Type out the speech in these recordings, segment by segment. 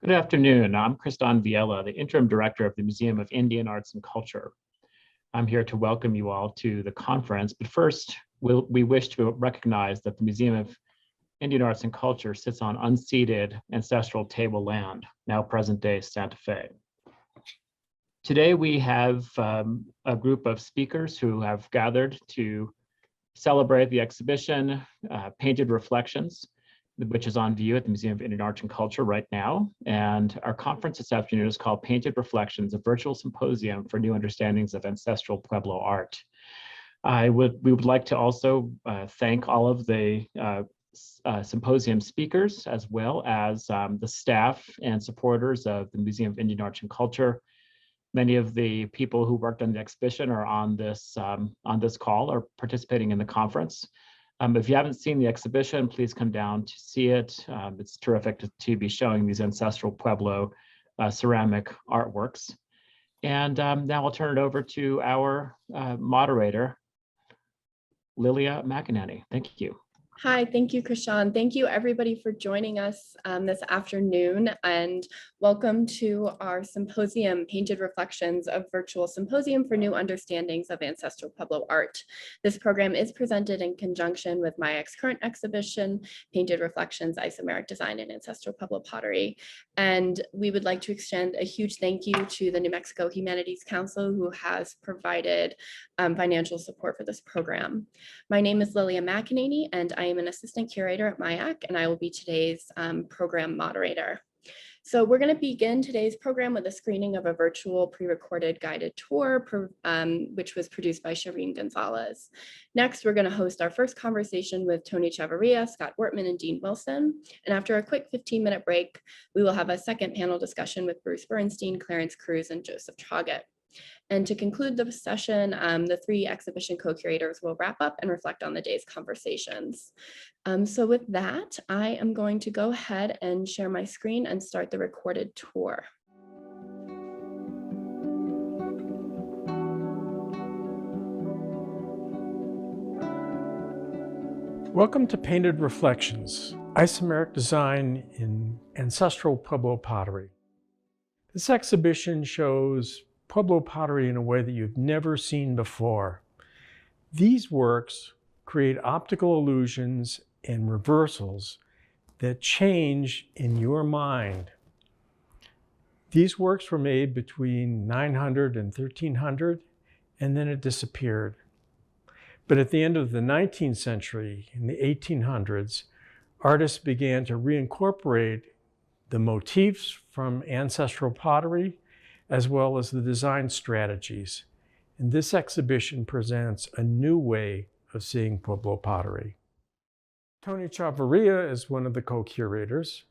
Good afternoon. I'm Kriston Viella, the Interim Director of the Museum of Indian Arts and Culture. I'm here to welcome you all to the conference, but first, we wish to recognize that the Museum of Indian Arts and Culture sits on unceded ancestral table land, now present-day Santa Fe. Today, we have a group of speakers who have gathered to celebrate the exhibition, Painted Reflections, which is on view at the Museum of Indian Arts and Culture right now. And our conference this afternoon is called Painted Reflections, a virtual symposium for new understandings of ancestral Pueblo art. We would like to also thank all of the symposium speakers, as well as the staff and supporters of the Museum of Indian Arts and Culture. Many of the people who worked on the exhibition are on this call or participating in the conference. If you haven't seen the exhibition, please come down to see it. It's terrific to be showing these ancestral Pueblo ceramic artworks. And now I'll turn it over to our moderator, Lillia McEnaney. Thank you. Hi, thank you, Krishan. Thank you, everybody, for joining us this afternoon, and welcome to our symposium, Painted Reflections, a virtual symposium for new understandings of ancestral Pueblo art. This program is presented in conjunction with MIAC's current exhibition, Painted Reflections, Isomeric Design in Ancestral Pueblo Pottery. And we would like to extend a huge thank you to the New Mexico Humanities Council, who has provided financial support for this program. My name is Lillia McEnaney, and I am an assistant curator at MIAC, and I will be today's program moderator. So we're going to begin today's program with a screening of a virtual pre-recorded guided tour, which was produced by Shireen Gonzalez. Next, we're going to host our first conversation with Tony Chavarria, Scott Ortman, and Dean Wilson. And after a quick 15-minute break, we will have a second panel discussion with Bruce Bernstein, Clarence, Cruz, and Joseph Traugott. And to conclude the session, the three exhibition co-curators will wrap up and reflect on the day's conversations. So with that, I am going to go ahead and share my screen and start the recorded tour. Welcome to Painted Reflections, Isomeric Design in Ancestral Pueblo Pottery. This exhibition shows Pueblo pottery in a way that you've never seen before. These works create optical illusions and reversals that change in your mind. These works were made between 900 and 1300, and then it disappeared. But at the end of the 19th century, in the 1800s, artists began to reincorporate the motifs from ancestral pottery as well as the design strategies. And this exhibition presents a new way of seeing Pueblo pottery. Tony Chavarria is one of the co-curators.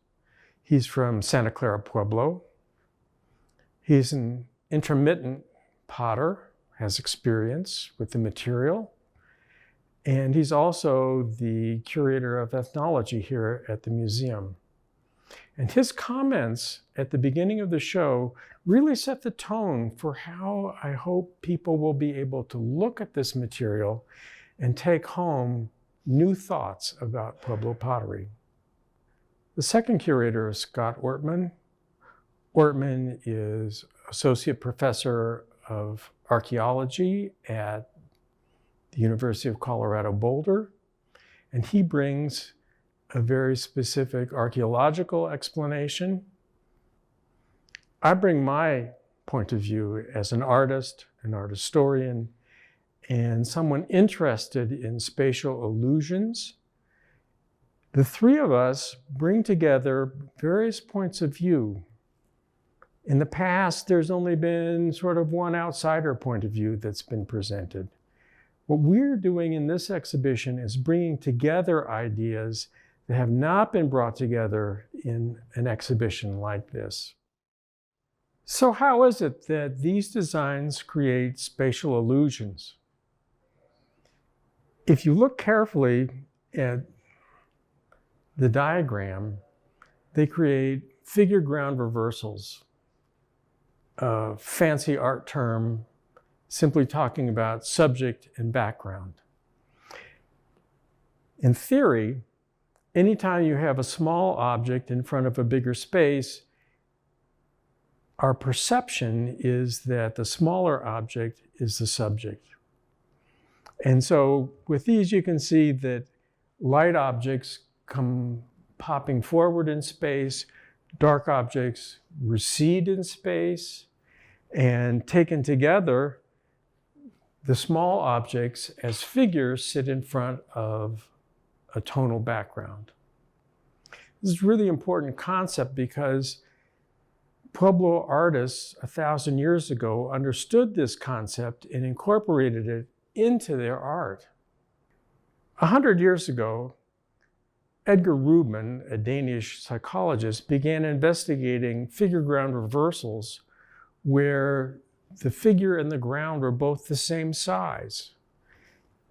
He's from Santa Clara, Pueblo. He's an intermittent potter, has experience with the material, and he's also the curator of ethnology here at the museum. And his comments at the beginning of the show really set the tone for how I hope people will be able to look at this material and take home new thoughts about Pueblo pottery. The second curator is Scott Ortman. Ortman is Associate Professor of Archaeology at the University of Colorado Boulder, and he brings a very specific archaeological explanation. I bring my point of view as an artist, an art historian, and someone interested in spatial illusions. The three of us bring together various points of view. In the past, there's only been sort of one outsider point of view that's been presented. What we're doing in this exhibition is bringing together ideas that have not been brought together in an exhibition like this. So how is it that these designs create spatial illusions? If you look carefully at the diagram, they create figure ground reversals, a fancy art term simply talking about subject and background. In theory, anytime you have a small object in front of a bigger space, our perception is that the smaller object is the subject. And so with these, you can see that light objects come popping forward in space, dark objects recede in space, and taken together, the small objects as figures sit in front of a tonal background. This is a really important concept because Pueblo artists 1,000 years ago understood this concept and incorporated it into their art. 100 years ago, Edgar Rubin, a Danish psychologist, began investigating figure ground reversals where the figure and the ground were both the same size.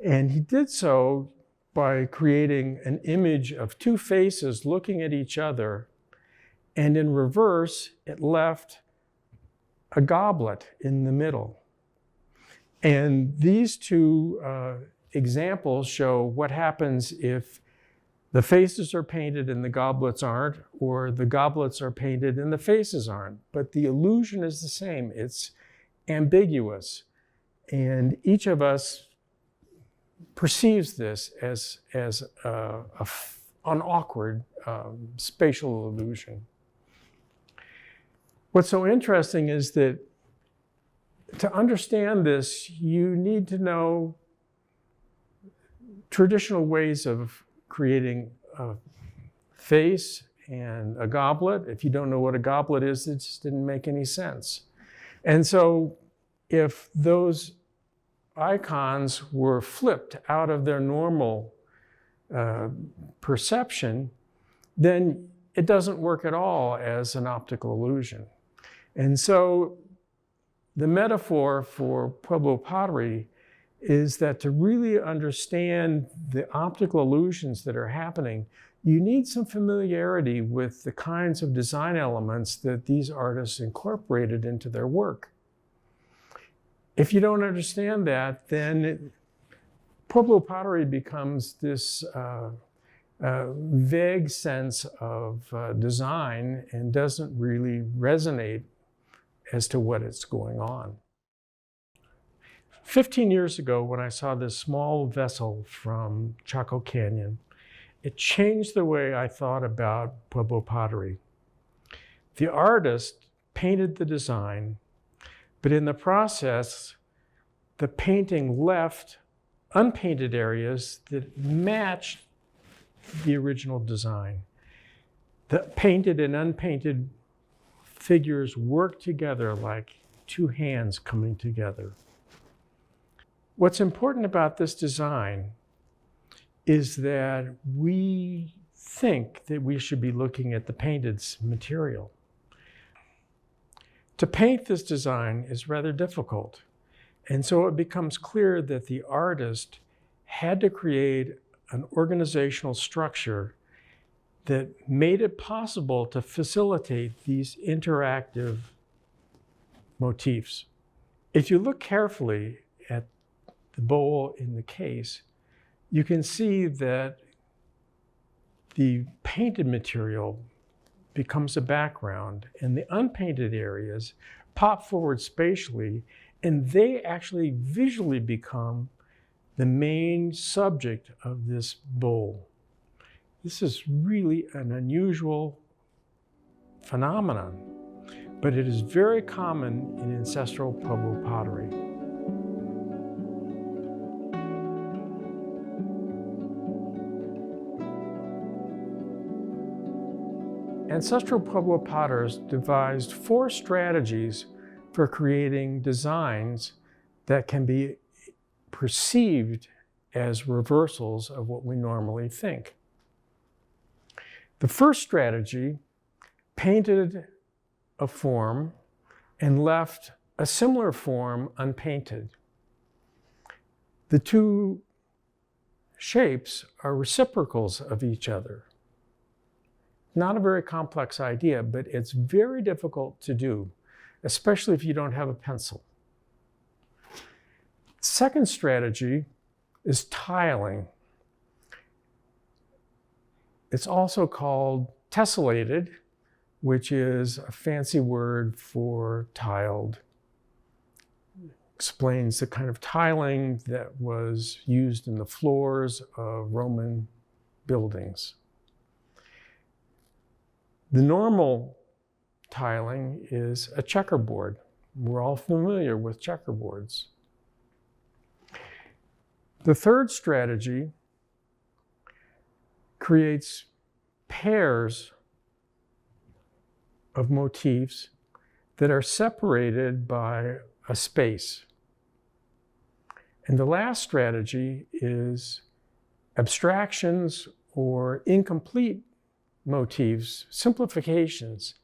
And he did so by creating an image of two faces looking at each other, and in reverse, it left a goblet in the middle. And these two examples show what happens if the faces are painted and the goblets aren't, or the goblets are painted and the faces aren't. But the illusion is the same. It's ambiguous. And each of us perceives this as an awkward spatial illusion. What's so interesting is that to understand this, you need to know traditional ways of creating a face and a goblet. If you don't know what a goblet is, it just didn't make any sense. And so if those icons were flipped out of their normal perception, then it doesn't work at all as an optical illusion. And so the metaphor for Pueblo pottery is that to really understand the optical illusions that are happening, you need some familiarity with the kinds of design elements that these artists incorporated into their work. If you don't understand that, then Pueblo pottery becomes this vague sense of design and doesn't really resonate as to what is going on. 15 years ago, when I saw this small vessel from Chaco Canyon, it changed the way I thought about Pueblo pottery. The artist painted the design, but in the process, the painting left unpainted areas that matched the original design. The painted and unpainted figures work together like two hands coming together. What's important about this design is that we think that we should be looking at the painted material. To paint this design is rather difficult. And so it becomes clear that the artist had to create an organizational structure that made it possible to facilitate these interactive motifs. If you look carefully at the bowl in the case, you can see that the painted material becomes a background and the unpainted areas pop forward spatially, and they actually visually become the main subject of this bowl. This is really an unusual phenomenon, but it is very common in ancestral Pueblo pottery. Ancestral Pueblo potters devised 4 strategies for creating designs that can be perceived as reversals of what we normally think. The first strategy painted a form and left a similar form unpainted. The two shapes are reciprocals of each other. Not a very complex idea, but it's very difficult to do, especially if you don't have a pencil. Second strategy is tiling. It's also called tessellated which is a fancy word for tiled. Explains the kind of tiling that was used in the floors of Roman buildings. The normal tiling is a checkerboard. We're all familiar with checkerboards. The third strategy creates pairs of motifs that are separated by a space. And the last strategy is abstractions or incomplete motifs, simplifications.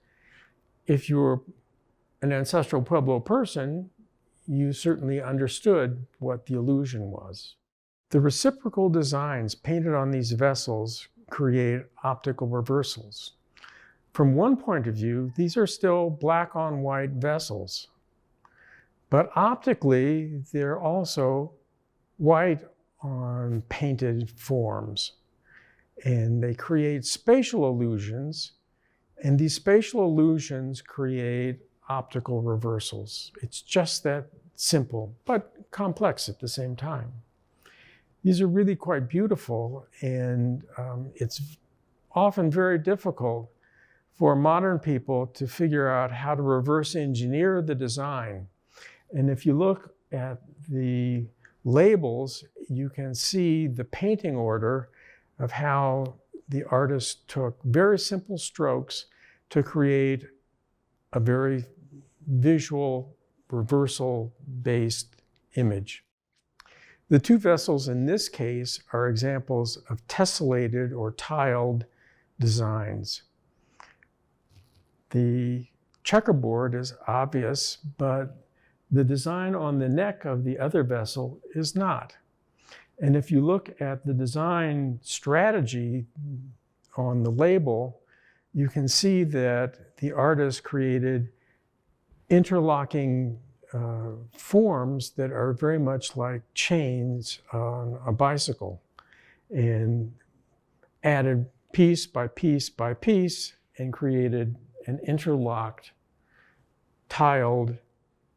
If you're an Ancestral Pueblo person, you certainly understood what the illusion was. The reciprocal designs painted on these vessels create optical reversals. From one point of view, these are still black on white vessels, but optically, they're also white on painted forms. And they create spatial illusions, and these spatial illusions create optical reversals. It's just that simple, but complex at the same time. These are really quite beautiful, and it's often very difficult for modern people to figure out how to reverse engineer the design. And if you look at the labels, you can see the painting order of how the artist took very simple strokes to create a very visual, reversal-based image. The two vessels in this case are examples of tessellated or tiled designs. The checkerboard is obvious, but the design on the neck of the other vessel is not. And if you look at the design strategy on the label, you can see that the artist created interlocking forms that are very much like chains on a bicycle, and added piece by piece by piece and created an interlocked, tiled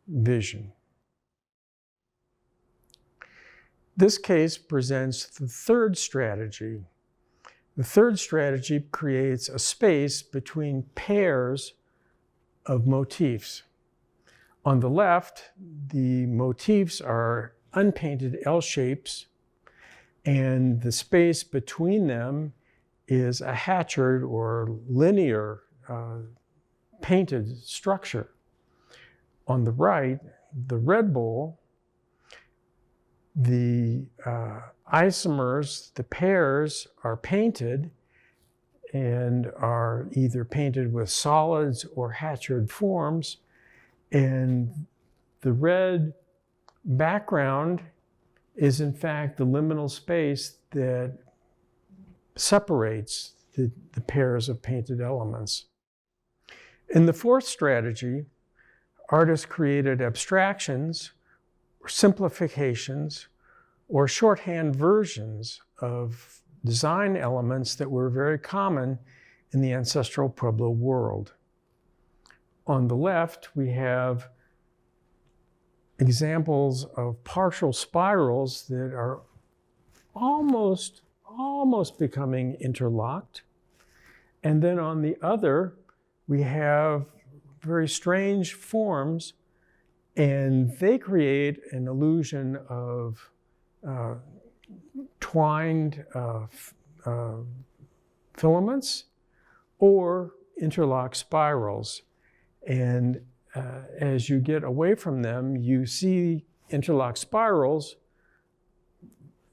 vision. This case presents the third strategy. The third strategy creates a space between pairs of motifs. On the left, the motifs are unpainted L shapes, and the space between them is a hatchered or linear painted structure. On the right, the red bowl, the isomers, the pairs are painted and are either painted with solids or hatchered forms. And the red background is in fact the liminal space that separates the pairs of painted elements. In the fourth strategy, artists created abstractions, or simplifications, or shorthand versions of design elements that were very common in the Ancestral Pueblo world. On the left, we have examples of partial spirals that are almost becoming interlocked. And then on the other, we have very strange forms, and they create an illusion of twined filaments or interlocked spirals. And as you get away from them, you see interlocked spirals,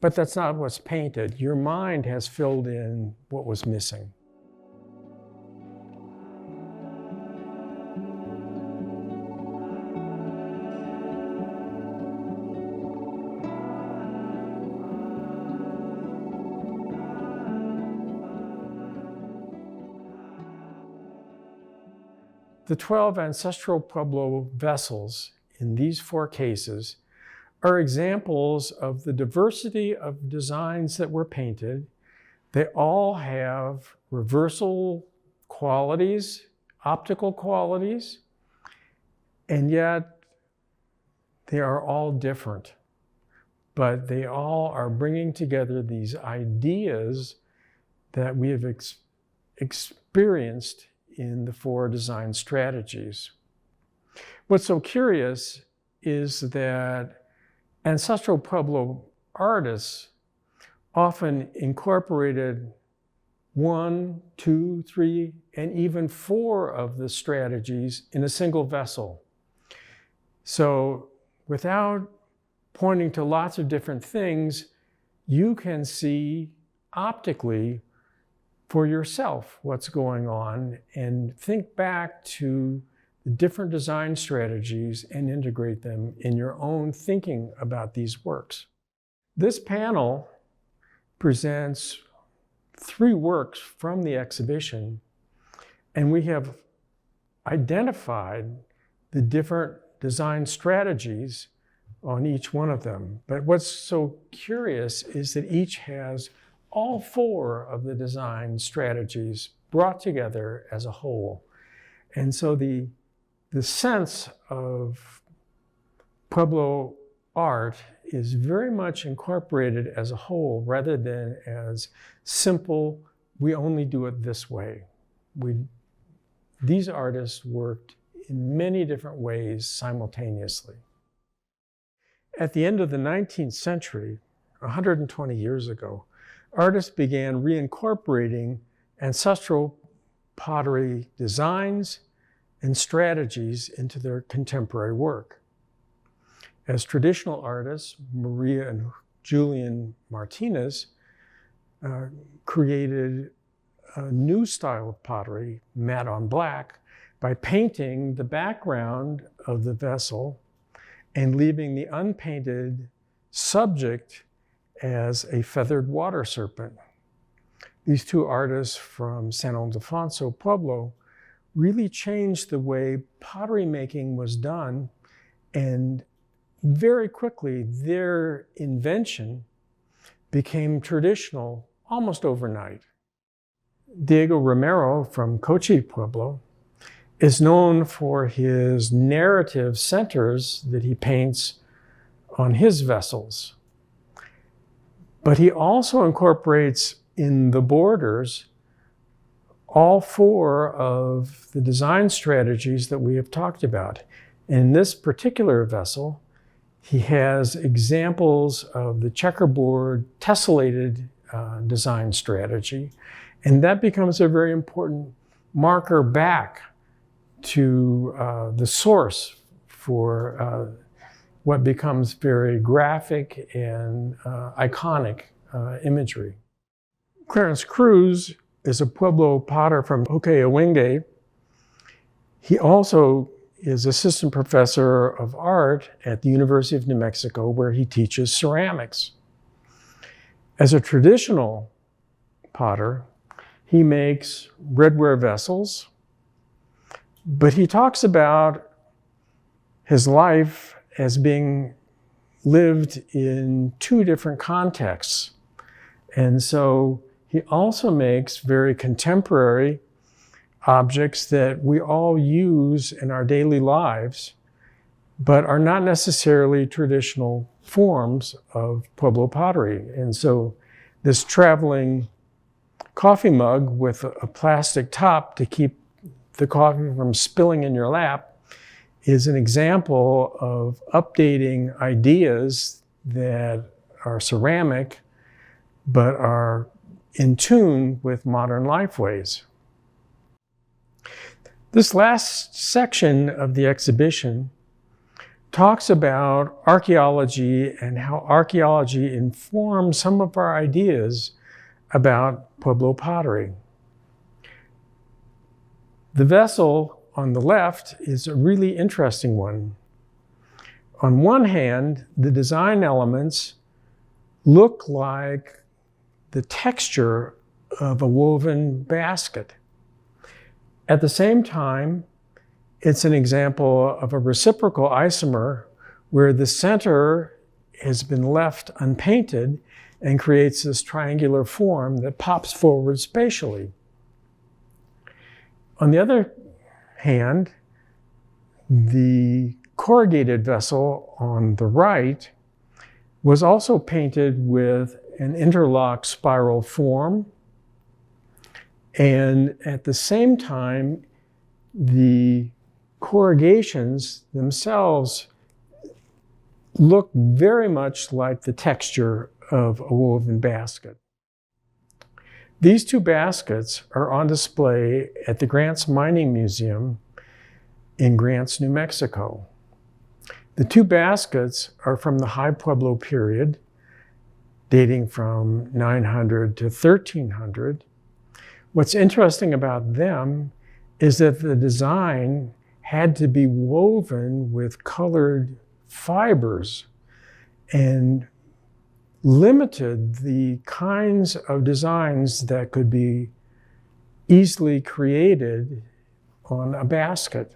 but that's not what's painted. Your mind has filled in what was missing. The 12 Ancestral Pueblo vessels in these four cases are examples of the diversity of designs that were painted. They all have reversal qualities, optical qualities, and yet they are all different. But they all are bringing together these ideas that we have experienced in the 4 design strategies. What's so curious is that Ancestral Pueblo artists often incorporated 1, 2, 3, and even 4 of the strategies in a single vessel. So without pointing to lots of different things, you can see optically for yourself what's going on and think back to the different design strategies and integrate them in your own thinking about these works. This panel presents 3 works from the exhibition, and we have identified the different design strategies on each one of them. But what's so curious is that each has all 4 of the design strategies brought together as a whole. And so the sense of Pueblo art is very much incorporated as a whole rather than as simple, we only do it this way. These artists worked in many different ways simultaneously. At the end of the 19th century, 120 years ago, artists began reincorporating ancestral pottery designs and strategies into their contemporary work. As traditional artists, Maria and Julian Martinez created a new style of pottery, matte on black, by painting the background of the vessel and leaving the unpainted subject as a feathered water serpent. These 2 artists from San Ildefonso Pueblo really changed the way pottery making was done, and very quickly their invention became traditional almost overnight. Diego Romero from Cochi Pueblo is known for his narrative centers that he paints on his vessels. But he also incorporates in the borders all 4 of the design strategies that we have talked about. In this particular vessel, he has examples of the checkerboard tessellated design strategy, and that becomes a very important marker back to the source for what becomes very graphic and iconic imagery. Clarence Cruz is a Pueblo potter from Ohkay, Owingeh. He also is assistant professor of art at the University of New Mexico, where he teaches ceramics. As a traditional potter, he makes redware vessels, but he talks about his life as being lived in 2 different contexts. And so he also makes very contemporary objects that we all use in our daily lives, but are not necessarily traditional forms of Pueblo pottery. And so this traveling coffee mug with a plastic top to keep the coffee from spilling in your lap is an example of updating ideas that are ceramic, but are in tune with modern lifeways. This last section of the exhibition talks about archaeology and how archaeology informs some of our ideas about Pueblo pottery. The vessel on the left is a really interesting one. On one hand, the design elements look like the texture of a woven basket. At the same time, it's an example of a reciprocal isomer where the center has been left unpainted and creates this triangular form that pops forward spatially. On the other hand, the corrugated vessel on the right was also painted with an interlocked spiral form. And at the same time, the corrugations themselves look very much like the texture of a woven basket. These two baskets are on display at the Grants Mining Museum in Grants, New Mexico. The two baskets are from the High Pueblo period, dating from 900 to 1300. What's interesting about them is that the design had to be woven with colored fibers and limited the kinds of designs that could be easily created on a basket.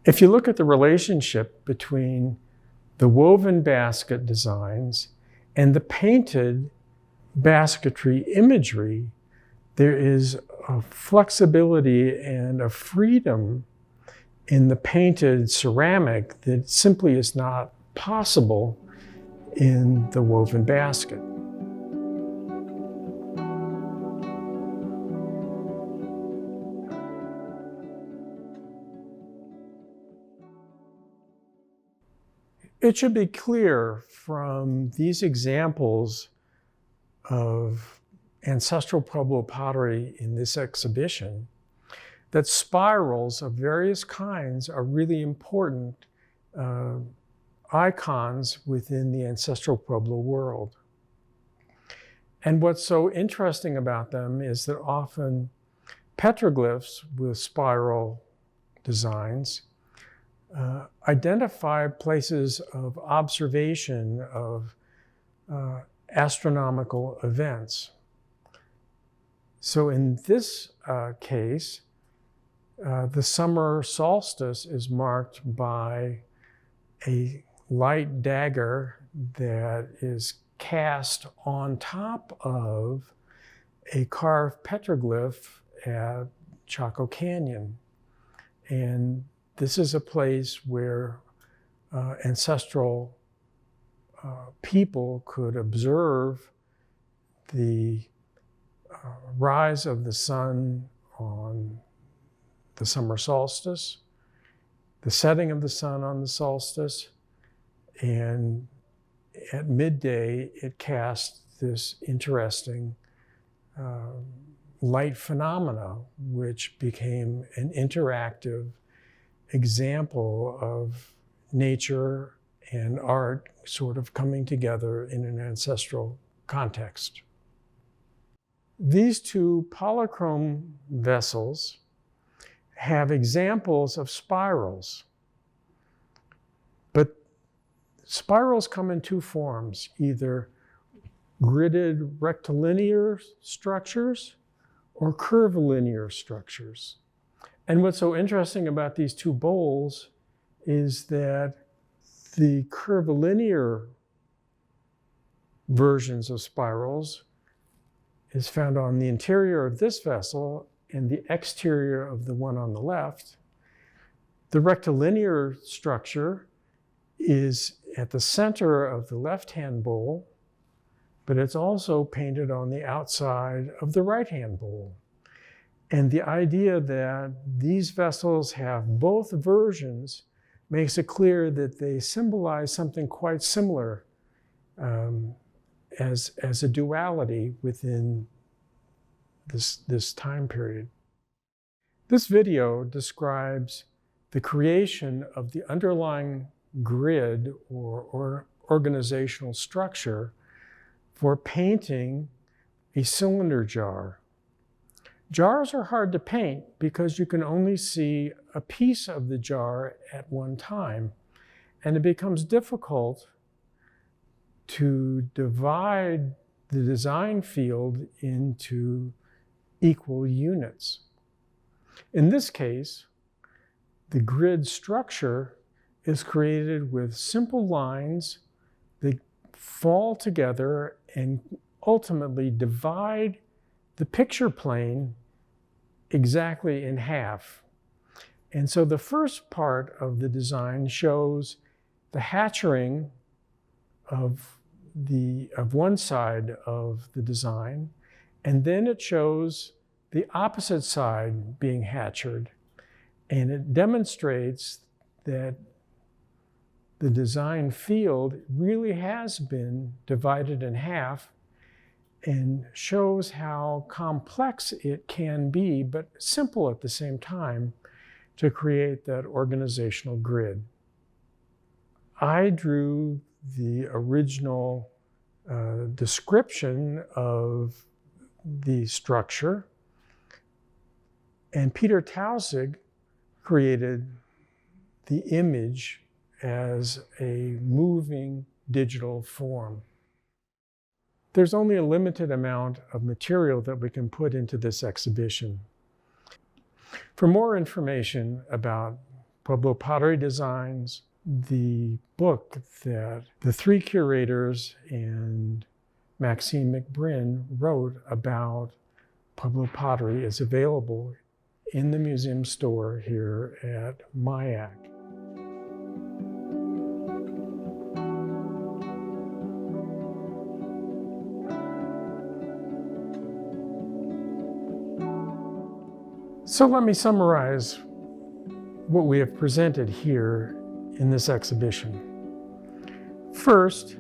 If you look at the relationship between the woven basket designs and the painted basketry imagery, there is a flexibility and a freedom in the painted ceramic that simply is not possible in the woven basket. It should be clear from these examples of ancestral Pueblo pottery in this exhibition that spirals of various kinds are really important icons within the ancestral Pueblo world. And what's so interesting about them is that often petroglyphs with spiral designs identify places of observation of astronomical events. So in this case, the summer solstice is marked by a light dagger that is cast on top of a carved petroglyph at Chaco Canyon. And this is a place where ancestral people could observe the rise of the sun on the summer solstice, the setting of the sun on the solstice, and at midday it cast this interesting light phenomena, which became an interactive example of nature and art sort of coming together in an ancestral context. These two polychrome vessels have examples of spirals, but spirals come in two forms, either gridded rectilinear structures or curvilinear structures. And what's so interesting about these two bowls is that the curvilinear versions of spirals is found on the interior of this vessel and the exterior of the one on the left. The rectilinear structure is at the center of the left-hand bowl, but it's also painted on the outside of the right-hand bowl. And the idea that these vessels have both versions makes it clear that they symbolize something quite similar as a duality within this time period. This video describes the creation of the underlying grid or organizational structure for painting a cylinder jar. Jars are hard to paint because you can only see a piece of the jar at one time, and it becomes difficult to divide the design field into equal units. In this case, the grid structure is created with simple lines that fall together and ultimately divide the picture plane exactly in half. And so the first part of the design shows the hatchering of one side of the design, and then it shows the opposite side being hatchered. And it demonstrates that the design field really has been divided in half, and shows how complex it can be, but simple at the same time, to create that organizational grid. I drew the original description of the structure, and Peter Tausig created the image as a moving digital form. There's only a limited amount of material that we can put into this exhibition. For more information about Pueblo pottery designs, the book that the 3 curators and Maxine McBrin wrote about Pueblo pottery is available in the museum store here at MIAC. So let me summarize what we have presented here in this exhibition. First,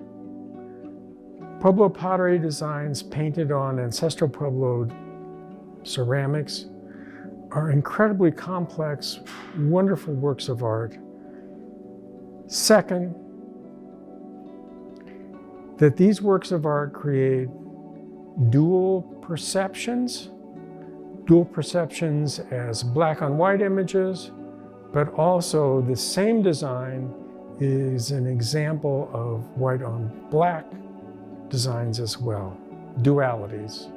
Pueblo pottery designs painted on Ancestral Pueblo ceramics are incredibly complex, wonderful works of art. Second, that these works of art create dual perceptions as black on white images, but also the same design is an example of white on black designs as well, dualities.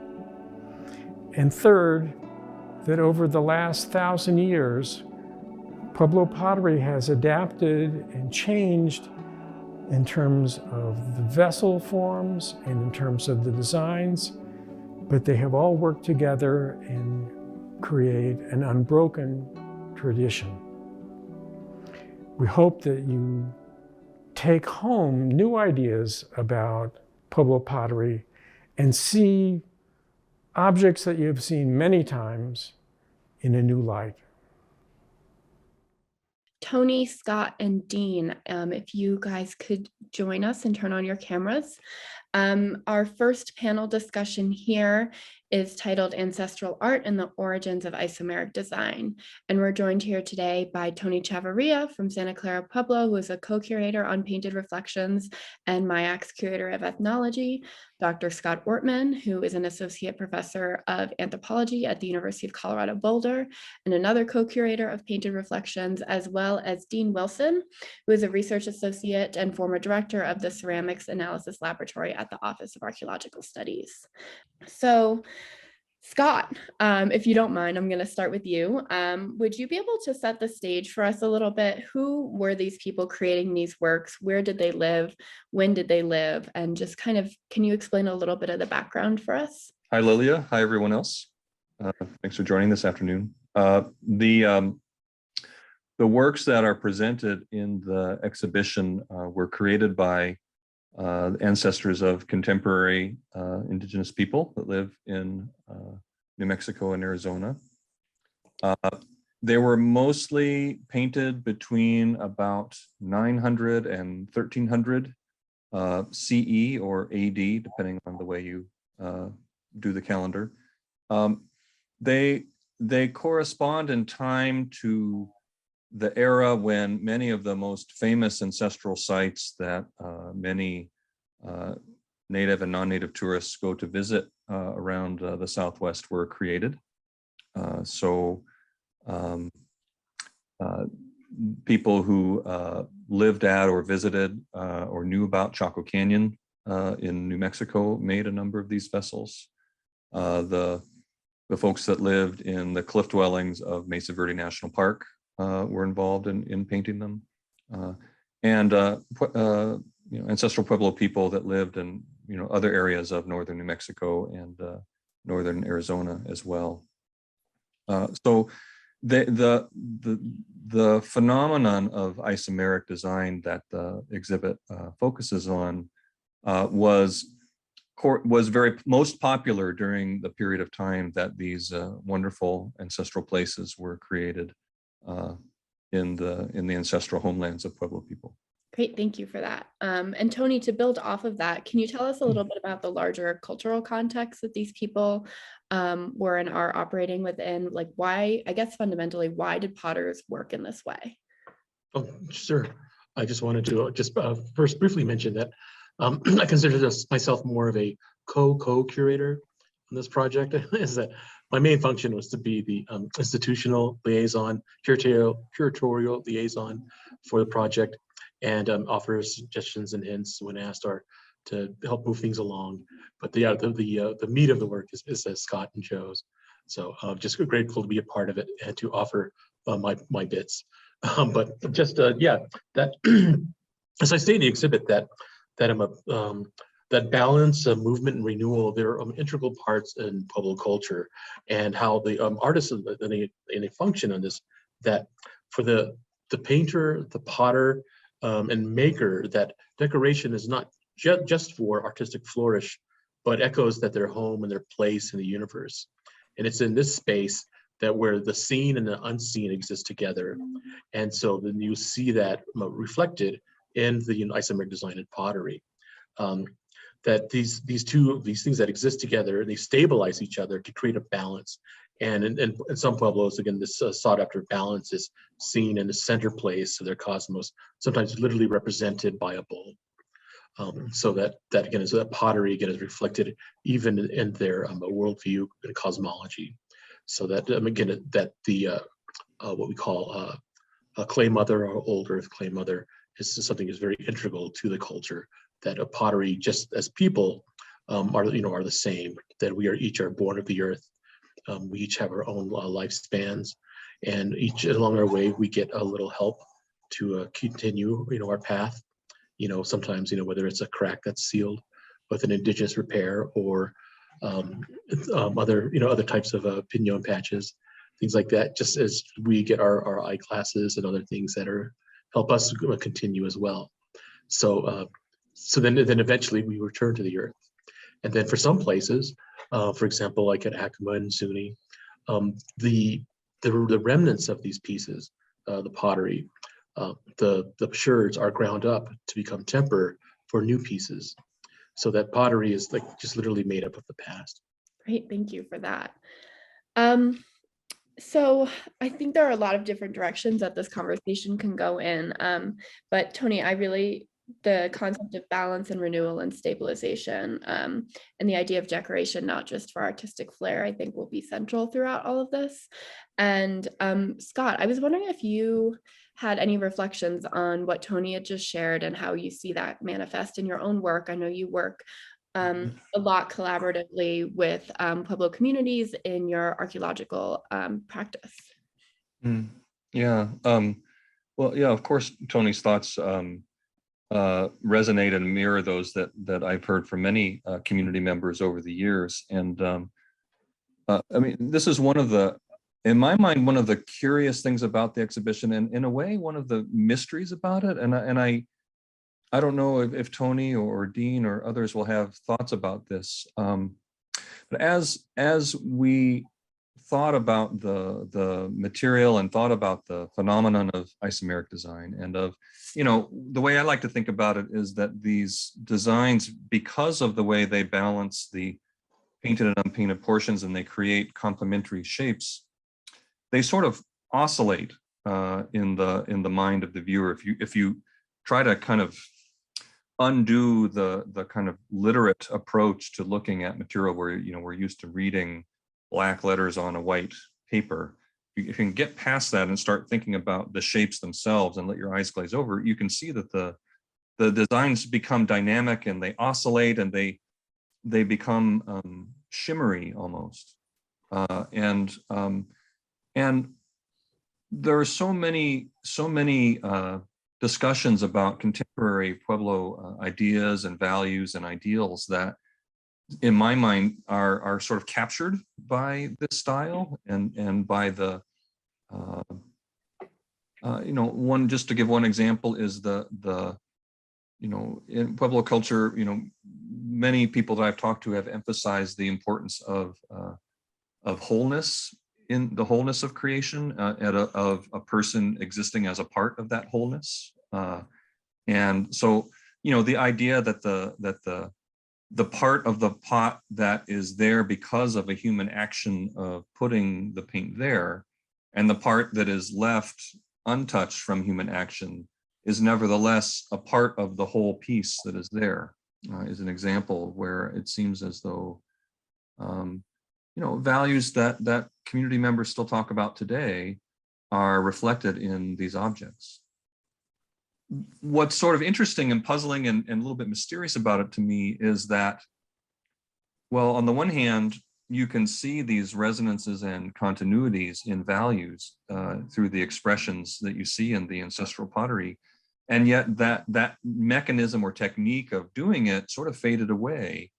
And third, that over the last 1,000 years, Pueblo pottery has adapted and changed in terms of the vessel forms and in terms of the designs, but they have all worked together and create an unbroken tradition. We hope that you take home new ideas about Pueblo pottery and see objects that you have seen many times in a new light. Tony, Scott, and Dean, if you guys could join us and turn on your cameras. Our first panel discussion here is titled Ancestral Art and the Origins of Isomeric Design. And we're joined here today by Tony Chavarria from Santa Clara Pueblo, who is a co-curator on Painted Reflections and MIAC's curator of ethnology, Dr. Scott Ortman, who is an associate professor of anthropology at the University of Colorado Boulder, and another co-curator of Painted Reflections, as well as Dean Wilson, who is a research associate and former director of the Ceramics Analysis Laboratory at the Office of Archaeological Studies. So, Scott, if you don't mind, I'm going to start with you. Would you be able to set the stage for us a little bit? Who were these people creating these works? Where did they live? When did they live? And just kind of, can you explain a little bit of the background for us? Hi, Lillia. Hi, everyone else. Thanks for joining this afternoon. The works that are presented in the exhibition were created by ancestors of contemporary indigenous people that live in New Mexico and Arizona. They were mostly painted between about 900 and 1300 CE or AD, depending on the way you do the calendar. They correspond in time to the era when many of the most famous ancestral sites that many native and non-native tourists go to visit around the Southwest were created. People who lived at or visited or knew about Chaco Canyon in New Mexico made a number of these vessels. The folks that lived in the cliff dwellings of Mesa Verde National Park were involved in painting them, ancestral Pueblo people that lived in other areas of northern New Mexico and northern Arizona as well. So the phenomenon of isomeric design that the exhibit focuses on was very most popular during the period of time that these wonderful ancestral places were created in the ancestral homelands of Pueblo people. Great, thank you for that. And Tony, to build off of that, can you tell us a little bit about the larger cultural context that these people were and are operating within? Like why, I guess fundamentally, why did potters work in this way? Oh, sure. I just wanted to first briefly mention that I consider myself more of a co-curator on this project. Is that my main function was to be the institutional liaison, curatorial liaison for the project, and offer suggestions and hints when asked, or to help move things along. But the meat of the work is Scott and Joe's. So just grateful to be a part of it and to offer my bits. But just yeah, that as I say in the exhibit, that balance, movement, and renewal, they're integral parts in Pueblo culture, and how the artists and they function on this. That for the painter, the potter, and maker, that decoration is not just for artistic flourish, but echoes that their home and their place in the universe. And it's in this space that where the seen and the unseen exist together. And so then you see that reflected in the isomeric design and pottery. That these things that exist together, they stabilize each other to create a balance. And in some pueblos, again, this sought after balance is seen in the center place of their cosmos, sometimes literally represented by a bowl. So that again is that pottery again is reflected even in their worldview and cosmology. So that again that the what we call a clay mother or old earth clay mother is something that's very integral to the culture. That a pottery, just as people are the same. That we each are born of the earth. We each have our own lifespans, and each along our way we get a little help to continue our path. Sometimes whether it's a crack that's sealed with an indigenous repair, or other types of pinon patches, things like that. Just as we get our eyeglasses and other things that help us continue as well. So then eventually we return to the earth, and then for some places, for example, like at Acoma and Zuni, the remnants of these pieces, the pottery, the sherds are ground up to become temper for new pieces. So that pottery is like just literally made up of the past. Great, thank you for that. So I think there are a lot of different directions that this conversation can go in. But Tony, the concept of balance and renewal and stabilization, and the idea of decoration, not just for artistic flair, I think will be central throughout all of this. And Scott, I was wondering if you had any reflections on what Tony had just shared and how you see that manifest in your own work. I know you work a lot collaboratively with Pueblo communities in your archaeological practice. Yeah. Well, yeah, of course, Tony's thoughts resonate and mirror those that I've heard from many community members over the years. And I mean, this is in my mind, one of the curious things about the exhibition, and in a way, one of the mysteries about it. And I don't know if Tony or Dean or others will have thoughts about this. But as we thought about the material and thought about the phenomenon of isomeric design, and of, the way I like to think about it is that these designs, because of the way they balance the painted and unpainted portions and they create complementary shapes, they sort of oscillate in the mind of the viewer. If you try to kind of undo the kind of literate approach to looking at material where we're used to reading black letters on a white paper, if you can get past that and start thinking about the shapes themselves and let your eyes glaze over, you can see that the designs become dynamic and they oscillate and they become shimmery almost. And there are so many discussions about contemporary Pueblo ideas and values and ideals that, in my mind, are sort of captured by this style and by the One, just to give one example, is in Pueblo culture, many people that I've talked to have emphasized the importance of wholeness, in the wholeness of creation, of a person existing as a part of that wholeness. And so, the idea that the part of the pot that is there because of a human action of putting the paint there, and the part that is left untouched from human action is nevertheless a part of the whole piece that is there, is an example where it seems as though, values that community members still talk about today are reflected in these objects. What's sort of interesting and puzzling and a little bit mysterious about it to me is that, well, on the one hand, you can see these resonances and continuities in values through the expressions that you see in the ancestral pottery. And yet that mechanism or technique of doing it sort of faded away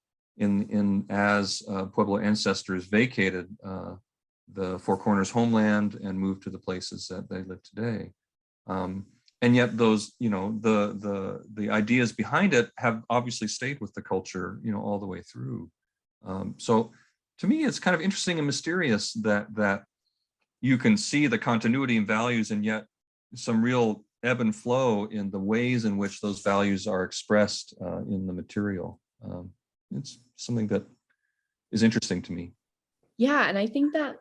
as Pueblo ancestors vacated the Four Corners homeland and moved to the places that they live today. And yet those, the ideas behind it have obviously stayed with the culture, all the way through. So to me, it's kind of interesting and mysterious that you can see the continuity and values, and yet some real ebb and flow in the ways in which those values are expressed in the material. It's something that is interesting to me. Yeah, and I think that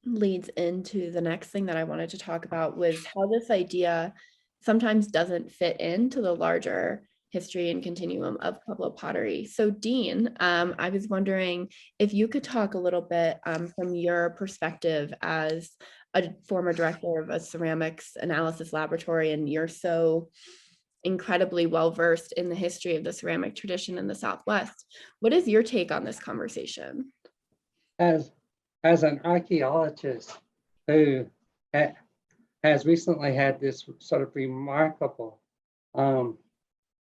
leads into the next thing that I wanted to talk about, was how this idea sometimes doesn't fit into the larger history and continuum of Pueblo pottery. So Dean, I was wondering if you could talk a little bit from your perspective as a former director of a ceramics analysis laboratory, and you're so incredibly well-versed in the history of the ceramic tradition in the Southwest. What is your take on this conversation? As an archaeologist who has recently had this sort of remarkable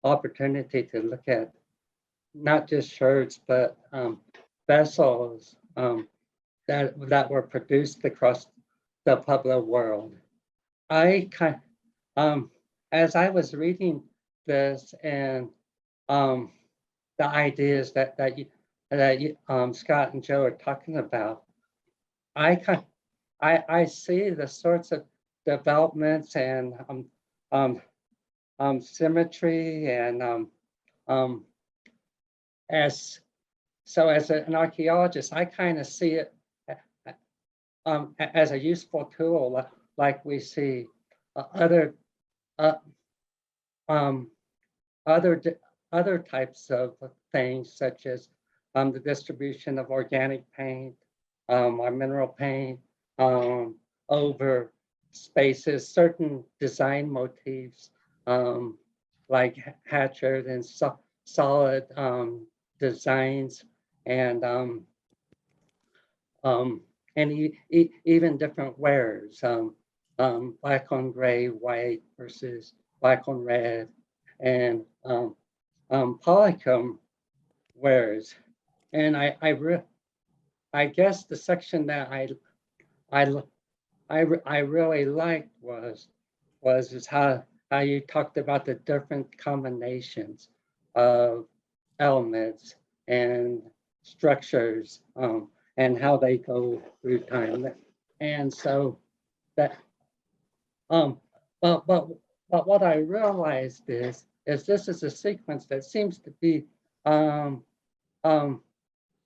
opportunity to look at not just sherds, but vessels that were produced across the Pueblo world, as I was reading this and the ideas that Scott and Joe are talking about, I see the sorts of developments and symmetry, and as an archaeologist, I kind of see it as a useful tool, like we see other types of things, such as the distribution of organic paint, or mineral paint over spaces, certain design motifs like hatchet and solid designs, and even different wares, black on gray, white versus black on red, and polychrome wares. And I guess the section that I really liked was how you talked about the different combinations of elements and structures, and how they go through time. And so that but what I realized is this is a sequence that seems to be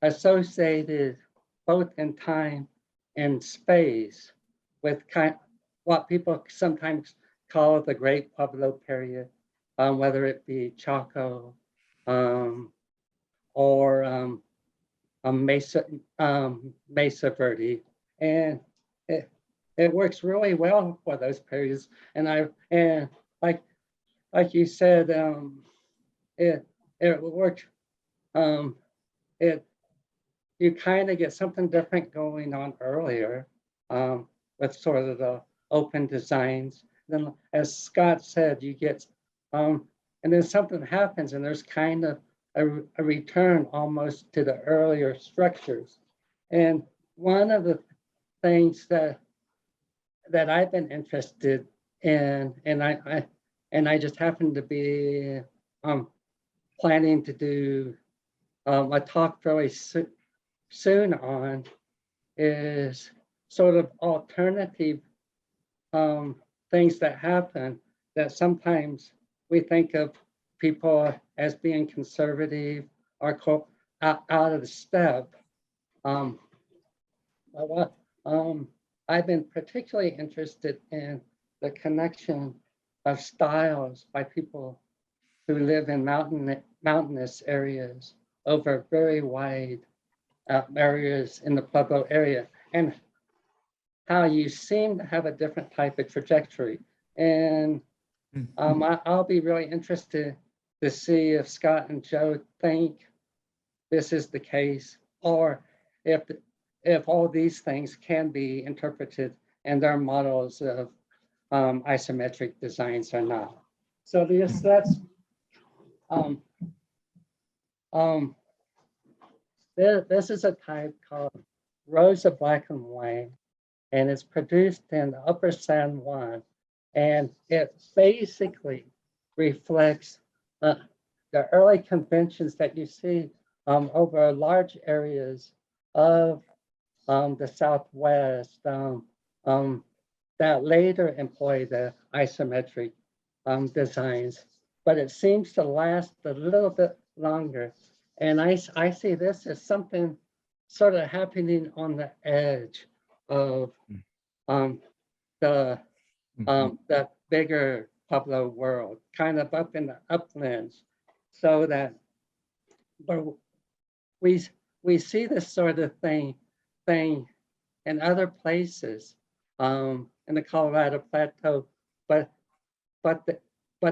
associated both in time and space with what people sometimes call the Great Pueblo period, whether it be Chaco or Mesa Verde, and it works really well for those periods. And like you said, it worked. You kind of get something different going on earlier with sort of the open designs. Then, as Scott said, you get and then something happens, and there's kind of a return almost to the earlier structures. And one of the things that that I've been interested in, and I just happen to be planning to do a talk very soon on, is sort of alternative things that happen that sometimes we think of people as being conservative or out of the step. I've been particularly interested in the connection of styles by people who live in mountainous areas over very wide areas in the Pueblo area, and how you seem to have a different type of trajectory. And I'll be really interested to see if Scott and Joe think this is the case, or if all these things can be interpreted in their models of isometric designs or not. So this is a type called Rosa Black and White, and it's produced in Upper San Juan, and it basically reflects the early conventions that you see over large areas of the Southwest that later employ the isometric designs, but it seems to last a little bit longer. And I see this as something sort of happening on the edge of the bigger Pueblo world, kind of up in the uplands, so that we see this sort of thing in other places in the Colorado Plateau, but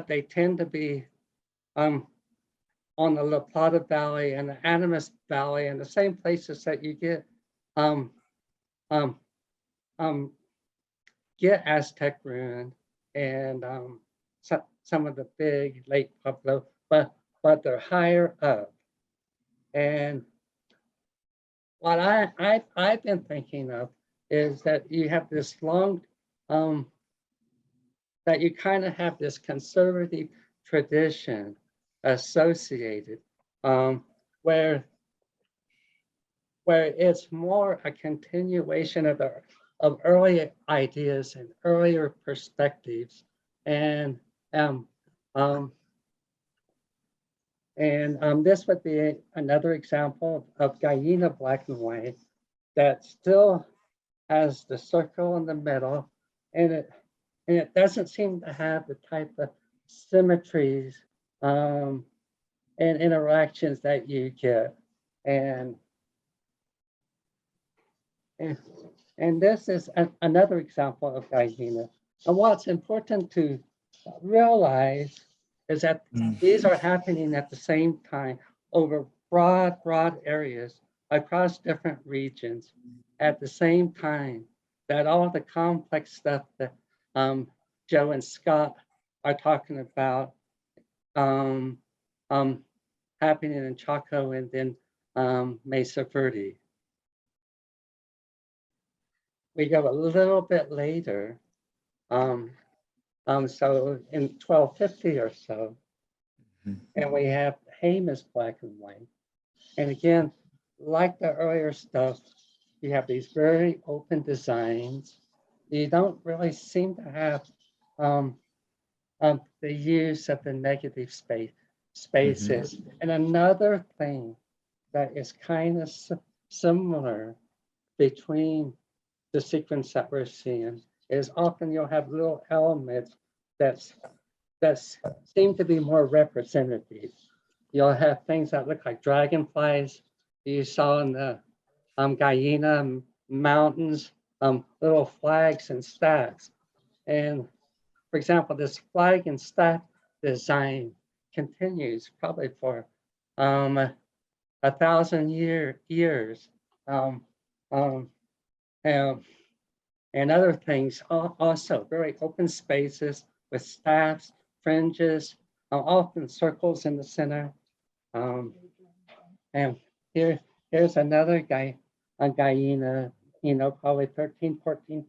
they tend to be on the La Plata Valley and the Animas Valley, and the same places that you get Aztec ruin and some of the big Lake Pueblo, but they're higher up. And what I've been thinking of is that you have this long, that you kind of have this conservative tradition associated, where it's more a continuation of early ideas and earlier perspectives, and this would be another example of Gallina Black and White that still has the circle in the middle, and it doesn't seem to have the type of symmetries and interactions that you get. And this is another example of Gallina. And what's important to realize is that these are happening at the same time over broad areas across different regions at the same time, that all the complex stuff that Joe and Scott are talking about happening in Chaco and then Mesa Verde. We go a little bit later, so in 1250 or so, and we have Jemez Black and White. And again, like the earlier stuff, you have these very open designs. You don't really seem to have the use of the negative spaces. And another thing that is kind of similar between the sequence that we're seeing is often you'll have little elements that seem to be more representative. You'll have things that look like dragonflies you saw in the Gallina mountains, little flags and stacks. And for example, this flag and staff design continues probably for 1,000 years. And other things also, very open spaces with staffs, fringes, often circles in the center. And here's another guy, a Gallina, probably 13, 14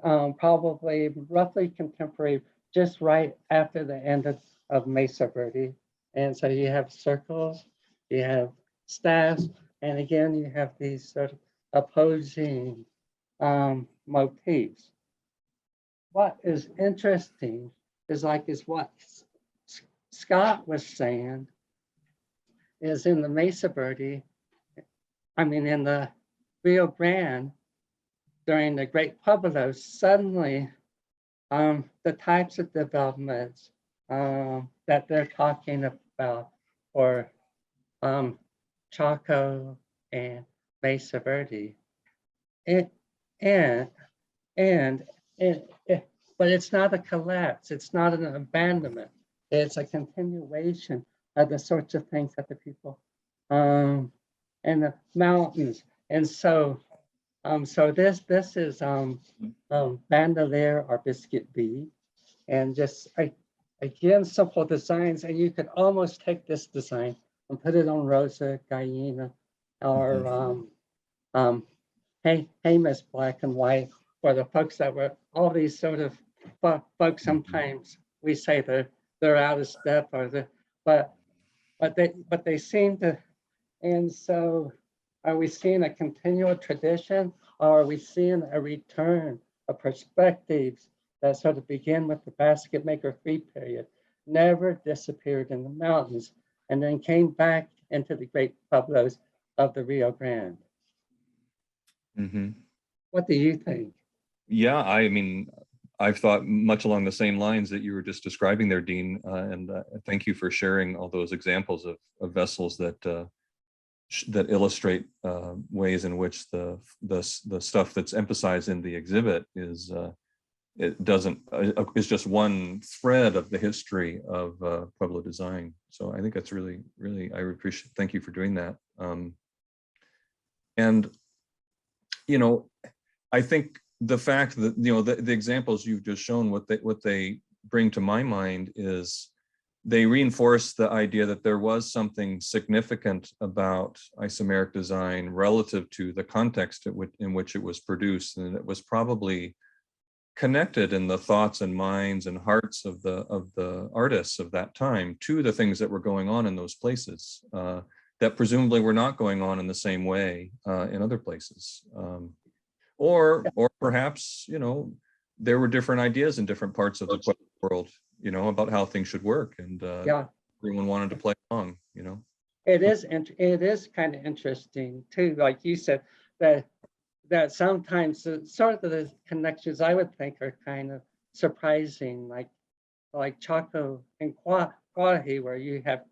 probably roughly contemporary, just right after the end of Mesa Verde. And so you have circles, you have staffs, and again, you have these sort of opposing motifs. What is interesting is what Scott was saying is in the Mesa Verde, in the Rio Grande, during the Great Pueblos, suddenly the types of developments that they're talking about, or Chaco and Mesa Verde, but it's not a collapse, it's not an abandonment, it's a continuation of the sorts of things that the people and the mountains. And so this is bandolier or biscuit bead, and just again simple designs, and you could almost take this design and put it on Rosa, Guyena, or Hamas black and white, for the folks that were all these sort of folks. Sometimes we say they're out of step, or but they seem to. And so, are we seeing a continual tradition, or are we seeing a return of perspectives that sort of begin with the basket maker free period, never disappeared in the mountains, and then came back into the great pueblos of the Rio Grande? Mm-hmm. What do you think? Yeah, I've thought much along the same lines that you were just describing there, Dean, and thank you for sharing all those examples of vessels that illustrate ways in which the stuff that's emphasized in the exhibit is just one thread of the history of Pueblo design. So I think that's really, I appreciate. Thank you for doing that. And I think the fact that the examples you've just shown, what they bring to my mind is they reinforce the idea that there was something significant about isomeric design relative to the context in which it was produced, and it was probably connected in the thoughts and minds and hearts of the artists of that time to the things that were going on in those places that presumably were not going on in the same way in other places. Or perhaps, there were different ideas in different parts of the world, about how things should work, and everyone wanted to play along, It is kind of interesting too, like you said, that sometimes sort of the connections I would think are kind of surprising, like Chaco and Cuaje, where you have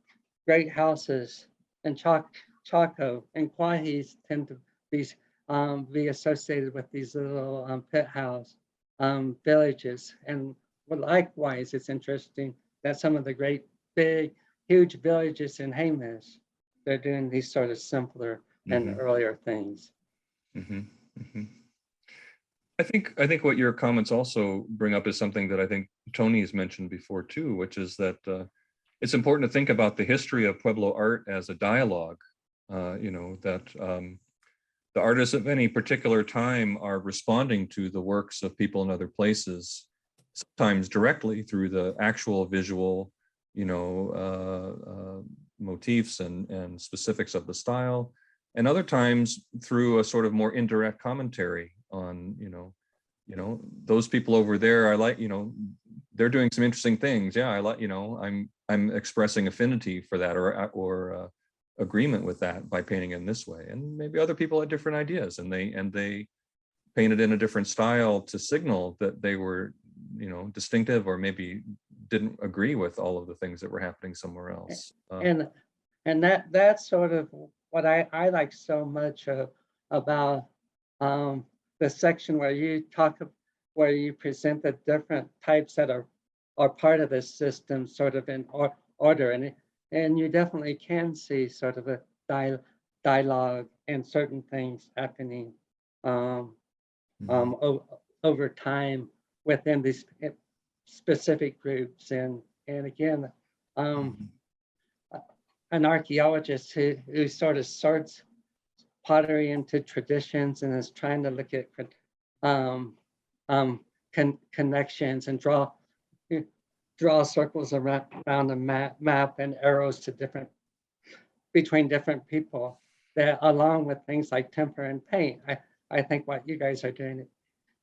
great houses, and Chaco and Cuajes tend to be associated with these little pit house villages. And likewise, it's interesting that some of the great big huge villages in Jemez, they're doing these sort of simpler and earlier things. I think what your comments also bring up is something that I think Tony has mentioned before too, which is that it's important to think about the history of Pueblo art as a dialogue. That the artists of any particular time are responding to the works of people in other places, sometimes directly through the actual visual, motifs and specifics of the style, and other times through a sort of more indirect commentary on, those people over there, I like, they're doing some interesting things. Yeah, I like, I'm expressing affinity for that or agreement with that by painting in this way. And maybe other people had different ideas, and they painted in a different style to signal that they were, distinctive, or maybe didn't agree with all of the things that were happening somewhere else. And that's sort of what I like so much about the section where you present the different types that are part of the system, sort of in order, and you definitely can see sort of a dialogue and certain things happening over time within these specific groups. And again, an archaeologist who sort of sorts pottery into traditions and is trying to look at connections and draw circles around the map and arrows to between different people, that along with things like temper and paint, I think what you guys are doing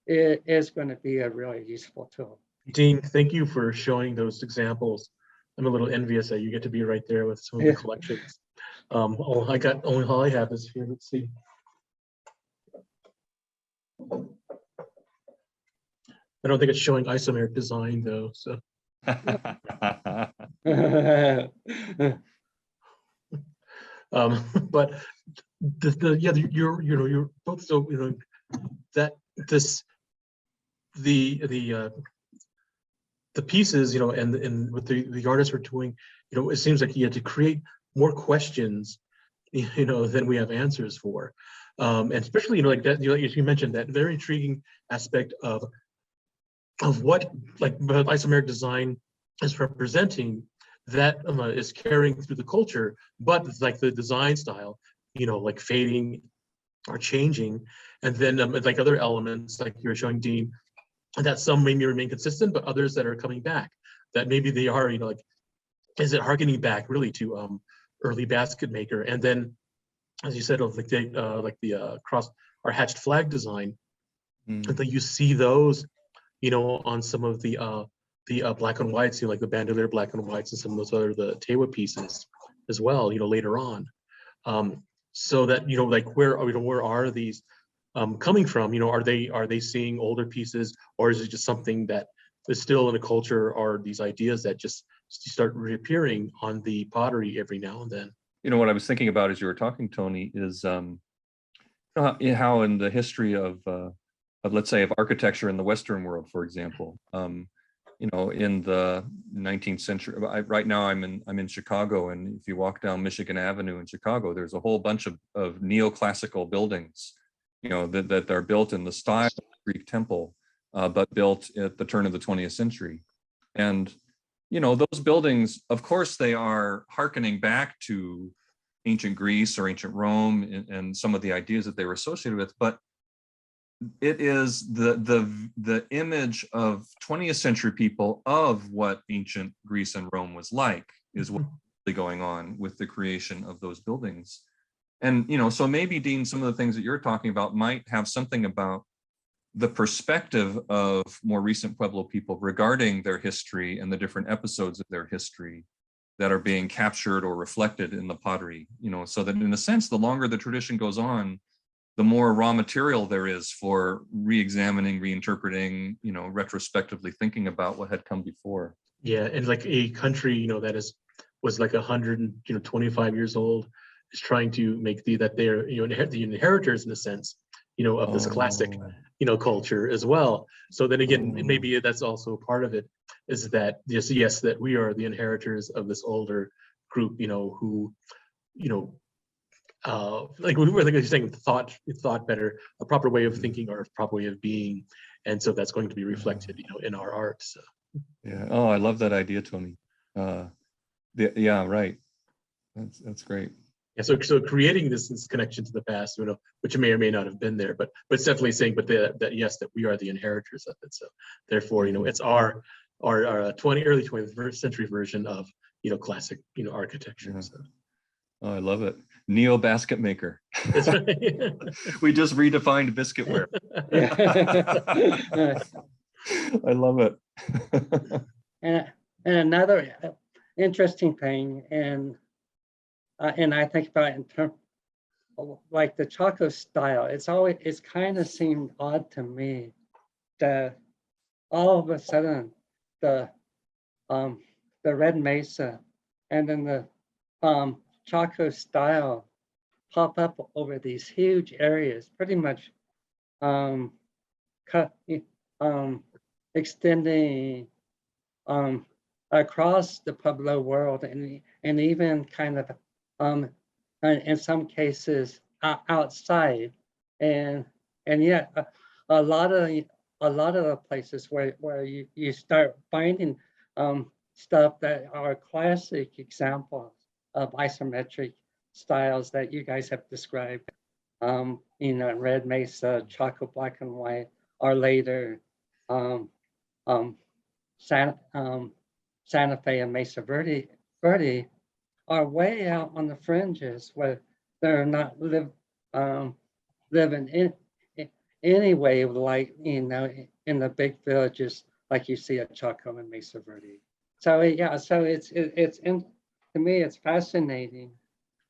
is going to be a really useful tool. Dean, thank you for showing those examples. I'm a little envious that you get to be right there with some of the collections. All I have is here. Let's see. I don't think it's showing Isometric Design though. So. But you're both so that the pieces and what the artists were doing, it seems like he had to create more questions than we have answers for, and especially like that you mentioned that very intriguing aspect of what like isomeric design is representing, that is carrying through the culture, but like the design style like fading or changing, and then like other elements like you were showing, Dean, that some maybe remain consistent, but others that are coming back, that maybe they are like, is it harkening back really to early basket maker? And then as you said, of like the cross or hatched flag design, that you see those on some of the black and whites, like the bandolier black and whites and some of those other the Tewa pieces as well, later on. So that like where are these coming from? Are they seeing older pieces, or is it just something that is still in a culture, or these ideas that just start reappearing on the pottery every now and then? What I was thinking about as you were talking, Tony, is how in the history of let's say of architecture in the Western world, for example, in the 19th century. Right now I'm in Chicago, and if you walk down Michigan Avenue in Chicago, there's a whole bunch of neoclassical buildings, that are built in the style of the Greek temple, but built at the turn of the 20th century. And those buildings, of course, they are hearkening back to ancient Greece or ancient Rome and some of the ideas that they were associated with, but it is the image of 20th century people of what ancient Greece and Rome was like is what's really going on with the creation of those buildings. And so maybe, Dean, some of the things that you're talking about might have something about the perspective of more recent Pueblo people regarding their history and the different episodes of their history that are being captured or reflected in the pottery, so that in a sense, the longer the tradition goes on, the more raw material there is for re-examining, reinterpreting, retrospectively thinking about what had come before. Yeah, and like a country, that was like 125 years old, is trying to make that they're, the inheritors in a sense, of this classic, culture as well. So then again, maybe that's also part of it, is that yes, that we are the inheritors of this older group, who, like you're saying, thought better, a proper way of thinking or a proper way of being, and so that's going to be reflected, in our art. So. Yeah. Oh, I love that idea, Tony. Yeah, right. That's great. Yeah. So creating this connection to the past, which may or may not have been there, but it's definitely saying, that yes, that we are the inheritors of it. So therefore, it's our early 20th century version of classic architecture. Yeah. So. Oh, I love it. Neo basket maker. That's right. We just redefined biscuitware. I love it. And another interesting thing, and I think about it in terms of like the Chaco style, it's kind of seemed odd to me that all of a sudden the red mesa and then the Chaco style pop up over these huge areas, pretty much extending across the Pueblo world, and even kind of in some cases outside, and yet a lot of the places where you start finding stuff that are classic examples of isometric styles that you guys have described, Red Mesa, Chaco black and white, or later um, um, Santa Fe and Mesa Verde are way out on the fringes where they're not living in anyway, like, you know, in the big villages like you see at Chaco and Mesa Verde. So yeah, so to me, it's fascinating,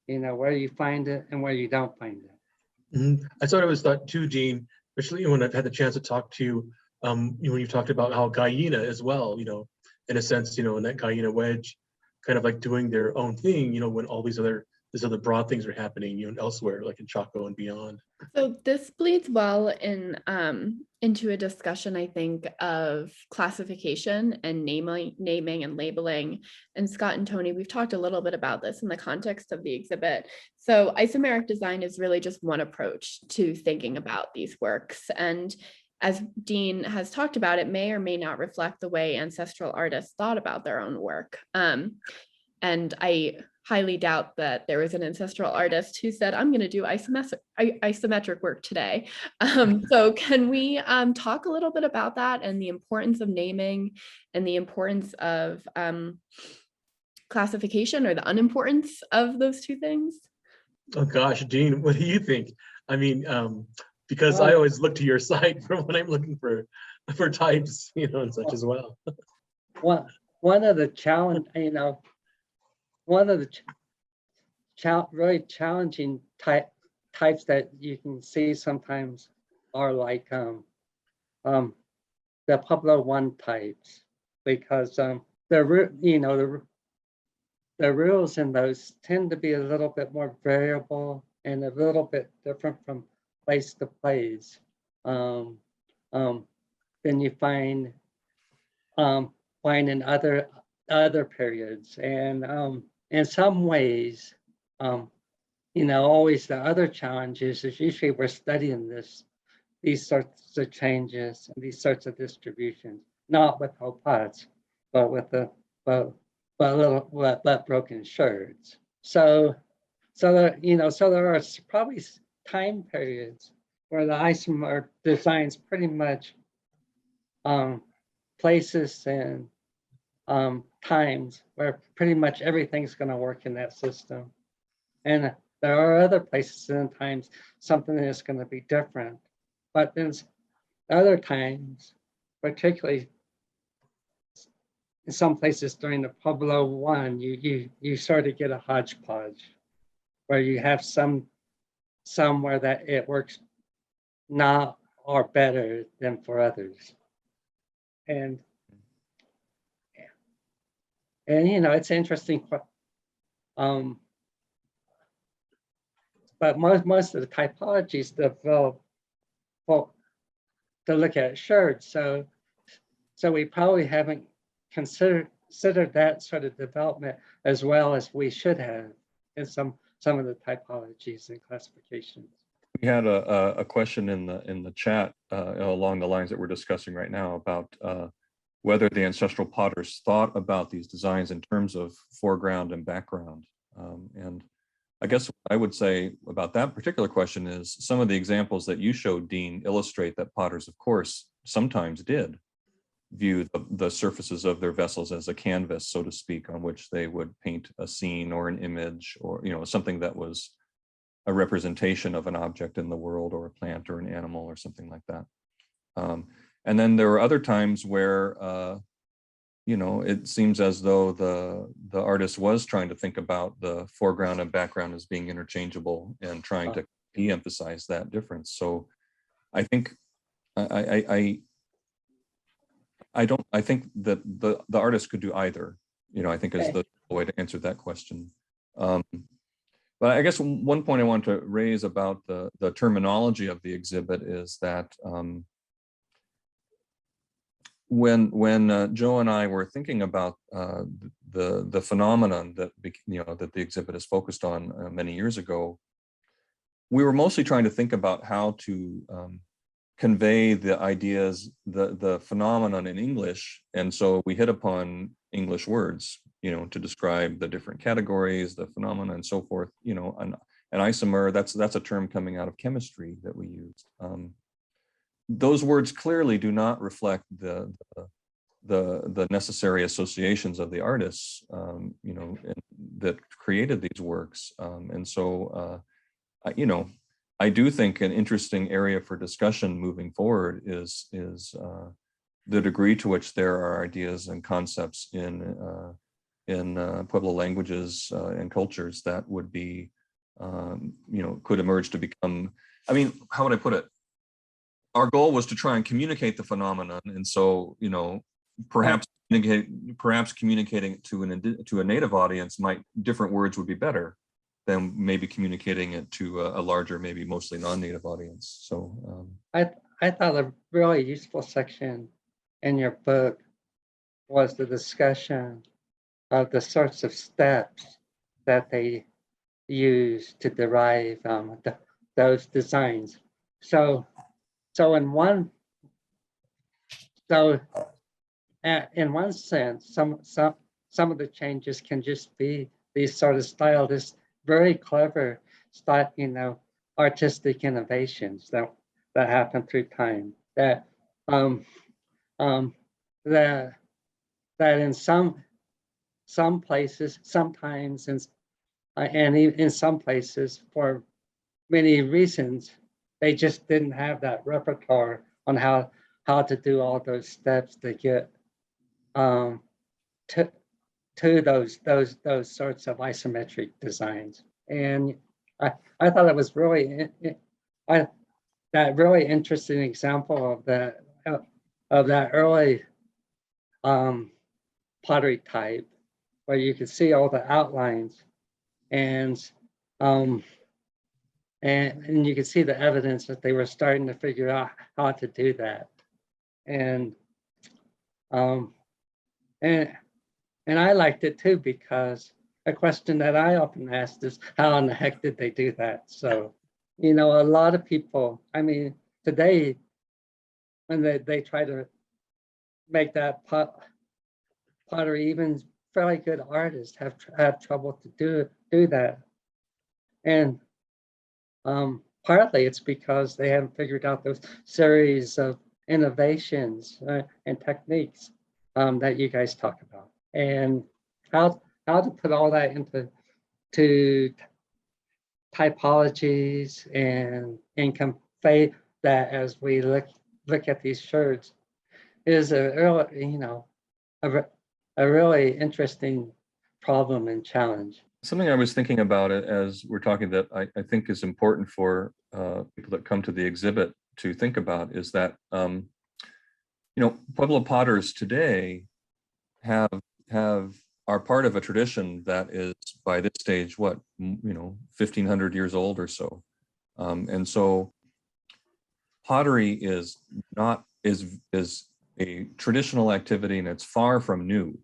you know, where you find it and where you don't find it. Mm-hmm. I sort of thought too, Dean, especially when I've had the chance to talk to you, when you've talked about how Guyana as well, you know, in a sense, you know, in that Guyana wedge, kind of like doing their own thing, you know, when all these other broad things are happening, you know, elsewhere, like in Chaco and beyond. So this bleeds well into a discussion, I think, of classification and naming and labeling. And Scott and Tony, we've talked a little bit about this in the context of the exhibit. So isomeric design is really just one approach to thinking about these works. And as Dean has talked about, it may or may not reflect the way ancestral artists thought about their own work. And I highly doubt that there was an ancestral artist who said, I'm going to do isometric work today. So can we talk a little bit about that and the importance of naming and the importance of classification, or the unimportance of those two things? Oh gosh, Dean, what do you think? I mean, because I always look to your site for when I'm looking for types, you know, and such as well. One of the challenge, you know, one of the really challenging types that you can see sometimes are like the Pueblo 1 types, because the rules in those tend to be a little bit more variable and a little bit different from place to place than you find in other periods. And in some ways, you know, always the other challenge is usually we're studying these sorts of changes and these sorts of distributions, not with whole pots, but with broken sherds. So there are probably time periods where the isomer designs pretty much places and times where pretty much everything's going to work in that system. And there are other places and times something is going to be different. But there's other times, particularly in some places during the Pueblo 1, you sort of get a hodgepodge where you have somewhere that it works not or better than for others. And you know, it's interesting. But most of the typologies develop to look at sherds. So we probably haven't considered that sort of development as well as we should have in some of the typologies and classifications. We had a question in the chat along the lines that we're discussing right now about whether the ancestral potters thought about these designs in terms of foreground and background. And I guess what I would say about that particular question is some of the examples that you showed, Dean, illustrate that potters, of course, sometimes did view the surfaces of their vessels as a canvas, so to speak, on which they would paint a scene or an image, or, you know, something that was a representation of an object in the world, or a plant or an animal or something like that. And then there were other times where, you know, it seems as though the artist was trying to think about the foreground and background as being interchangeable and trying to de-emphasize that difference. So I think I think that the artist could do either, you know, I think is the way to answer that question. But I guess one point I want to raise about the terminology of the exhibit is that when Joe and I were thinking about the phenomenon that that the exhibit is focused on many years ago, we were mostly trying to think about how to convey the ideas, the phenomenon in English, and so we hit upon English words, you know, to describe the different categories, the phenomena, and so forth. You know, an isomer, that's a term coming out of chemistry that we used. those words clearly do not reflect the necessary associations of the artists, you know, that created these works. And so, you know, I do think an interesting area for discussion moving forward is the degree to which there are ideas and concepts in Pueblo languages and cultures that would be, you know, could emerge to become, I mean, how would I put it? Our goal was to try and communicate the phenomenon. And so, you know, perhaps communicating it to a native audience different words would be better than maybe communicating it to a larger, maybe mostly non-native audience. So I thought a really useful section in your book was the discussion of the sorts of steps that they use to derive those designs. So in one sense, some of the changes can just be these sort of style, this very clever style, you know, artistic innovations that happen through time. That in some places, sometimes, and in some places, for many reasons, they just didn't have that repertoire on how to do all those steps to get to those sorts of isometric designs. And I thought it was really that really interesting example of that early pottery type, where you could see all the outlines and you could see the evidence that they were starting to figure out how to do that. And I liked it too, because a question that I often asked is, how in the heck did they do that? So, you know, a lot of people, I mean, today, when they try to make that pottery, even fairly good artists have trouble to do that. And partly it's because they haven't figured out those series of innovations and techniques that you guys talk about, and how to put all that into typologies and convey that as we look at these sherds is a really interesting problem and challenge. something I was thinking about it as we're talking that I think is important for people that come to the exhibit to think about is that, you know, Pueblo potters today are part of a tradition that is by this stage, what, you know, 1,500 years old or so. And so pottery is a traditional activity, and it's far from new.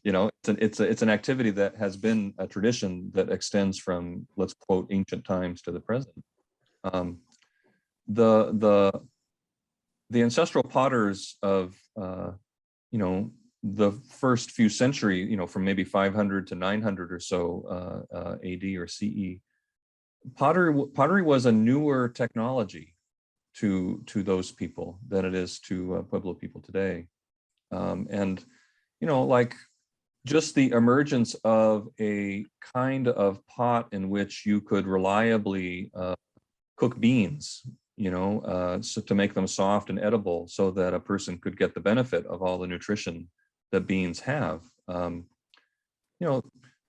You know, it's an activity that has been a tradition that extends from, let's quote, ancient times to the present. The ancestral potters of you know, the first few century, you know, from maybe 500 to 900 or so AD or CE, pottery was a newer technology to those people than it is to Pueblo people today. And, you know, like just the emergence of a kind of pot in which you could reliably cook beans, you know, so to make them soft and edible so that a person could get the benefit of all the nutrition that beans have. You know,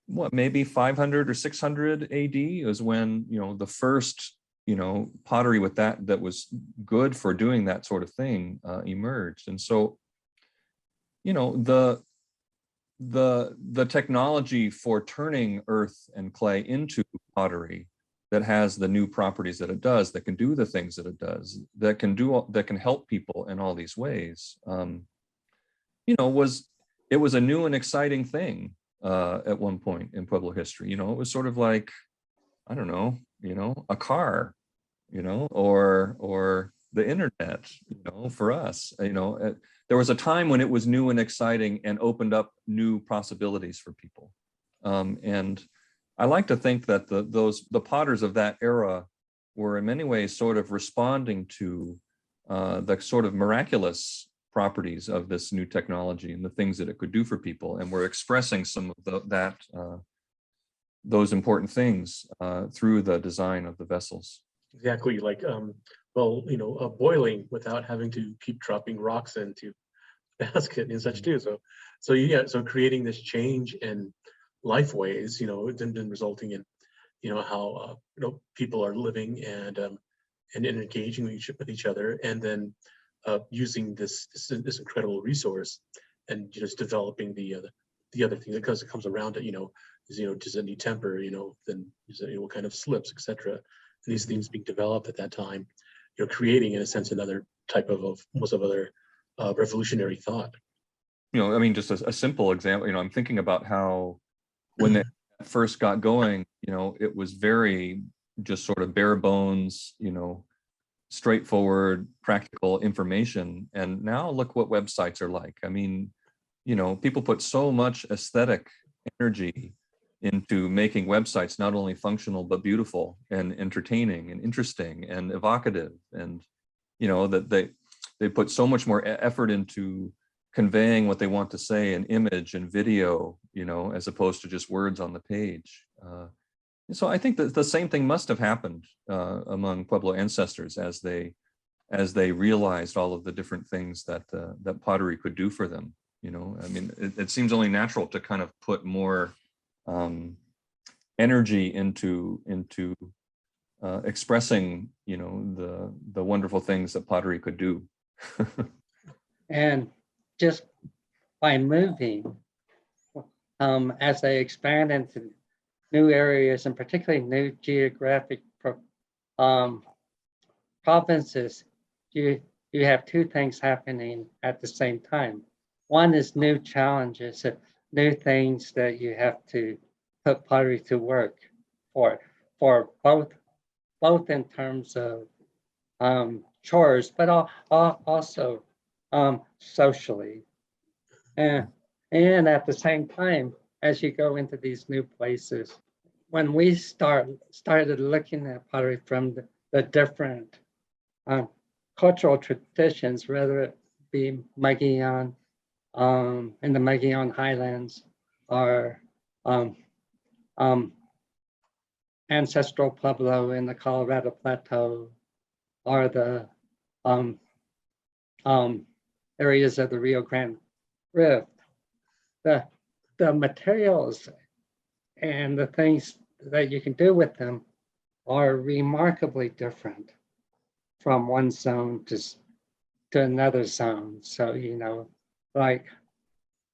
what, maybe 500 or 600 AD is when, you know, the first, you know, pottery with that was good for doing that sort of thing emerged. And so, you know, the technology for turning earth and clay into pottery that has the new properties that it does, that can do the things that it does, that can help people in all these ways, you know, it was a new and exciting thing at one point in Pueblo history. You know, it was sort of like, I don't know, you know, a car, you know, or the internet, you know, for us, you know, there was a time when it was new and exciting and opened up new possibilities for people. And I like to think that the potters of that era were in many ways sort of responding to the sort of miraculous properties of this new technology and the things that it could do for people. And we're expressing some of those important things through the design of the vessels. Exactly, like boiling without having to keep dropping rocks into the basket and such too. So creating this change in life ways, then resulting in how people are living and engaging with each other, and then using this incredible resource, and just developing the other thing that comes around it. Does it need temper? Then what kind of slips, etc. And these things being developed at that time, creating in a sense another type of almost of other revolutionary thought. I mean, just a simple example. I'm thinking about how when they first got going, it was very just sort of bare bones, straightforward, practical information. And now look what websites are like. I mean, people put so much aesthetic energy into making websites not only functional, but beautiful and entertaining and interesting and evocative. And, that they put so much more effort into conveying what they want to say in image and video, as opposed to just words on the page. So I think that the same thing must have happened among Pueblo ancestors as they realized all of the different things that pottery could do for them. I mean, it seems only natural to kind of put more energy into expressing, the wonderful things that pottery could do. And just by moving, as they expand into new areas, and particularly new geographic provinces, you have two things happening at the same time. One is new challenges, new things that you have to put pottery to work for both in terms of chores, but also socially. And at the same time, as you go into these new places, when we started looking at pottery from the different cultural traditions, whether it be Mogollon in the Mogollon Highlands, or Ancestral Pueblo in the Colorado Plateau, or the areas of the Rio Grande Rift, the materials and the things that you can do with them are remarkably different from one zone to another zone. So, like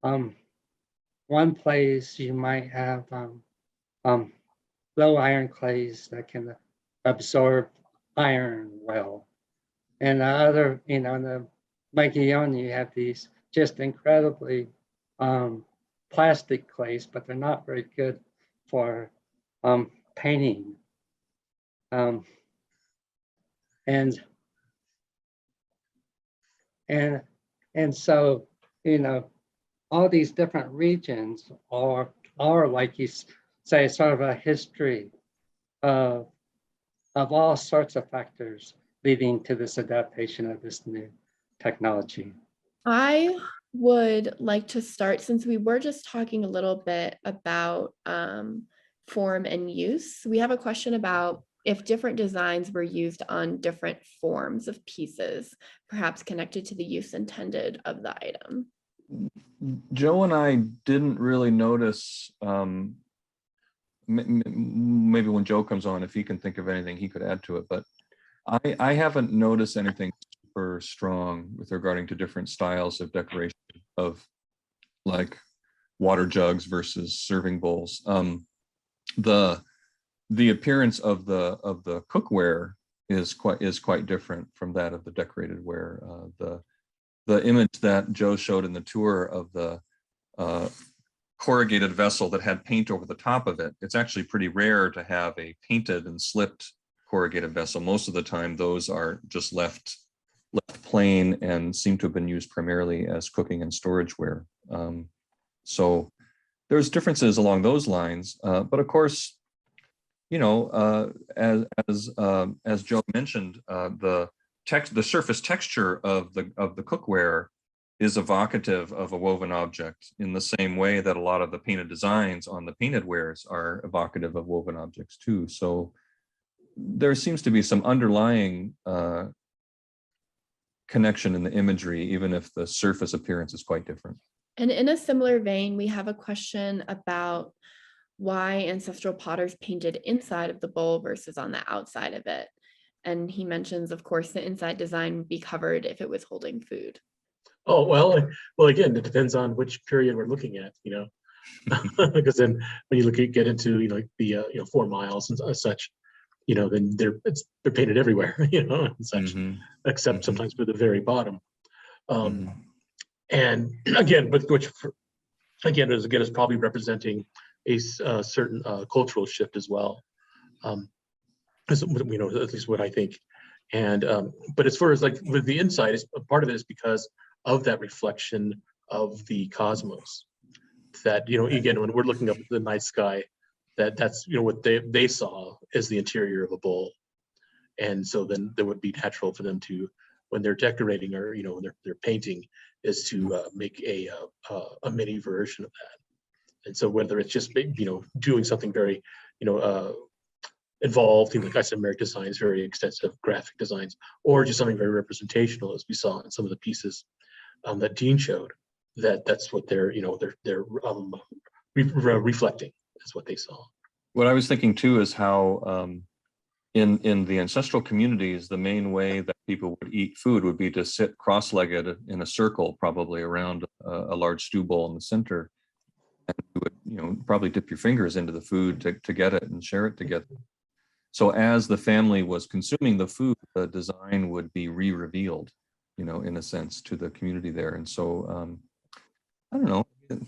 one place you might have low iron clays that can absorb iron well. And the other, in the Mogollon, you have these just incredibly plastic clays, but they're not very good for painting. And so, all these different regions are like you say, sort of a history of all sorts of factors leading to this adaptation of this new technology. I would like to start, since we were just talking a little bit about form and use. We have a question about if different designs were used on different forms of pieces, perhaps connected to the use intended of the item. Joe and I didn't really notice, maybe when Joe comes on, if he can think of anything he could add to it, but I haven't noticed anything super strong with regarding to different styles of decoration of like water jugs versus serving bowls. The appearance of the cookware is quite different from that of the decorated ware. The image that Joe showed in the tour of the corrugated vessel that had paint over the top of it, it's actually pretty rare to have a painted and slipped corrugated vessel. Most of the time, those are just left plain and seem to have been used primarily as cooking and storage ware. So there's differences along those lines, but of course, as Joe mentioned, the the surface texture of the cookware is evocative of a woven object in the same way that a lot of the painted designs on the painted wares are evocative of woven objects too. So there seems to be some underlying connection in the imagery, even if the surface appearance is quite different. And in a similar vein, we have a question about why ancestral potters painted inside of the bowl versus on the outside of it. And he mentions, of course, the inside design would be covered if it was holding food. Oh, well, again, it depends on which period we're looking at, because then when you get into, the, 4 miles and such, then they're painted everywhere, and such, except sometimes for the very bottom. And again, which is probably representing a certain cultural shift as well. At least what I think. And but as far as like with the inside, part of it is because of that reflection of the cosmos. That again, when we're looking up at the night sky, that's what they saw as the interior of a bowl, and so then it would be natural for them to, when they're decorating or when they're painting, is to make a mini version of that. And so whether it's just doing something very involved, like isomeric designs, very extensive graphic designs, or just something very representational, as we saw in some of the pieces that Dean showed, that's what they're reflecting, is what they saw. What I was thinking too is how in the ancestral communities, the main way that people would eat food would be to sit cross-legged in a circle, probably around a large stew bowl in the center, and you would probably dip your fingers into the food to get it and share it together. So as the family was consuming the food, the design would be re-revealed, in a sense, to the community there. And so I don't know, it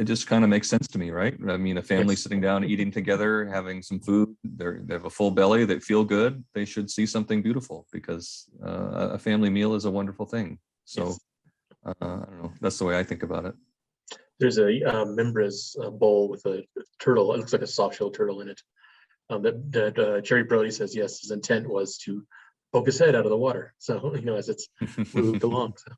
just kind of makes sense to me, right? I mean, a family sitting down, eating together, having some food, they have a full belly, they feel good, they should see something beautiful, because a family meal is a wonderful thing. So I don't know, that's the way I think about it. There's a membranous bowl with a turtle. It looks like a soft-shell turtle in it. That Jerry Brody says, yes, his intent was to poke his head out of the water. So, as it's moved along. So.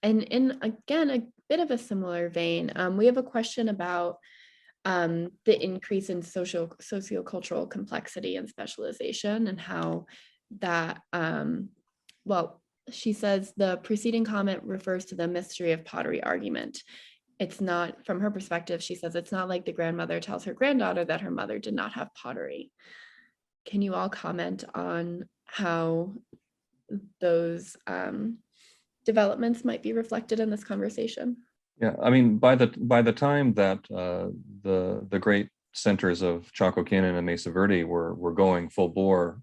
And in, again, a bit of a similar vein, we have a question about the increase in sociocultural complexity and specialization, and how that, she says the preceding comment refers to the mystery of pottery argument. It's not, from her perspective, she says, it's not like the grandmother tells her granddaughter that her mother did not have pottery. Can you all comment on how those developments might be reflected in this conversation? Yeah, I mean, by the time that the great centers of Chaco Canyon and Mesa Verde were going full bore,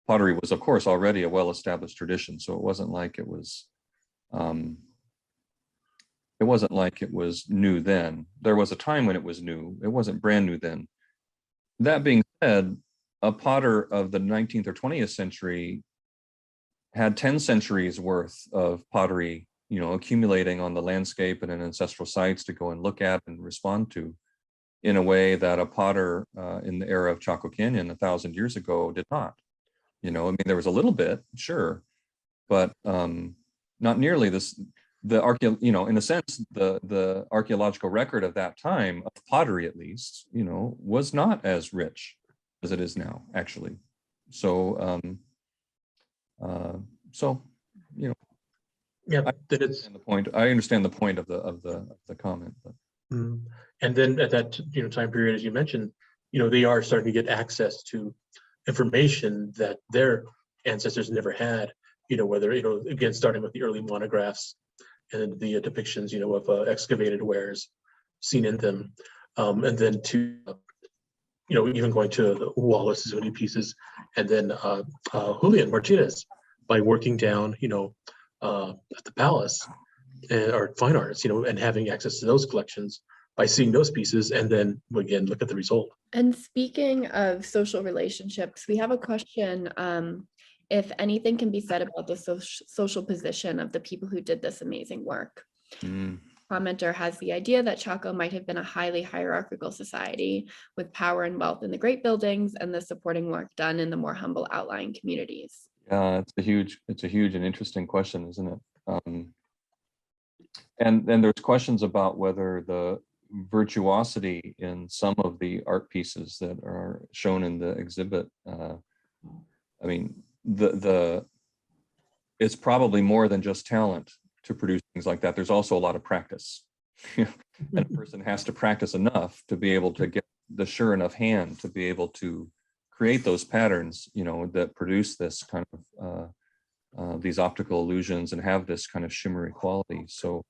pottery was, of course, already a well-established tradition. So it wasn't like it was new then. There was a time when it was new. It wasn't brand new then. That being said, a potter of the 19th or 20th century had 10 centuries worth of pottery, accumulating on the landscape and in ancestral sites to go and look at and respond to, in a way that a potter in the era of Chaco Canyon 1,000 years ago did not. I mean, there was a little bit, sure, but not nearly this. In a sense, the archaeological record of that time, of pottery at least, was not as rich as it is now, actually. So, yeah, I understand the point of the comment. But. And then at that time period, as you mentioned, they are starting to get access to information that their ancestors never had. Whether again, starting with the early monographs and the depictions, of excavated wares seen in them, and then to even going to the Wallace's Zuni pieces, and then Julian Martinez, by working down at the palace or fine arts, and having access to those collections by seeing those pieces, and then again look at the result. And speaking of social relationships, we have a question. If anything can be said about the social position of the people who did this amazing work. commenter has the idea that Chaco might have been a highly hierarchical society with power and wealth in the great buildings and the supporting work done in the more humble outlying communities. Yeah, it's a huge and interesting question, isn't it? And then there's questions about whether the virtuosity in some of the art pieces that are shown in the exhibit, I mean, it's probably more than just talent to produce things like that. There's also a lot of practice. And a person has to practice enough to be able to get the sure enough hand to be able to create those patterns, you know, that produce this kind of these optical illusions and have this kind of shimmery quality. So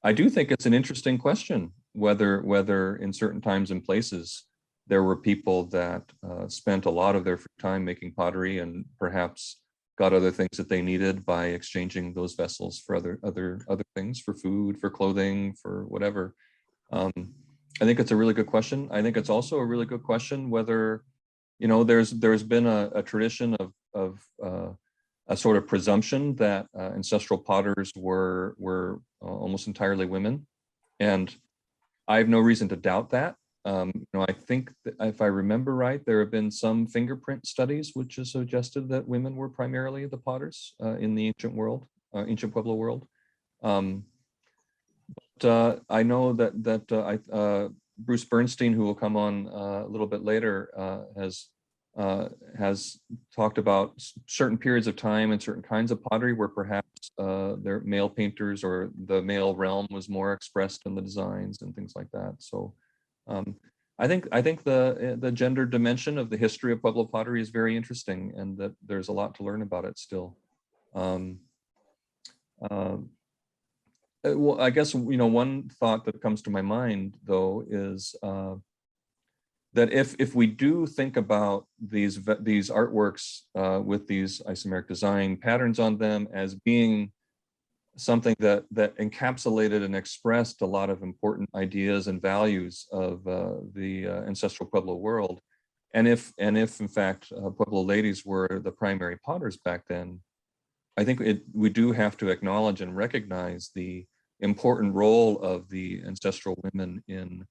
I do think it's an interesting question whether in certain times and places there were people that spent a lot of their free time making pottery and perhaps got other things that they needed by exchanging those vessels for other things, for food, for clothing, for whatever. I think it's a really good question. I think it's also a really good question whether, you know, there's been a tradition of a sort of presumption that ancestral potters were almost entirely women, and I have no reason to doubt that. You know, I think that if I remember right, there have been some fingerprint studies which have suggested that women were primarily the potters in the ancient world, ancient Pueblo world. But I know that Bruce Bernstein, who will come on a little bit later, has talked about certain periods of time and certain kinds of pottery where perhaps their male painters or the male realm was more expressed in the designs and things like that. So I think the gender dimension of the history of Pueblo pottery is very interesting, and that there's a lot to learn about it still. Well, I guess, you know, one thought that comes to my mind though is that if we do think about these artworks with these isomeric design patterns on them as being something that encapsulated and expressed a lot of important ideas and values of the ancestral Pueblo world, and if in fact Pueblo ladies were the primary potters back then, I think we do have to acknowledge and recognize the important role of the ancestral women in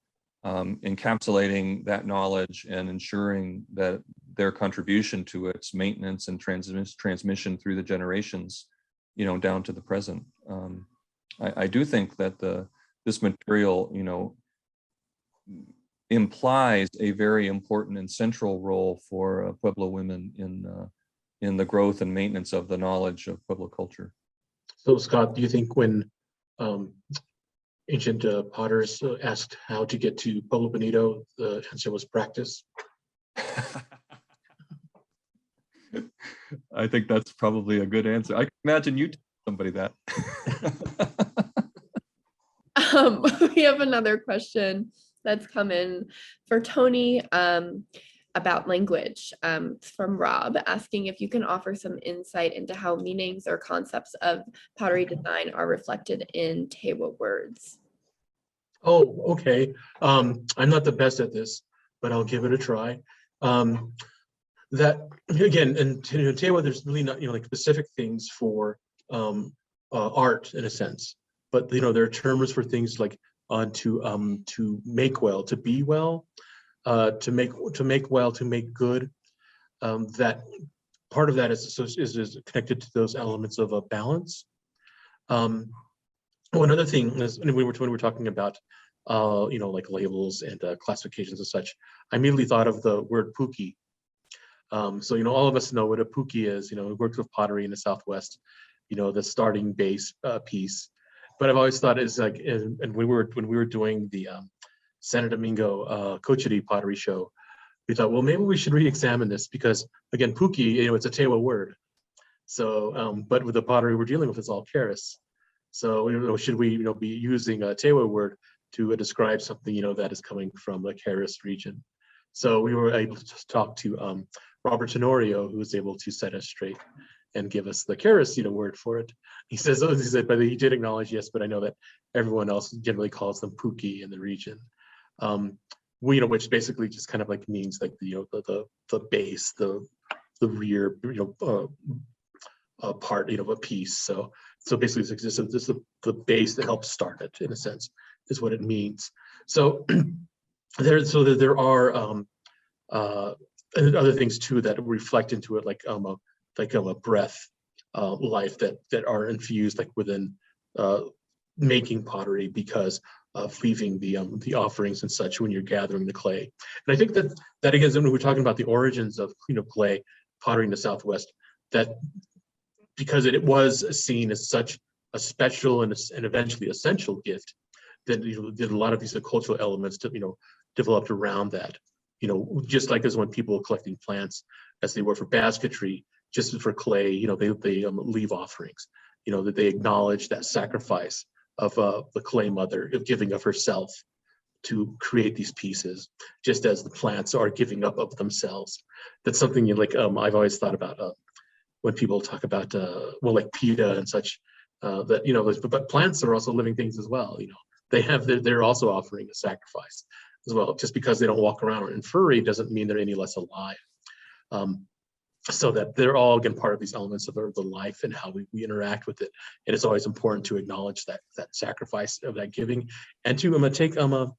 encapsulating that knowledge and ensuring that their contribution to its maintenance and transmission through the generations, you know, down to the present. I do think that this material, you know, implies a very important and central role for Pueblo women in the growth and maintenance of the knowledge of Pueblo culture. So Scott, do you think when ancient potters asked how to get to Pueblo Bonito, the answer was practice? I think that's probably a good answer. I can imagine you tell somebody that. We have another question that's come in for Tony about language from Rob, asking if you can offer some insight into how meanings or concepts of pottery design are reflected in Tewa words. Oh, okay. I'm not the best at this, but I'll give it a try. That again, in Tewa, there's really not, you know, like specific things for art in a sense, but you know, there are terms for things like to make well, to be well, to make well, to make good. That part of that is connected to those elements of a balance. Another thing is when we're talking about you know, like labels and classifications and such, I immediately thought of the word puki. So, you know, all of us know what a puki is. You know, we worked with pottery in the Southwest, you know, the starting base piece. But I've always thought it's like, and when we were doing the Santo Domingo Cochiti pottery show, we thought, well, maybe we should re-examine this because, again, puki, you know, it's a Tewa word. So, but with the pottery we're dealing with, it's all keris. So, you know, should we, you know, be using a Tewa word to describe something, you know, that is coming from the keris region? So we were able to talk to Robert Tenorio, who was able to set us straight and give us the keris, you know, word for it. He says, oh, he said, but he did acknowledge, yes, but I know that everyone else generally calls them puki in the region. We, you know, which basically just kind of like means like the, you know, the base, the rear, you know, part, of a piece. So basically this is the base that helps start it, in a sense, is what it means. So there are other things too that reflect into it, like a breath, life that are infused like within making pottery, because of leaving the offerings and such when you're gathering the clay. And I think that again, when we're talking about the origins of clay pottery in the Southwest, that because it was seen as such a special and eventually essential gift, that did a lot of these cultural elements to developed around that. Just like as when people were collecting plants, as they were for basketry, just for clay, they leave offerings. That they acknowledge that sacrifice of the clay mother, of giving of herself to create these pieces, just as the plants are giving up of themselves. That's something I've always thought about when people talk about like PETA and such, that but plants are also living things as well. They're also offering a sacrifice as well. Just because they don't walk around in furry doesn't mean they're any less alive. So that they're all, again, part of these elements of the life and how we interact with it. And it's always important to acknowledge that sacrifice of that giving, and to take an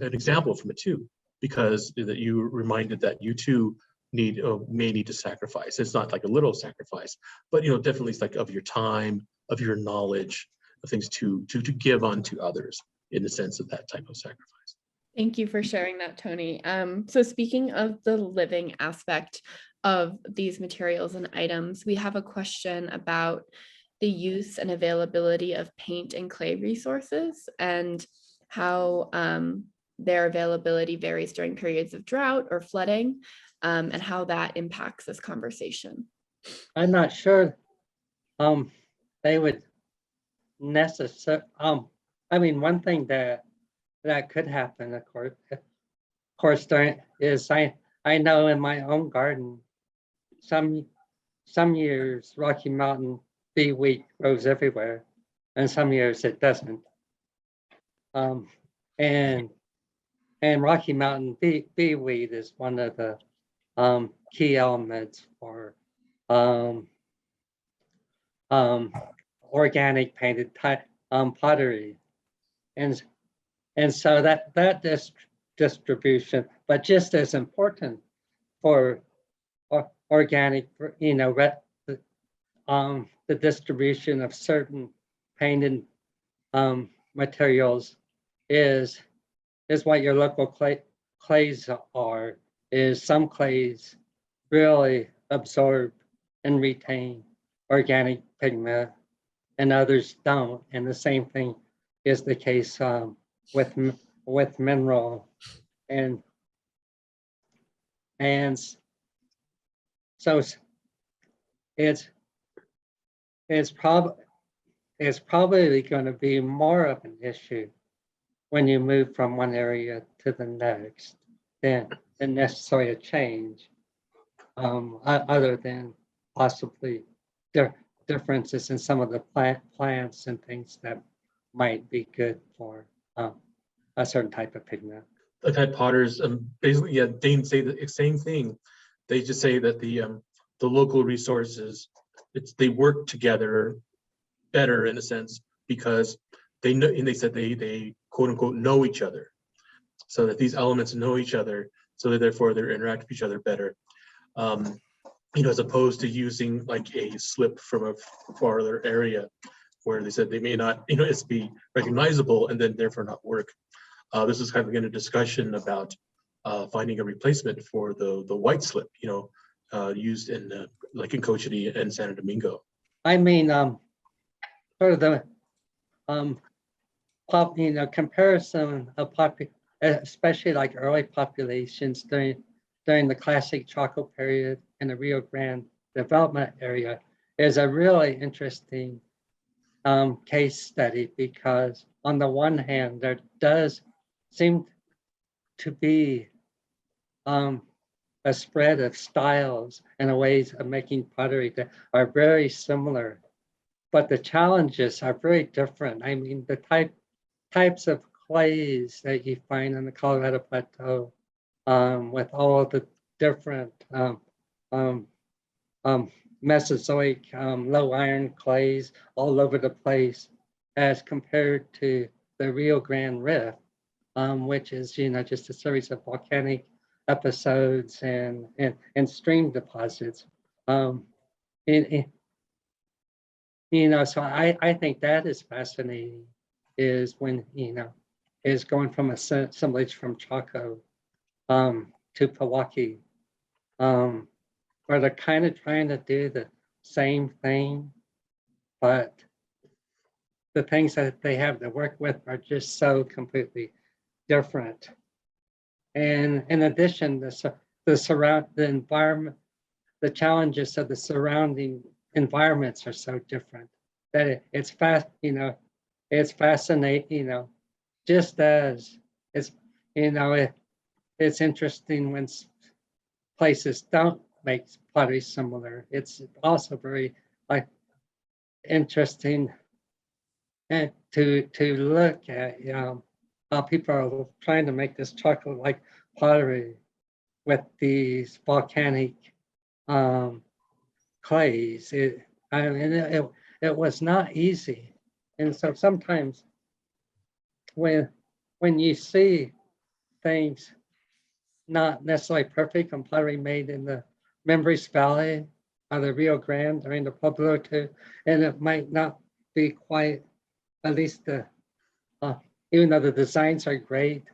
example from it too, because that you reminded that you too may need to sacrifice. It's not like a little sacrifice, but definitely it's like of your time, of your knowledge, of things to give unto others, in the sense of that type of sacrifice. Thank you for sharing that, Tony. So speaking of the living aspect of these materials and items, we have a question about the use and availability of paint and clay resources, and how their availability varies during periods of drought or flooding, and how that impacts this conversation. I'm not sure they would necessarily, one thing that could happen, of course, is I know in my own garden, some years Rocky Mountain bee wheat grows everywhere, and some years it doesn't. And Rocky Mountain bee wheat is one of the key elements for organic painted pottery, and so that distribution, but just as important for organic, the distribution of certain painted materials is what your local clays are. Is some clays really absorb and retain organic pigment, and others don't. And the same thing is the case with mineral, and so it's probably going to be more of an issue when you move from one area to the next than necessarily a change, other than possibly differences in some of the plants and things that might be good for a certain type of pigment. I've had potters basically, Dane say the same thing. They just say that the local resources, they work together better, in a sense, because they know, and they said they quote unquote know each other, so that these elements know each other, so that therefore they interact with each other better. As opposed to using like a slip from a farther area, where they said they may not, it's be recognizable and then therefore not work. This is kind of again a discussion about finding a replacement for the white slip, used in like in Cochiti and Santo Domingo. Sort of the comparison of especially like early populations during the classic Chaco period in the Rio Grande development area is a really interesting case study, because on the one hand, there does seem to be a spread of styles and ways of making pottery that are very similar, but the challenges are very different. The types of clays that you find on the Colorado Plateau, with all of the different Mesozoic low iron clays all over the place, as compared to the Rio Grande Rift, which is just a series of volcanic episodes and stream deposits. So I think that is fascinating, is when is going from assemblage from Chaco to Pojoaque, where they're kind of trying to do the same thing, but the things that they have to work with are just so completely different. And in addition, the environment, the challenges of the surrounding environments are so different that it's it's fascinating, just as it's, it's interesting when places don't make pottery similar. It's also very interesting and to look at how people are trying to make this chocolate-like pottery with these volcanic clays. It was not easy, and so sometimes when you see things not necessarily perfect and pottery made in the Membres Valley or the Rio Grande or in the Pueblo too, and it might not be quite, at least even though the designs are great,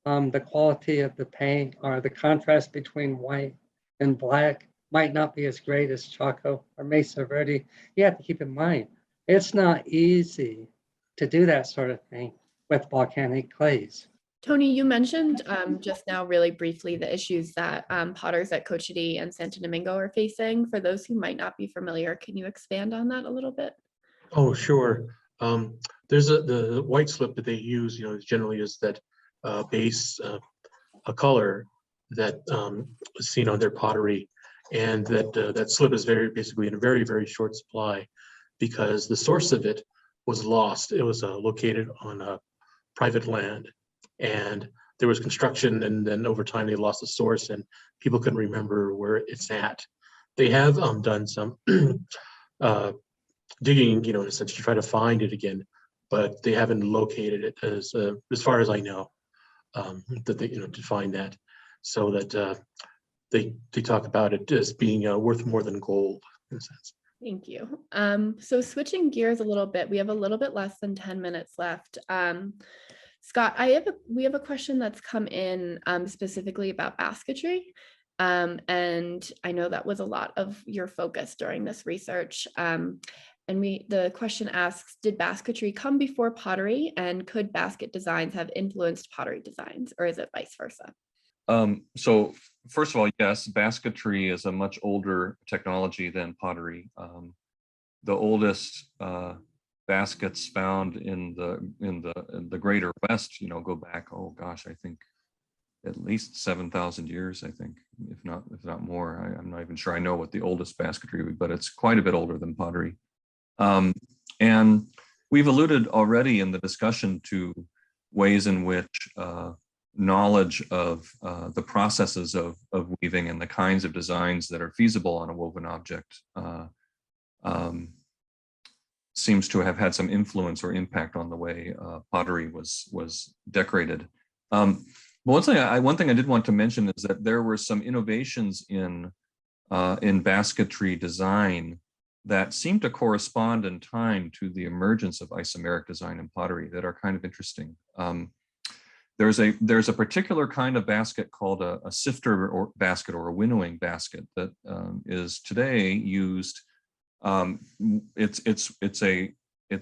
the quality of the paint or the contrast between white and black might not be as great as Chaco or Mesa Verde. You have to keep in mind, it's not easy to do that sort of thing with volcanic clays. Tony, you mentioned just now really briefly the issues that potters at Cochiti and Santo Domingo are facing. For those who might not be familiar, can you expand on that a little bit? Oh, sure. There's the white slip that they use, generally is that base a color that is seen on their pottery, and that slip is basically in a very, very short supply because the source of it was lost. It was located on private land, and there was construction, and then over time they lost the source and people couldn't remember where it's at. They have done some digging, in a sense, to try to find it again, but they haven't located it as far as I know, that they, to find that, so that they talk about it as being worth more than gold, in a sense. Thank you. So switching gears a little bit, we have a little bit less than 10 minutes left. Scott, we have a question that's come in specifically about basketry. And I know that was a lot of your focus during this research. And the question asks, did basketry come before pottery, and could basket designs have influenced pottery designs, or is it vice versa? So first of all, yes, basketry is a much older technology than pottery. The oldest baskets found in the greater West, go back, oh gosh, I think at least 7,000 years, I think, if not more. I'm not even sure I know what the oldest basketry would be, but it's quite a bit older than pottery. And we've alluded already in the discussion to ways in which knowledge of the processes of weaving and the kinds of designs that are feasible on a woven object seems to have had some influence or impact on the way pottery was decorated. One thing I did want to mention is that there were some innovations in basketry design that seem to correspond in time to the emergence of isomeric design in pottery that are kind of interesting. There's a particular kind of basket called a sifter or basket, or a winnowing basket, that is today used. It's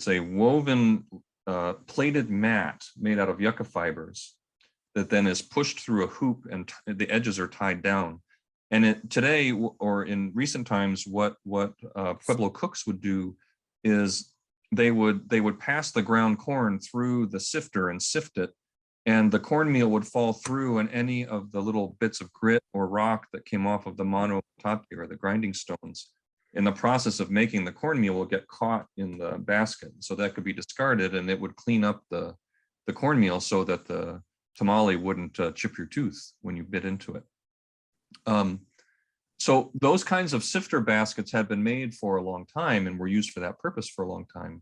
a woven plated mat made out of yucca fibers that then is pushed through a hoop, and the edges are tied down. And today, or in recent times, what Pueblo cooks would do is they would pass the ground corn through the sifter and sift it, and the cornmeal would fall through, and any of the little bits of grit or rock that came off of the mano tate, or the grinding stones, in the process of making the cornmeal, will get caught in the basket. So that could be discarded, and it would clean up the cornmeal so that the tamale wouldn't chip your tooth when you bit into it. So those kinds of sifter baskets had been made for a long time and were used for that purpose for a long time.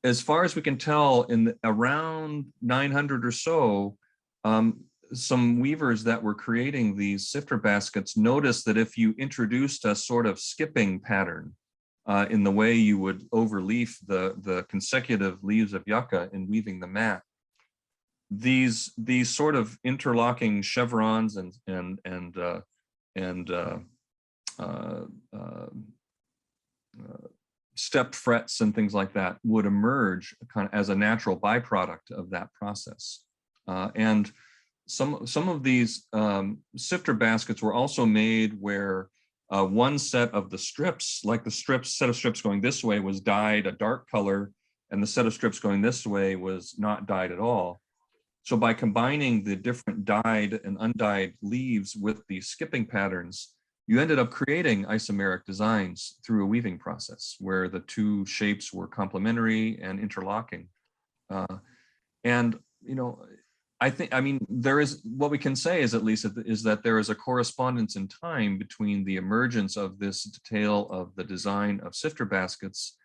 As far as we can tell, around 900 or so, some weavers that were creating these sifter baskets noticed that if you introduced a sort of skipping pattern in the way you would overleaf the consecutive leaves of yucca in weaving the mat, these sort of interlocking chevrons and stepped frets and things like that would emerge kind of as a natural byproduct of that process. And some of these sifter baskets were also made where one set of the strips, like the set of strips going this way, was dyed a dark color, and the set of strips going this way was not dyed at all. So by combining the different dyed and undyed leaves with the skipping patterns, you ended up creating isomeric designs through a weaving process where the two shapes were complementary and interlocking. And, you know, I mean, there is, what we can say is at least is that there is a correspondence in time between the emergence of this detail of the design of sifter baskets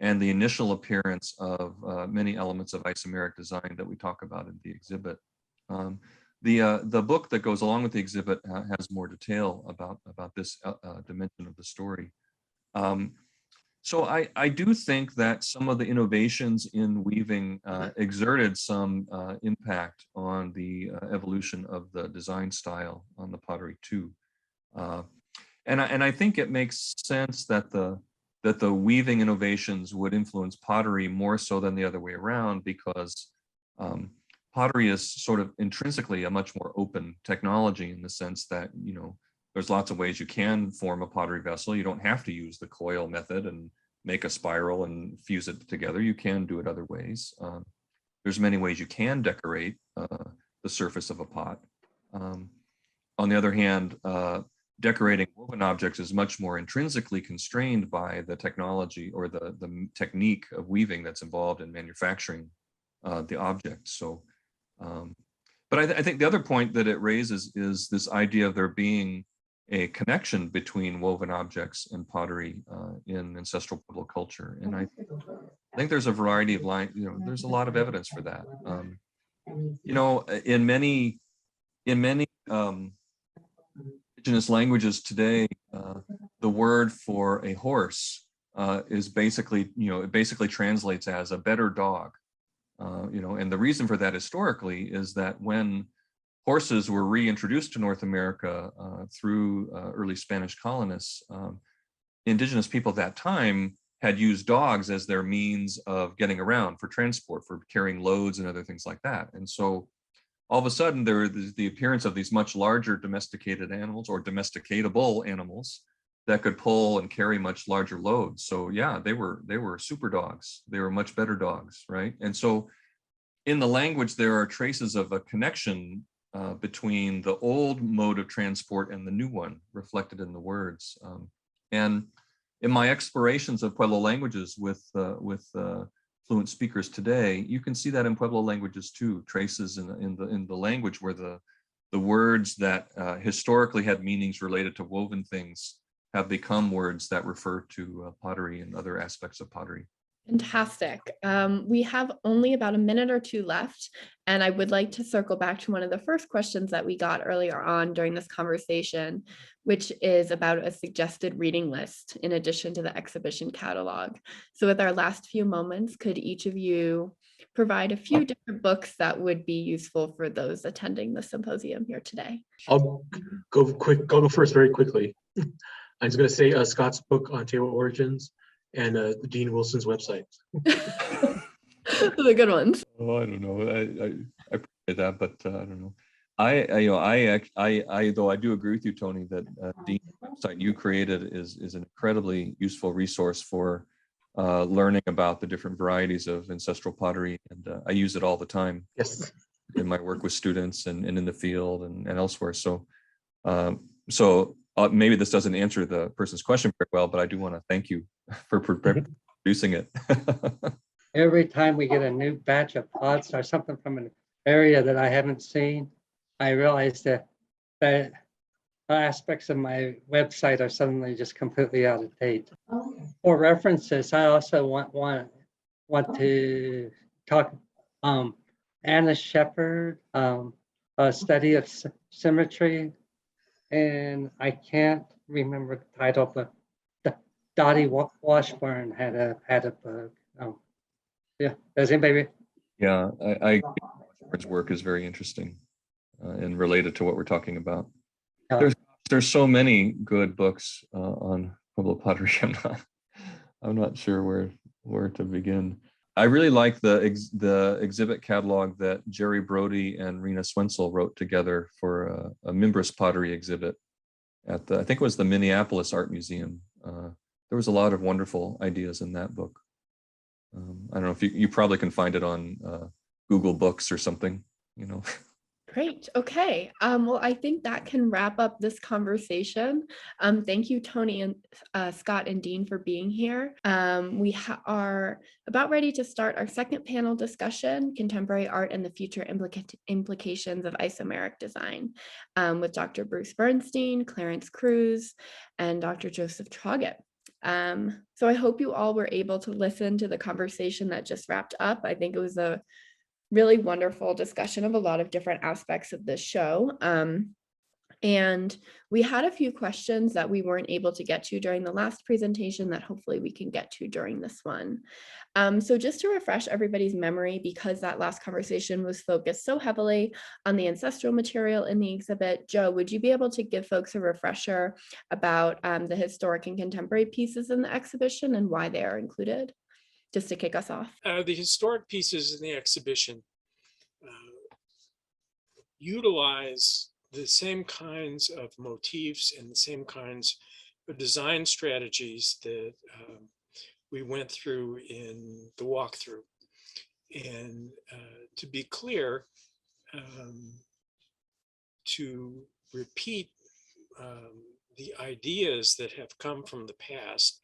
and the initial appearance of many elements of isomeric design that we talk about in the exhibit. The book that goes along with the exhibit has more detail about this dimension of the story. So I do think that some of the innovations in weaving exerted some impact on the evolution of the design style on the pottery too. And I think it makes sense that the weaving innovations would influence pottery more so than the other way around, because pottery is sort of intrinsically a much more open technology in the sense that, you know, there's lots of ways you can form a pottery vessel. You don't have to use the coil method and make a spiral and fuse it together. You can do it other ways. There's many ways you can decorate the surface of a pot. On the other hand, decorating woven objects is much more intrinsically constrained by the technology or the technique of weaving that's involved in manufacturing the object. So, but I think the other point that it raises is this idea of there being a connection between woven objects and pottery in ancestral Pueblo culture. And I think there's a variety of there's a lot of evidence for that. You know, in many indigenous languages today, the word for a horse is basically, it basically translates as a better dog. And the reason for that historically is that when horses were reintroduced to North America through early Spanish colonists, indigenous people at that time had used dogs as their means of getting around for transport, for carrying loads and other things like that. And so all of a sudden there is the appearance of these much larger domesticated animals or domesticatable animals that could pull and carry much larger loads. So yeah, they were super dogs. They were much better dogs, right? And so in the language, there are traces of a connection between the old mode of transport and the new one reflected in the words. And in my explorations of Pueblo languages with fluent speakers today, you can see that in Pueblo languages too, traces in the language where the words that historically had meanings related to woven things have become words that refer to pottery and other aspects of pottery. Fantastic. We have only about a minute or two left, and I would like to circle back to one of the first questions that we got earlier on during this conversation, which is about a suggested reading list in addition to the exhibition catalog. So with our last few moments, could each of you provide a few different books that would be useful for those attending the symposium here today? I'll go first very quickly. I'm just going to say Scott's book on table origins and Dean Wilson's website. Those are good ones. Oh, I don't know. I appreciate that, but I don't know. I though I do agree with you, Tony, that the website you created is an incredibly useful resource for learning about the different varieties of ancestral pottery, and I use it all the time. Yes. In my work with students and in the field and elsewhere. So, maybe this doesn't answer the person's question very well, but I do want to thank you for producing it. Every time we get a new batch of pots or something from an area that I haven't seen, I realize that aspects of my website are suddenly just completely out of date. For references, I also want to talk Anna Shepherd, a study of symmetry, and I can't remember the title, but Dottie Washburn had a book. Yeah, does anybody? Yeah, I Washburn's work is very interesting and related to what we're talking about. There's so many good books on Pueblo pottery. I'm not sure where to begin. I really like the exhibit catalog that Jerry Brody and Rena Swensel wrote together for a Mimbres pottery exhibit at I think it was the Minneapolis Art Museum. There was a lot of wonderful ideas in that book. I don't know if you probably can find it on Google Books or something, you know. Great. Okay. Well, I think that can wrap up this conversation. Thank you, Tony and Scott and Dean, for being here. We are about ready to start our second panel discussion, Contemporary Art and the Future Implications of Isomeric Design, with Dr. Bruce Bernstein, Clarence Cruz, and Dr. Joseph Traugott. So I hope you all were able to listen to the conversation that just wrapped up. I think it was a really wonderful discussion of a lot of different aspects of this show. And we had a few questions that we weren't able to get to during the last presentation that hopefully we can get to during this one. So just to refresh everybody's memory, because that last conversation was focused so heavily on the ancestral material in the exhibit, Joe, would you be able to give folks a refresher about the historic and contemporary pieces in the exhibition and why they are included? Just to kick us off. The historic pieces in the exhibition utilize the same kinds of motifs and the same kinds of design strategies that we went through in the walkthrough. And to be clear, to repeat the ideas that have come from the past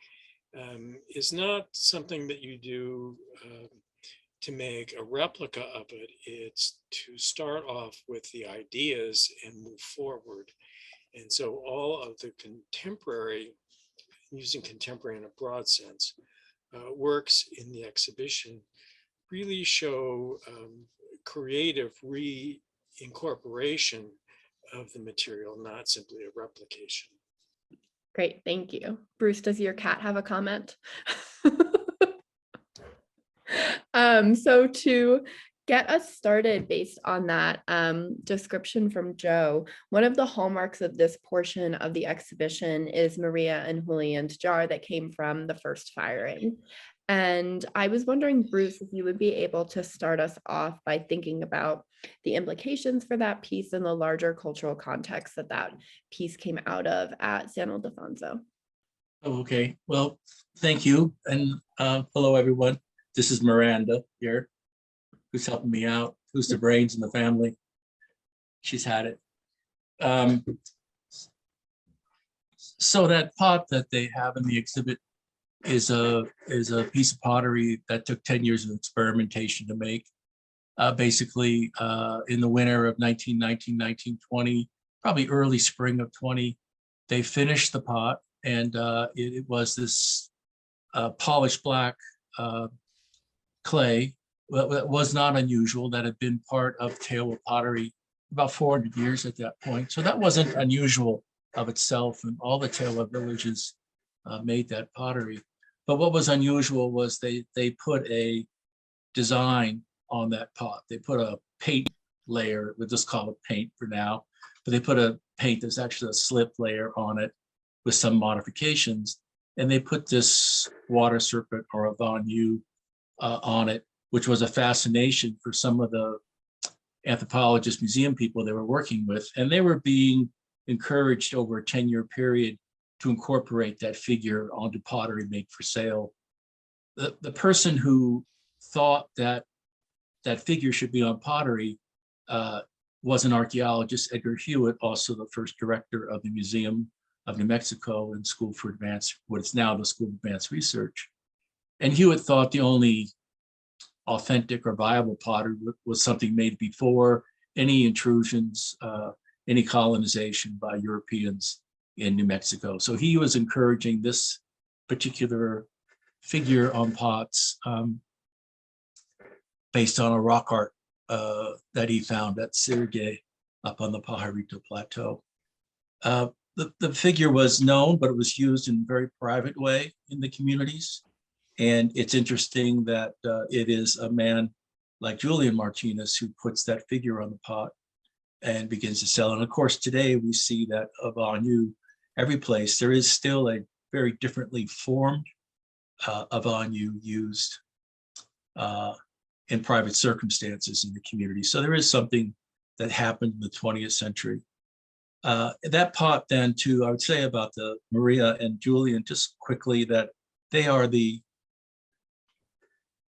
is not something that you do to make a replica of it. It's to start off with the ideas and move forward. And so all of the contemporary, using contemporary in a broad sense, works in the exhibition really show creative reincorporation of the material, not simply a replication. Great, thank you. Bruce, does your cat have a comment? So to get us started based on that description from Joe, one of the hallmarks of this portion of the exhibition is Maria and Julian's jar that came from the first firing. And I was wondering, Bruce, if you would be able to start us off by thinking about the implications for that piece and the larger cultural context that that piece came out of at San Ildefonso. Okay, well, thank you. And hello, everyone. This is Miranda here, who's helping me out, who's the brains in the family. She's had it. So that pot that they have in the exhibit is a piece of pottery that took 10 years of experimentation to make. Basically, in the winter of 1919, 1920, probably early spring of 20, they finished the pot, and it was this polished black clay. Well, that was not unusual. That had been part of Tewa pottery about 400 years at that point. So that wasn't unusual of itself, and all the Tewa villages made that pottery. But what was unusual was they put a design on that pot. They put a paint layer, we'll just call it paint for now, but they put a paint that's actually a slip layer on it with some modifications. And they put this water serpent or a venue on it, which was a fascination for some of the anthropologist museum people they were working with. And they were being encouraged over a 10-year period to incorporate that figure onto pottery made for sale. The person who thought that that figure should be on pottery was an archaeologist, Edgar Hewitt, also the first director of the Museum of New Mexico and School for Advanced, what is now the School of Advanced Research. And Hewitt thought the only authentic or viable pottery was something made before any intrusions any colonization by Europeans in New Mexico. So he was encouraging this particular figure on pots based on a rock art that he found at Sirge up on the Pajarito Plateau. The figure was known, but it was used in a very private way in the communities. And it's interesting that it is a man like Julian Martinez who puts that figure on the pot and begins to sell. And of course, today we see that of Anu, every place, there is still a very differently formed of Anu used in private circumstances in the community. So there is something that happened in the 20th century. That pot then too, I would say about the Maria and Julian, just quickly, that they are the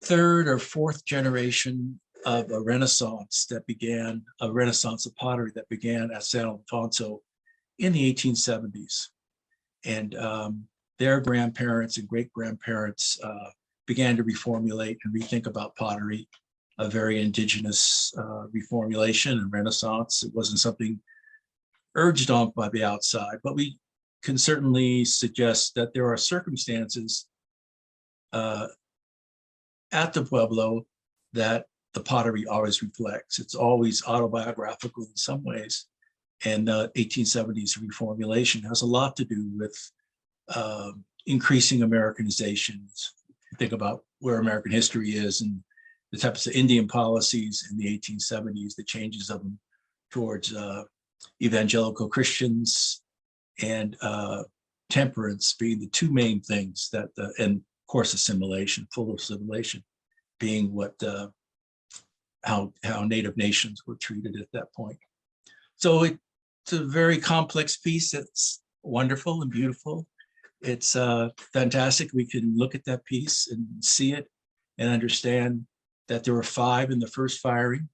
third or fourth generation of a Renaissance that began, a Renaissance of pottery that began at San Alfonso in the 1870s. And their grandparents and great-grandparents began to reformulate and rethink about pottery, a very indigenous reformulation and Renaissance. It wasn't something urged on by the outside, but we can certainly suggest that there are circumstances at the Pueblo that the pottery always reflects. It's always autobiographical in some ways. And the 1870s reformulation has a lot to do with increasing Americanizations. Think about where American history is and the types of Indian policies in the 1870s, the changes of them towards evangelical Christians and temperance being the two main things that, and of course, assimilation, full assimilation, being what how Native nations were treated at that point. So it's a very complex piece. It's wonderful and beautiful. It's fantastic. We can look at that piece and see it and understand that there were 5 in the first firing,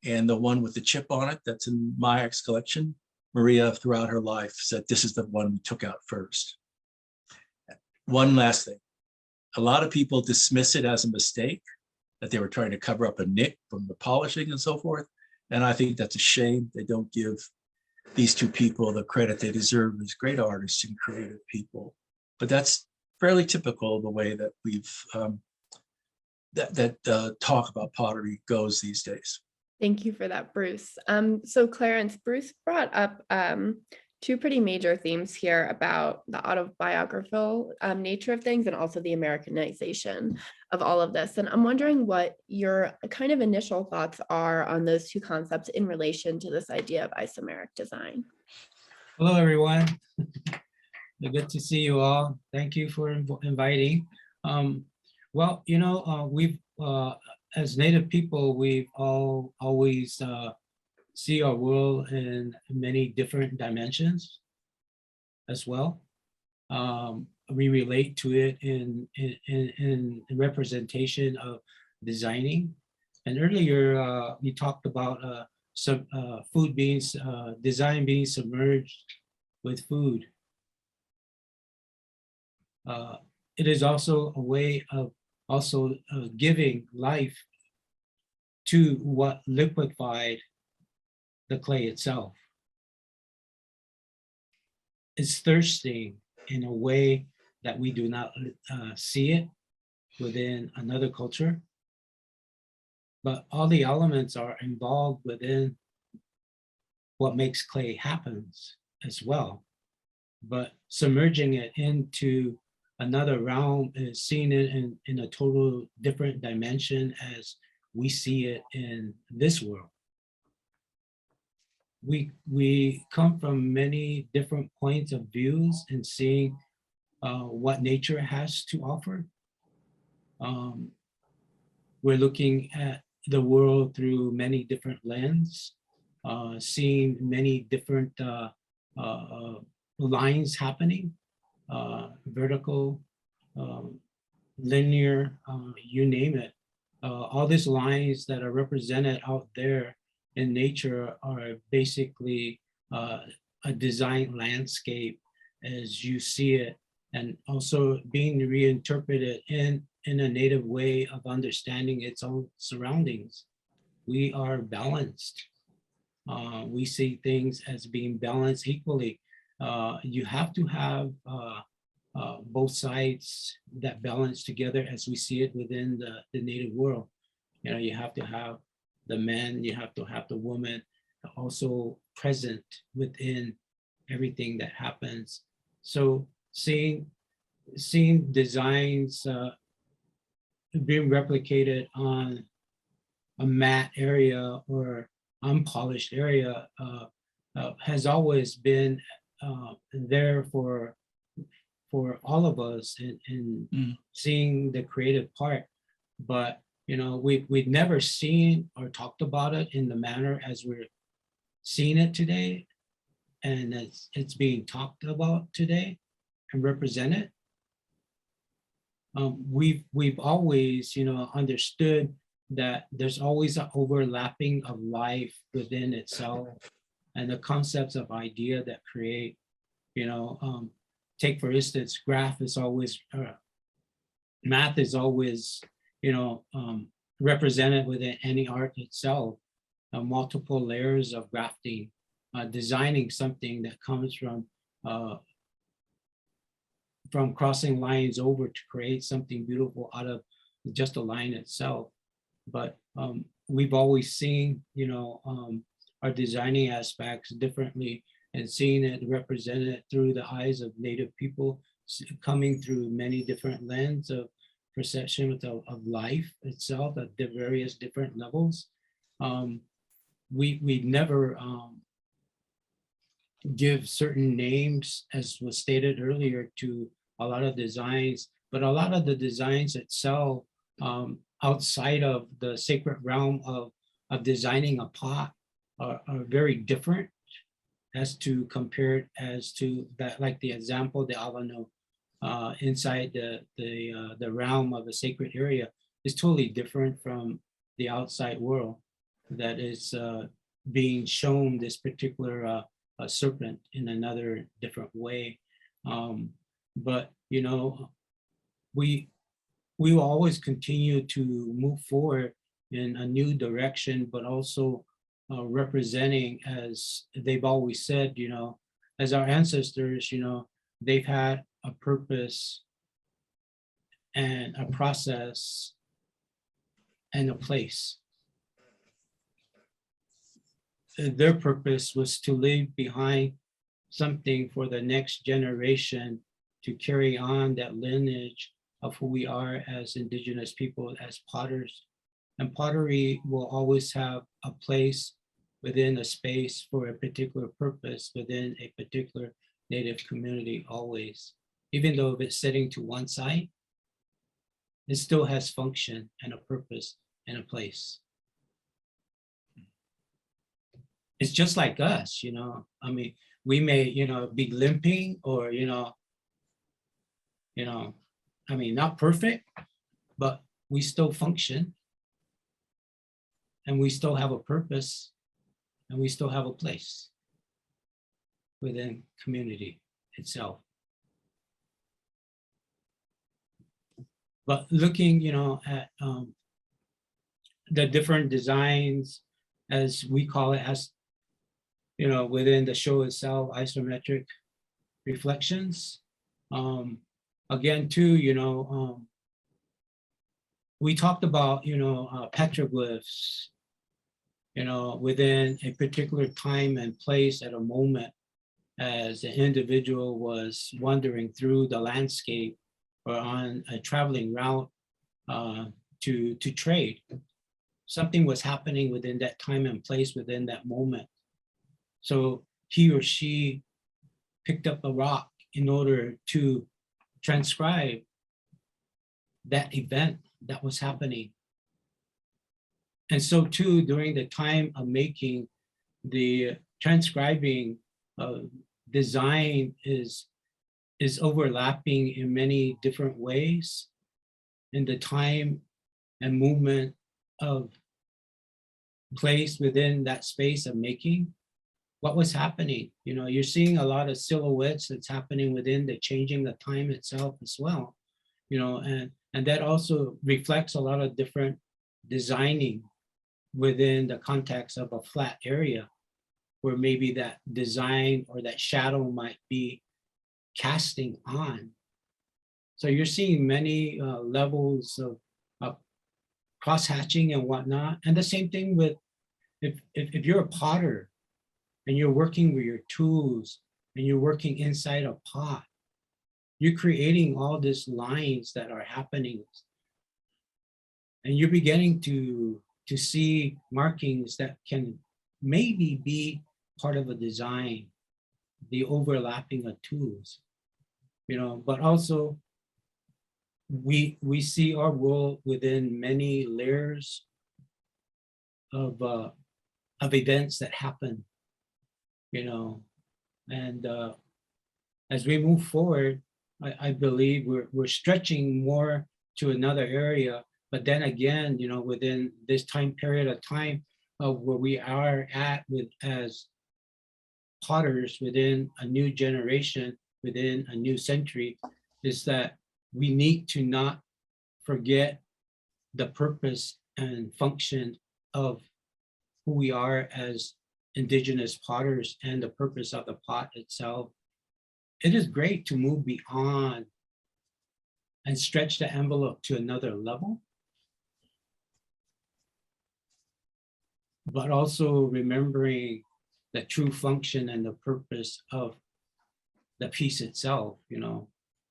and the one with the chip on it that's in Mayak's collection, Maria throughout her life said, this is the one we took out first. One last thing. A lot of people dismiss it as a mistake, that they were trying to cover up a nick from the polishing and so forth. And I think that's a shame. They don't give these two people the credit they deserve as great artists and creative people. But that's fairly typical of the way that we've, talk about pottery goes these days. Thank you for that, Bruce. So Clarence, Bruce brought up 2 pretty major themes here about the autobiographical nature of things and also the Americanization of all of this. And I'm wondering what your kind of initial thoughts are on those 2 concepts in relation to this idea of isomeric design. Hello, everyone. Good to see you all. Thank you for inviting. Well, you know, we've, as Native people, we've always see our world in many different dimensions as well. We relate to it in representation of designing. And earlier we talked about some food being, design being submerged with food. It is also a way of giving life to what liquefied the clay itself. It's thirsting in a way that we do not see it within another culture, but all the elements are involved within what makes clay happens as well. But submerging it into another realm is seen in a total different dimension as we see it in this world. We come from many different points of views and seeing what nature has to offer. We're looking at the world through many different lenses, seeing many different lines happening, vertical, linear, you name it. All these lines that are represented out there in nature are basically a design landscape as you see it, and also being reinterpreted in a native way of understanding its own surroundings. We are balanced. We see things as being balanced equally. You have to have both sides that balance together as we see it within the native world. You know, you have to have the men, you have to have the woman also present within everything that happens. So seeing designs being replicated on a matte area or unpolished area has always been there for all of us in seeing the creative part. But you know, we've never seen or talked about it in the manner as we're seeing it today, and it's being talked about today and represented. We've always, you know, understood that there's always an overlapping of life within itself, and the concepts of idea that create, you know, take for instance, math is always, you know, represented within any art itself, multiple layers of grafting, designing something that comes from crossing lines over to create something beautiful out of just a line itself. But we've always seen, you know, our designing aspects differently and seeing it represented through the eyes of Native people, coming through many different lenses of perception of life itself at the various different levels. We never give certain names, as was stated earlier, to a lot of designs, but a lot of the designs itself, outside of the sacred realm of designing a pot, are very different as to compared as to that, like the example, the Avano, inside the realm of a sacred area is totally different from the outside world that is being shown this particular serpent in another different way. But you know, we will always continue to move forward in a new direction, but also representing, as they've always said, you know, as our ancestors, you know, they've had a purpose and a process and a place. Their purpose was to leave behind something for the next generation to carry on that lineage of who we are as indigenous people, as potters. And pottery will always have a place within a space for a particular purpose within a particular Native community always. Even though if it's sitting to one side, it still has function and a purpose and a place. It's just like us, you know. I mean, we may, you know, be limping or, you know, I mean, not perfect, but we still function and we still have a purpose and we still have a place within community itself. But looking, you know, at the different designs, as we call it, as, you know, within the show itself, isometric reflections. Again, too, you know, we talked about, you know, petroglyphs, you know, within a particular time and place at a moment, as the individual was wandering through the landscape or on a traveling route to trade. Something was happening within that time and place within that moment. So he or she picked up a rock in order to transcribe that event that was happening. And so too, during the time of making the transcribing design is overlapping in many different ways in the time and movement of place within that space of making. What was happening? You know, you're seeing a lot of silhouettes that's happening within the changing the time itself as well. You know, and that also reflects a lot of different designing within the context of a flat area. where maybe that design or that shadow might be casting on. So you're seeing many levels of cross-hatching and whatnot. And the same thing with, if you're a potter and you're working with your tools and you're working inside a pot, you're creating all these lines that are happening. And you're beginning to see markings that can maybe be part of a design, the overlapping of tools, but also we see our world within many layers of events that happen, and as we move forward, I believe we're stretching more to another area, but then again, within this time period of time of where we are at as potters within a new generation, within a new century, is that we need to not forget the purpose and function of who we are as indigenous potters and the purpose of the pot itself. It is great to move beyond and stretch the envelope to another level, but also remembering the true function and the purpose of the piece itself,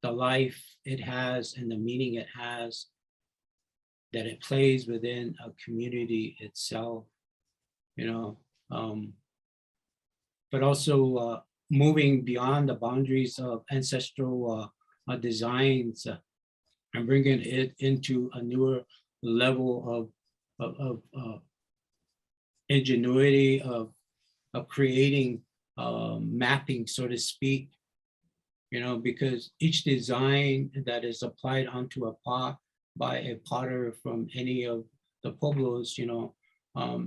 the life it has and the meaning it has, that it plays within a community itself, but also moving beyond the boundaries of ancestral designs and bringing it into a newer level of ingenuity, of creating mapping, so to speak, because each design that is applied onto a pot by a potter from any of the pueblos,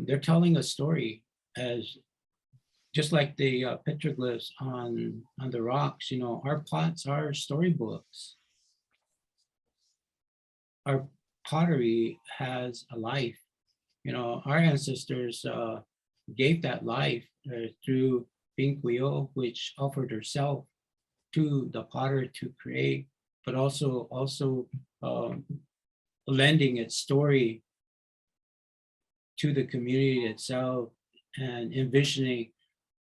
they're telling a story, as just like the petroglyphs on the rocks. Our pots are storybooks. Our pottery has a life. Our ancestors gave that life through Pinquio, which offered herself to the potter to create, but also lending its story to the community itself and envisioning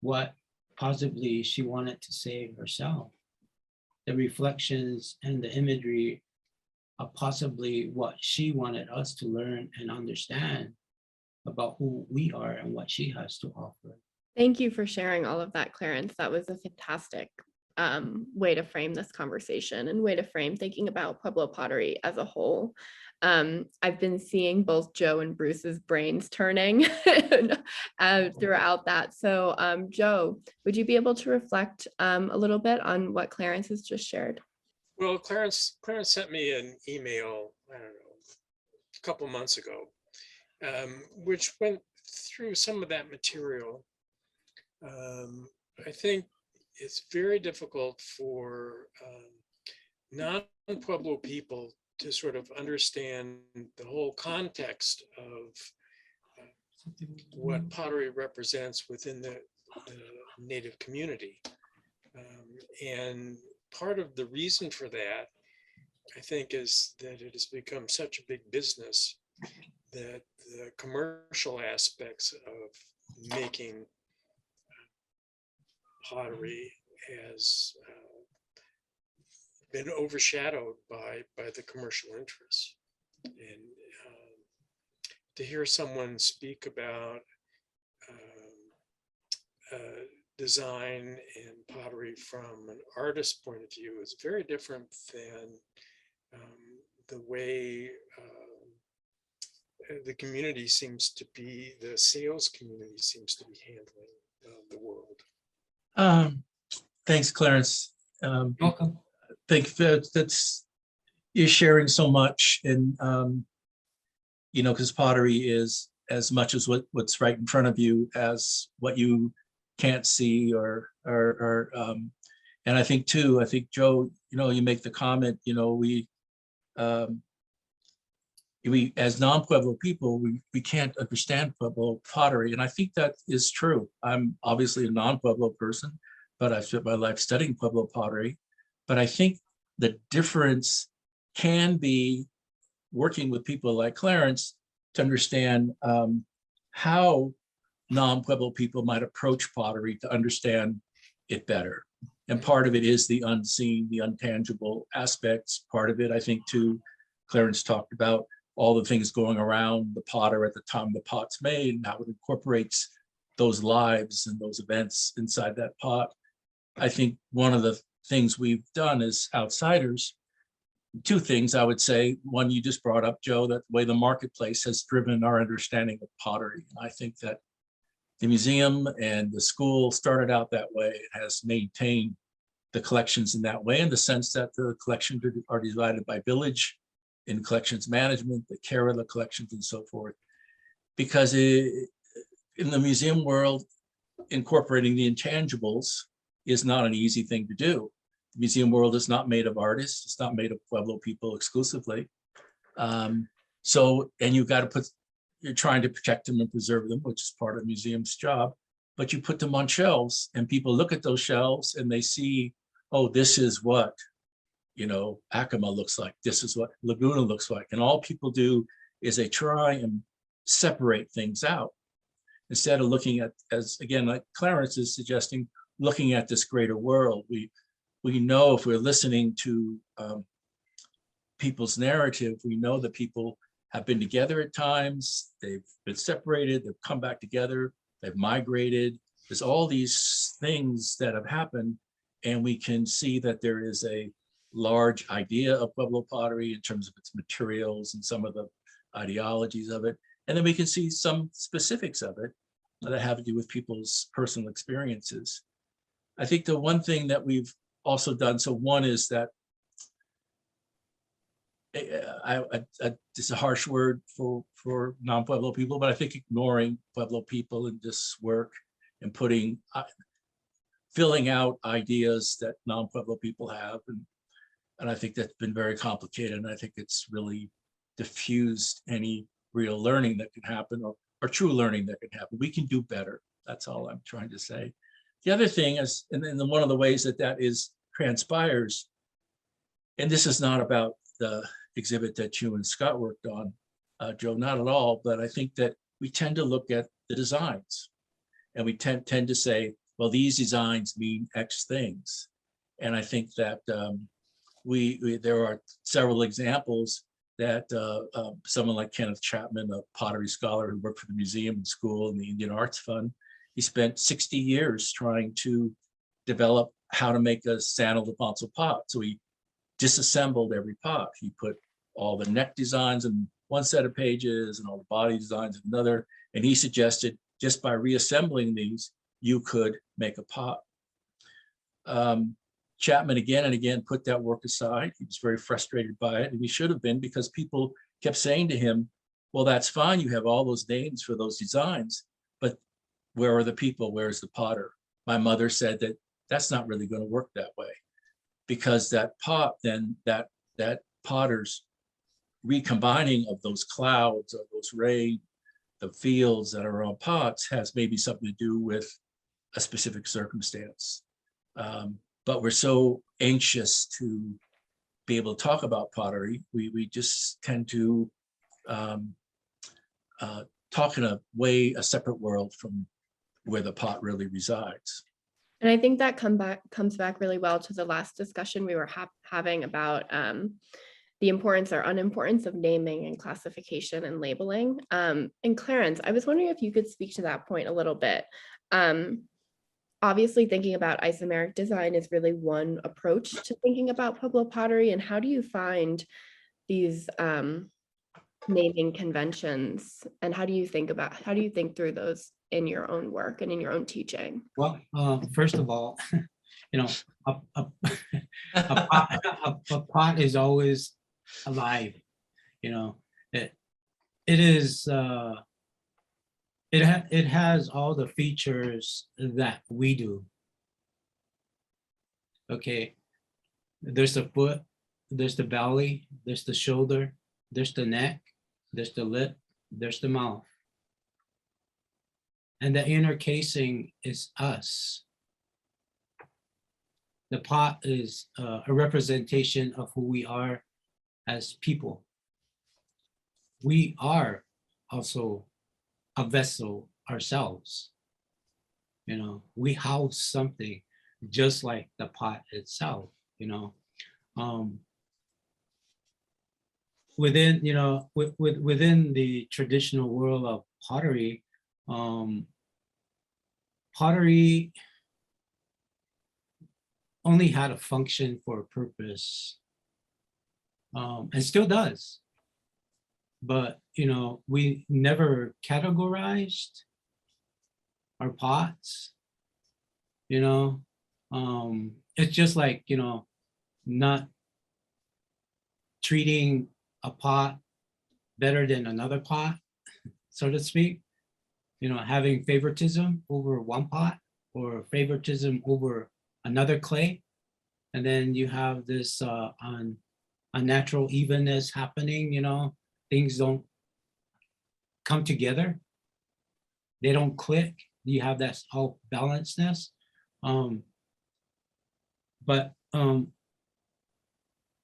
what possibly she wanted to say herself. The reflections and the imagery are possibly what she wanted us to learn and understand about who we are and what she has to offer. Thank you for sharing all of that, Clarence. That was a fantastic way to frame this conversation and way to frame thinking about Pueblo pottery as a whole. I've been seeing both Joe and Bruce's brains turning throughout that. So Joe, would you be able to reflect a little bit on what Clarence has just shared? Well, Clarence sent me an email, I don't know, a couple months ago, which went through some of that material. I think it's very difficult for non-Pueblo people to sort of understand the whole context of what pottery represents within the Native community. And part of the reason for that, I think, is that it has become such a big business that the commercial aspects of making pottery has been overshadowed by the commercial interests. And to hear someone speak about design and pottery from an artist's point of view is very different than the way the community seems to be, the sales community seems to be handling the world. Thanks, Clarence. Welcome. Think that's you're sharing so much, and because pottery is as much as what's right in front of you as what you can't see, or and I think Joe, you make the comment, we we, as non-Pueblo people, we can't understand Pueblo pottery. And I think that is true. I'm obviously a non-Pueblo person, but I've spent my life studying Pueblo pottery. But I think the difference can be working with people like Clarence to understand how non-Pueblo people might approach pottery to understand it better. And part of it is the unseen, the intangible aspects. Part of it, I think, too, Clarence talked about all the things going around the potter at the time the pot's made and how it incorporates those lives and those events inside that pot. I think one of the things we've done as outsiders, two things I would say. One, you just brought up, Joe, that the way the marketplace has driven our understanding of pottery. I think that the museum and the school started out that way. It has maintained the collections in that way, in the sense that the collections are divided by village in collections management, the care of the collections and so forth. Because in the museum world, incorporating the intangibles is not an easy thing to do. The museum world is not made of artists. It's not made of Pueblo people exclusively. And you've got to put, you're trying to protect them and preserve them, which is part of the museum's job, but you put them on shelves and people look at those shelves and they see, oh, this is what, you know, Acoma looks like. This is what Laguna looks like. And all people do is they try and separate things out instead of looking at, as again, like Clarence is suggesting, looking at this greater world. We know if we're listening to people's narrative, we know that people have been together at times, they've been separated, they've come back together, they've migrated. There's all these things that have happened, and we can see that there is a large idea of Pueblo pottery in terms of its materials and some of the ideologies of it. And then we can see some specifics of it that have to do with people's personal experiences. I think the one thing that we've also done, so one is that, it's a harsh word for non-Pueblo people, but I think ignoring Pueblo people in this work and putting, filling out ideas that non-Pueblo people have. And I think that's been very complicated. And I think it's really diffused any real learning that can happen or true learning that can happen. We can do better. That's all I'm trying to say. The other thing is, and then one of the ways that is transpires, and this is not about the exhibit that you and Scott worked on, Joe, not at all, but I think that we tend to look at the designs and we tend to say, well, these designs mean X things. And I think that there are several examples that someone like Kenneth Chapman, a pottery scholar who worked for the museum and school and the Indian Arts Fund, he spent 60 years trying to develop how to make a San Ildefonso pot. So he disassembled every pot. He put all the neck designs in one set of pages and all the body designs in another. And he suggested just by reassembling these, you could make a pot. Chapman again and again put that work aside. He was very frustrated by it, and he should have been, because people kept saying to him, well, that's fine, you have all those names for those designs, but where are the people? Where's the potter? My mother said that that's not really going to work that way, because that pot, then that potter's recombining of those clouds, of those rain, the fields that are on pots has maybe something to do with a specific circumstance. But we're so anxious to be able to talk about pottery. We just tend to talk in a separate world from where the pot really resides. And I think that comes back really well to the last discussion we were having about the importance or unimportance of naming and classification and labeling. And Clarence, I was wondering if you could speak to that point a little bit. Obviously, thinking about isomeric design is really one approach to thinking about Pueblo pottery. And how do you find these naming conventions, and how do you think through those in your own work and in your own teaching? Well, first of all, you know, a pot is always alive. You know, it is. It has all the features that we do. Okay, there's the foot, there's the belly, there's the shoulder, there's the neck, there's the lip, there's the mouth. And the inner casing is us. The pot is a representation of who we are as people. We are also a vessel ourselves. You know, we house something just like the pot itself, you know. Within, you know, within the traditional world of pottery, pottery only had a function for a purpose, and still does. But, you know, we never categorized our pots, you know. It's just like, you know, not treating a pot better than another pot, so to speak. You know, having favoritism over one pot or favoritism over another clay. And then you have this unnatural evenness happening, you know, things don't come together. They don't click. You have that all balancedness. But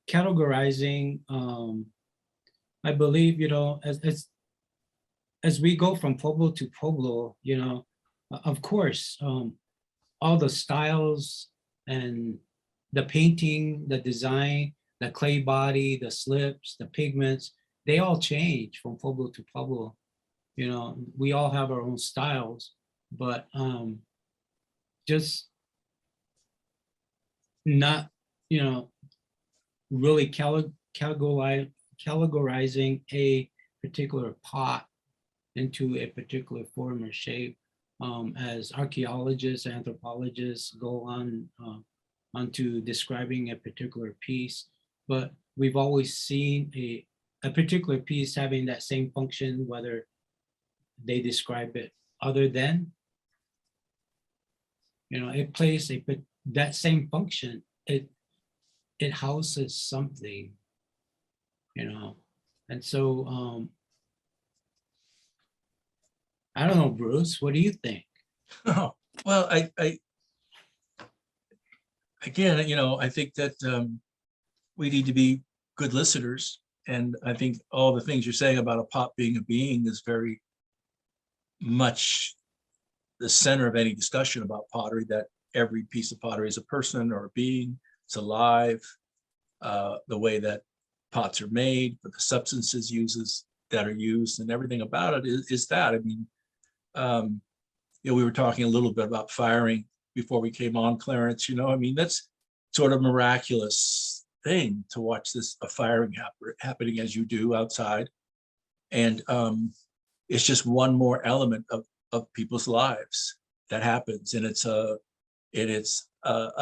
categorizing, I believe, you know, as we go from pueblo to pueblo, you know, of course, all the styles and the painting, the design, the clay body, the slips, the pigments, they all change from pueblo to pueblo. You know, we all have our own styles, but just not, you know, really categorizing a particular pot into a particular form or shape, as archaeologists, anthropologists go on onto describing a particular piece. But we've always seen a particular piece having that same function, whether they describe it other than, you know, it plays that same function. It houses something, you know. And so I don't know, Bruce, what do you think? Oh, well, I again, you know, I think that we need to be good listeners. And I think all the things you're saying about a pot being a being is very much the center of any discussion about pottery, that every piece of pottery is a person or a being, it's alive. The way that pots are made, but the substances that are used and everything about it is that. I mean, you know, we were talking a little bit about firing before we came on, Clarence, you know, I mean, that's sort of miraculous thing to watch a firing happening as you do outside. And it's just one more element of people's lives that happens. And it's a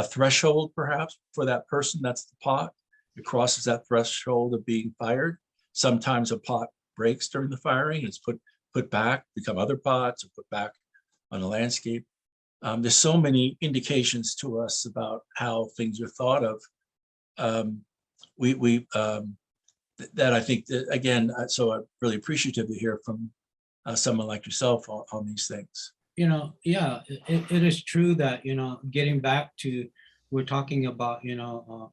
threshold perhaps for that person. That's the pot. It crosses that threshold of being fired. Sometimes a pot breaks during the firing. It's put back, become other pots, or put back on the landscape. There's so many indications to us about how things are thought of. That I think that, again, so I'm really appreciative to hear from someone like yourself on these things. You know, yeah, it is true that, you know, getting back to, we're talking about, you know,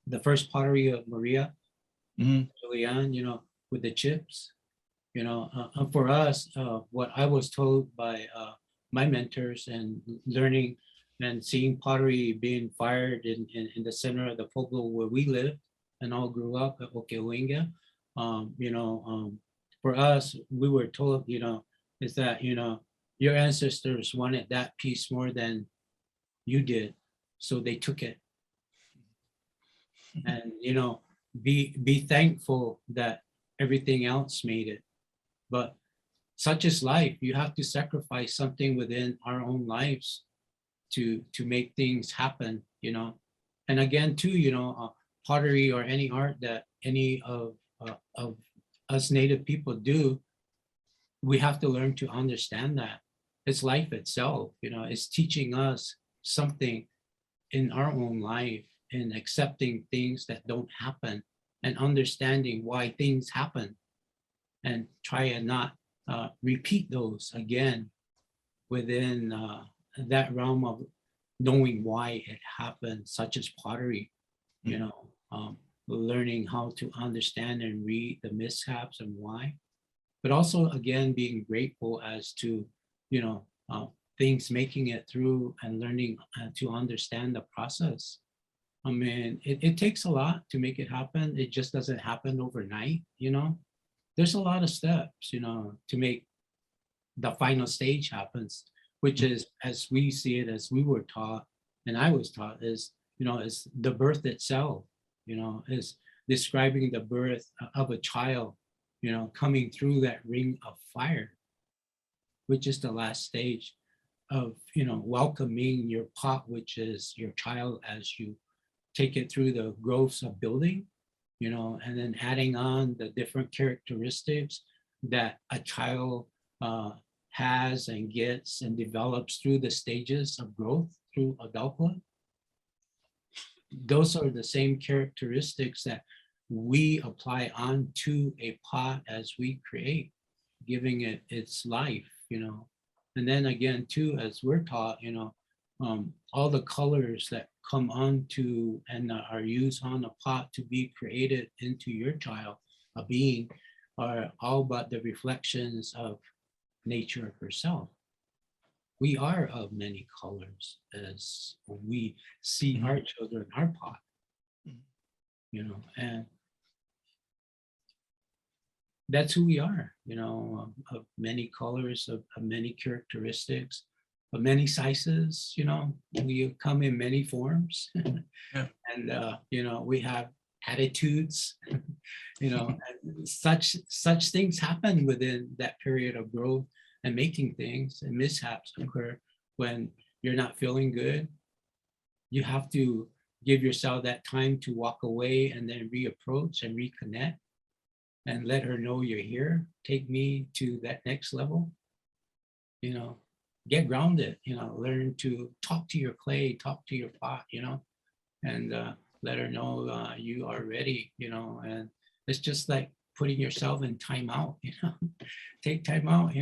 the first pottery of Maria, Julian, you know, with the chips, you know, for us, what I was told by my mentors and learning and seeing pottery being fired in the center of the pueblo where we lived and all grew up at Owkay, you know, for us, we were told, you know, is that, you know, your ancestors wanted that piece more than you did, so they took it. And, you know, be thankful that everything else made it. But such is life. You have to sacrifice something within our own lives to make things happen, you know. And again, too, you know, pottery or any art that any of us Native people do, we have to learn to understand that it's life itself, you know. It's teaching us something in our own life and accepting things that don't happen and understanding why things happen. and try and not repeat those again within that realm of knowing why it happened, such as pottery, learning how to understand and read the mishaps and why, but also again being grateful as to things making it through and learning to understand the process. I mean, it takes a lot to make it happen. It just doesn't happen overnight, There's a lot of steps, to make the final stage happens, which is, as we see it, as we were taught, and I was taught, is the birth itself, is describing the birth of a child, coming through that ring of fire, which is the last stage of, welcoming your pot, which is your child, as you take it through the growths of building, and then adding on the different characteristics that a child has and gets and develops through the stages of growth through adulthood. Those are the same characteristics that we apply onto a pot as we create, giving it its life, And then again, too, as we're taught, all the colors that come onto and are used on a pot to be created into your child, a being, are all but the reflections of nature herself. We are of many colors as we see our children, our pot, and that's who we are, of many colors, of many characteristics, of many sizes, we come in many forms. Yeah. And, we have attitudes, and such things happen within that period of growth and making things, and mishaps occur when you're not feeling good. You have to give yourself that time to walk away and then reapproach and reconnect and let her know you're here. Take me to that next level, get grounded, learn to talk to your clay, talk to your pot, and let her know you are ready, and it's just like putting yourself in timeout, take time out,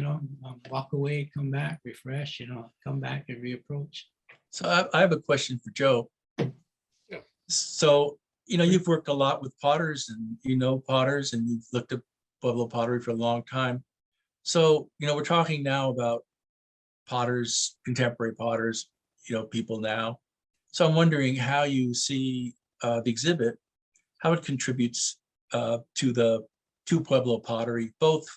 walk away, come back, refresh, come back and reapproach. So I have a question for Joe. Yeah. So, you've worked a lot with potters and potters, and you've looked at Pueblo pottery for a long time. So, we're talking now about potters, contemporary potters, people now. So I'm wondering how you see the exhibit, how it contributes to Pueblo pottery, both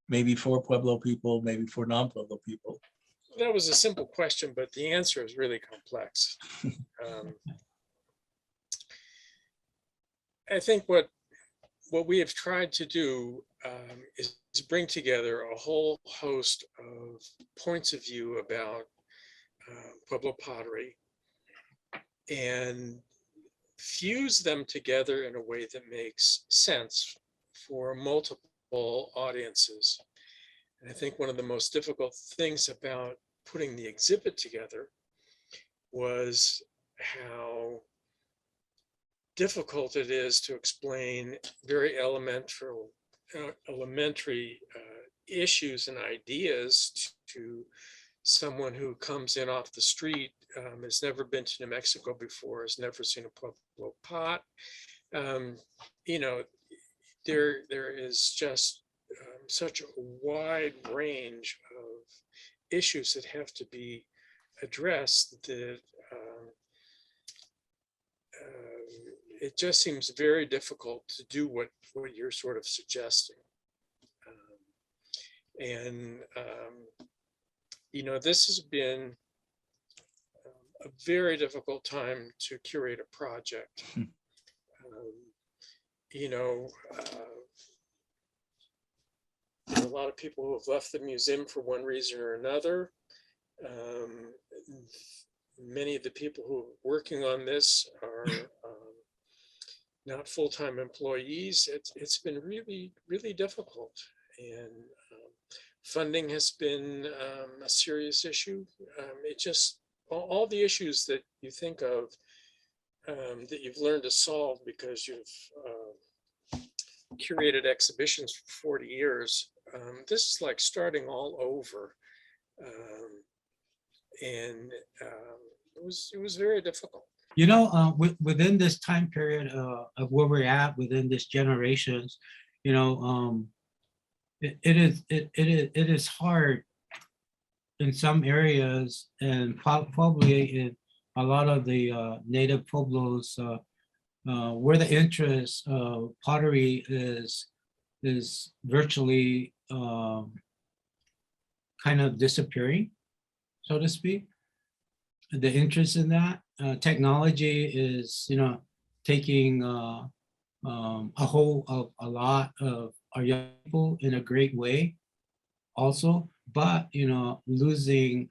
maybe for Pueblo people, maybe for non-Pueblo people. That was a simple question, but the answer is really complex. I think what we have tried to do is bring together a whole host of points of view about Pueblo pottery and fuse them together in a way that makes sense for multiple audiences. And I think one of the most difficult things about putting the exhibit together was how difficult it is to explain very elementary issues and ideas to someone who comes in off the street, has never been to New Mexico before, has never seen a Pueblo pot. There is just such a wide range of issues that have to be addressed that it just seems very difficult to do what you're sort of suggesting. This has been a very difficult time to curate a project. There are a lot of people who have left the museum for one reason or another. Many of the people who are working on this are not full-time employees. It's been really, really difficult. And funding has been a serious issue. It just, all the issues that you think of that you've learned to solve because you've curated exhibitions for 40 years. This is like starting all over. And it was very difficult. You know, within this time period of where we're at within this generations, you know, it is hard in some areas, and probably in a lot of the native pueblos where the interest of pottery is virtually kind of disappearing, so to speak. The interest in that technology is, you know, taking a hold of a lot of our young people in a great way also, but, you know, losing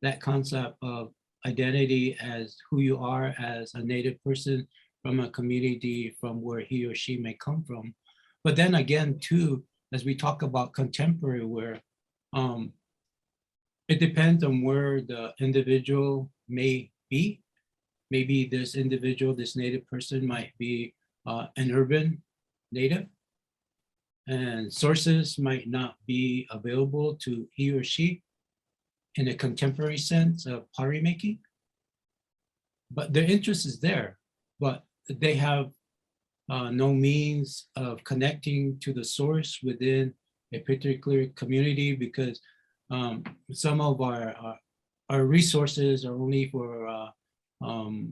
that concept of identity as who you are as a native person from a community from where he or she may come from. But then again, too, as we talk about contemporary wear, it depends on where the individual may be. Maybe this individual, this native person might be an urban native, and sources might not be available to he or she in a contemporary sense of pottery making. But their interest is there, but they have no means of connecting to the source within a particular community, because some of our resources are only for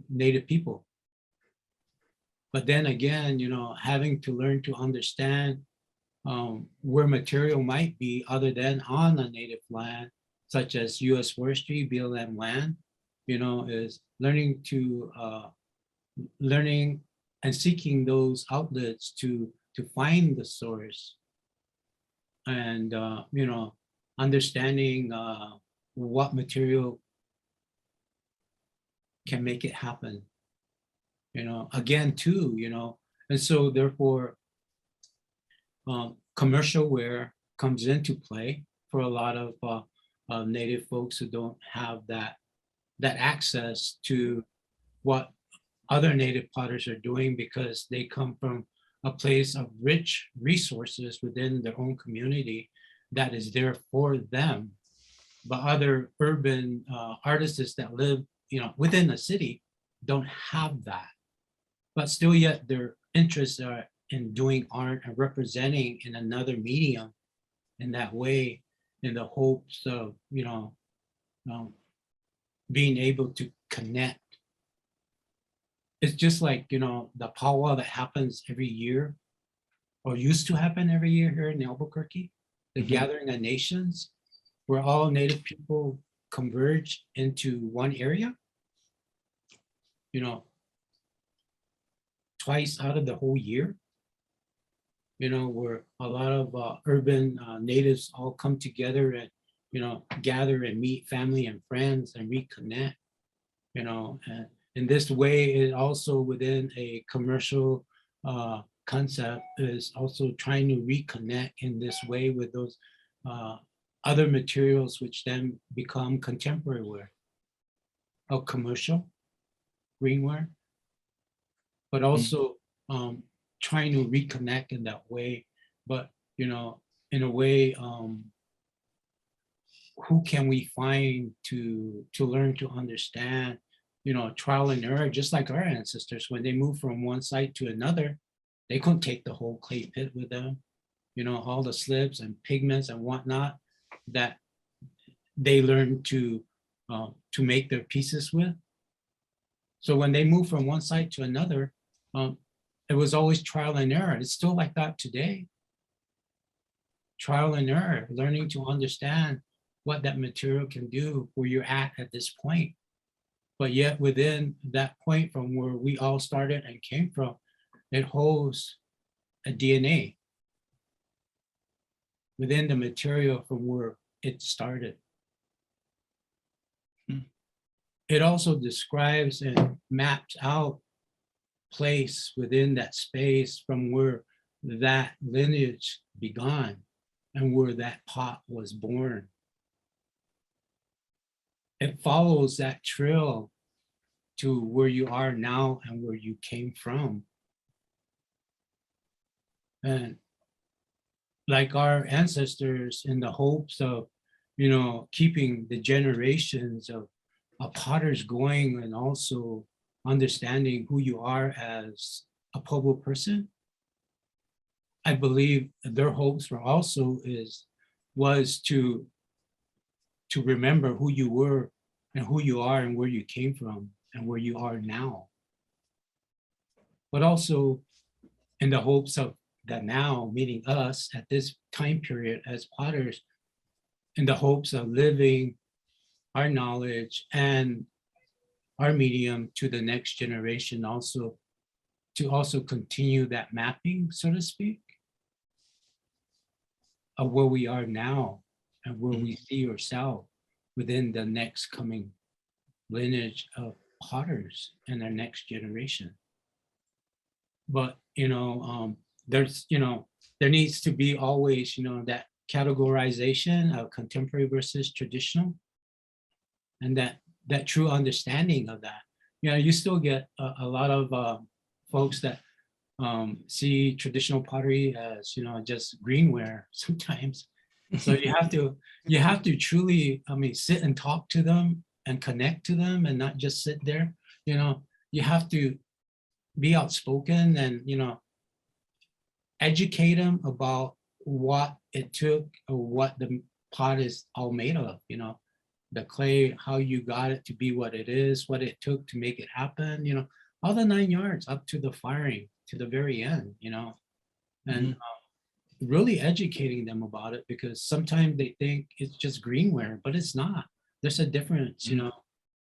native people. But then again, you know, having to learn to understand where material might be other than on a native land, such as U.S. forestry, BLM land, you know, is learning and seeking those outlets to find the source, and you know, understanding what material can make it happen, you know, again too, you know. And so therefore commercial wear comes into play for a lot of native folks who don't have that access to what other native potters are doing, because they come from a place of rich resources within their own community that is there for them. But other urban artists that live, you know, within the city don't have that. But still yet their interests are in doing art and representing in another medium in that way, in the hopes of, you know, being able to connect. It's just like, you know, the powwow that happens every year, or used to happen every year here in Albuquerque, the Gathering of Nations, where all native people converge into one area, you know, twice out of the whole year, you know, where a lot of urban natives all come together and, you know, gather and meet family and friends and reconnect, you know. And in this way, it also within a commercial concept is also trying to reconnect in this way with those other materials, which then become contemporary wear, or commercial greenware, but also trying to reconnect in that way. But, you know, in a way, who can we find to learn to understand, you know, trial and error, just like our ancestors, when they moved from one site to another, they couldn't take the whole clay pit with them, you know, all the slips and pigments and whatnot that they learned to make their pieces with. So when they moved from one site to another, it was always trial and error. It's still like that today. Trial and error, learning to understand what that material can do where you're at this point. But yet within that point from where we all started and came from, it holds a DNA within the material from where it started. It also describes and maps out place within that space from where that lineage began and where that pot was born. It follows that trail to where you are now and where you came from. And like our ancestors, in the hopes of, keeping the generations of potters going, and also understanding who you are as a Pueblo person, I believe their hopes was to remember who you were and who you are and where you came from and where you are now. But also in the hopes of that now, meaning us at this time period as potters, in the hopes of living our knowledge and our medium to the next generation, also to also continue that mapping, so to speak, of where we are now and where we see ourselves within the next coming lineage of potters and their next generation. But, there's, there needs to be always, that categorization of contemporary versus traditional, and that true understanding of that. You still get a lot of folks that see traditional pottery as, just greenware sometimes. So you have to truly, sit and talk to them and connect to them, and not just sit there. You have to be outspoken and, educate them about what it took, or what the pot is all made of, the clay, how you got it to be what it is, what it took to make it happen, all the 9 yards up to the firing, to the very end, and really educating them about it, because sometimes they think it's just greenware, but it's not. There's a difference,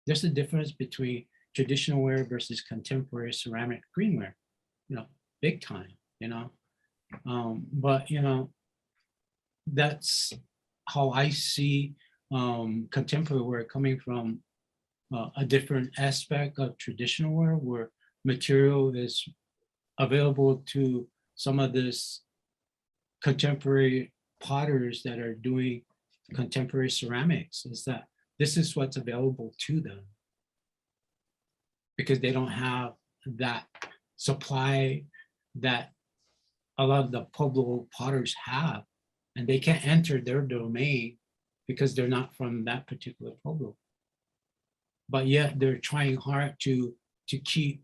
there's a difference between traditional ware versus contemporary ceramic greenware, big time, but that's how I see contemporary ware, coming from a different aspect of traditional ware, where material is available to some of this contemporary potters that are doing contemporary ceramics, is that this is what's available to them, because they don't have that supply that a lot of the Pueblo potters have, and they can't enter their domain because they're not from that particular Pueblo. But yet they're trying hard to keep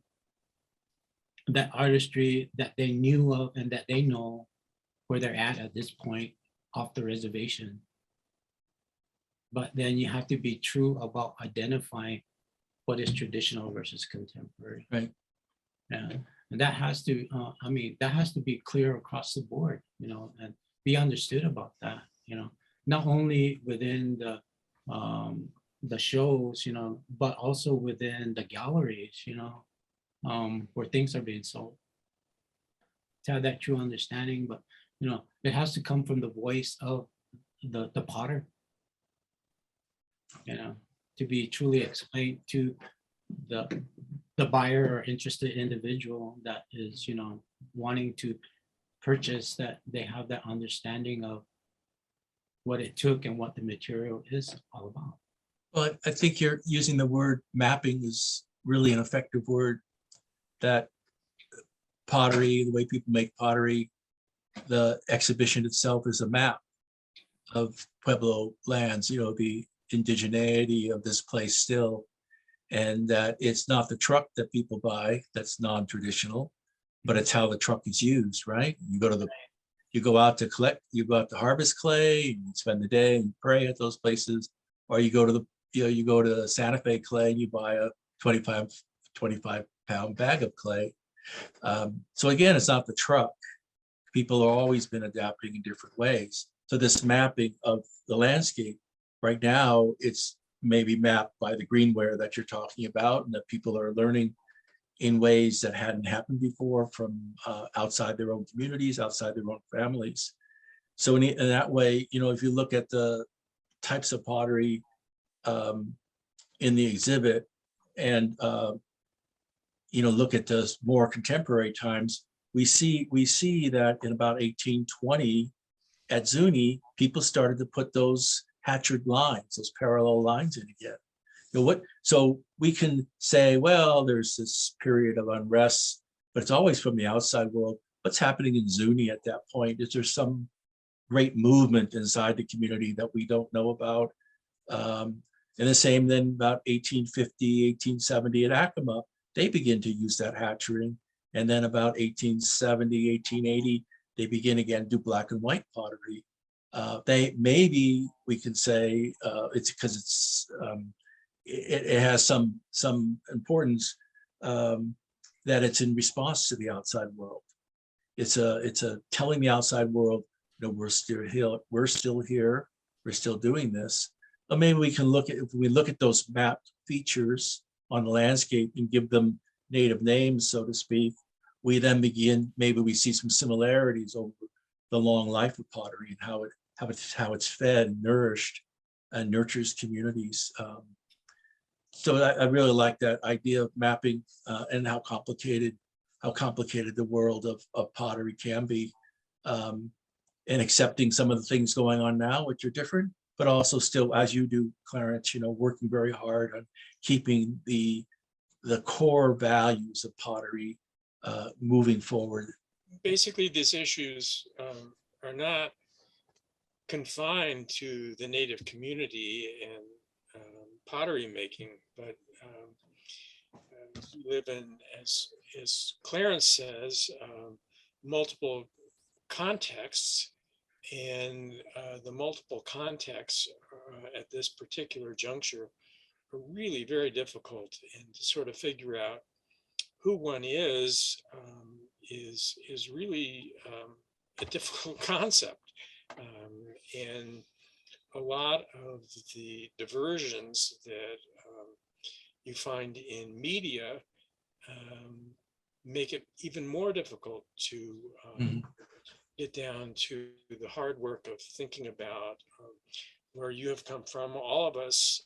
that artistry that they knew of and that they know where they're at this point off the reservation. But then you have to be true about identifying what is traditional versus contemporary. Right. Yeah. And that has to, that has to be clear across the board, and be understood about that, not only within the shows, but also within the galleries, where things are being sold. To have that true understanding, but, it has to come from the voice of the potter, to be truly explained to the buyer or interested individual that is, wanting to purchase, that they have that understanding of what it took and what the material is all about. Well, I think you're using the word mapping is really an effective word. That pottery, the way people make pottery, the exhibition itself is a map of Pueblo lands, the indigeneity of this place still, and that it's not the truck that people buy that's non-traditional, but it's how the truck is used, right? You go out to collect, you go out to harvest clay, and you spend the day and pray at those places, or you go to you go to Santa Fe clay and you buy a 25 pound bag of clay. So again, it's not the truck. People have always been adapting in different ways. So this mapping of the landscape, right now, it's maybe mapped by the greenware that you're talking about, and that people are learning in ways that hadn't happened before from outside their own communities, outside their own families. So in that way, if you look at the types of pottery in the exhibit, and look at the more contemporary times, we see that in about 1820 at Zuni, people started to put those hatchet lines, those parallel lines in again. So we can say, well, there's this period of unrest, but it's always from the outside world. what's happening in Zuni at that point? Is there some great movement inside the community that we don't know about? And the same then about 1850, 1870 at Acoma, they begin to use that hatchering. And then about 1870, 1880, they begin again to do black and white pottery. Maybe we can say it's because it has some importance that it's in response to the outside world. It's a telling the outside world, you know, we're still here, we're still doing this. Or maybe we can look at, if we look at those mapped features on the landscape and give them native names, so to speak, we then begin, maybe we see some similarities over the long life of pottery and how it's fed, nourished, and nurtures communities. So I really like that idea of mapping and how complicated the world of pottery can be, and accepting some of the things going on now, which are different, but also still, as you do, Clarence, you know, working very hard on keeping the core values of pottery moving forward. Basically, these issues are not confined to the Native community and pottery making, but we live in, as Clarence says, multiple contexts, and the multiple contexts at this particular juncture are really very difficult, and to sort of figure out who one is really a difficult concept. And a lot of the diversions that you find in media make it even more difficult to get down to the hard work of thinking about where you have come from. All of us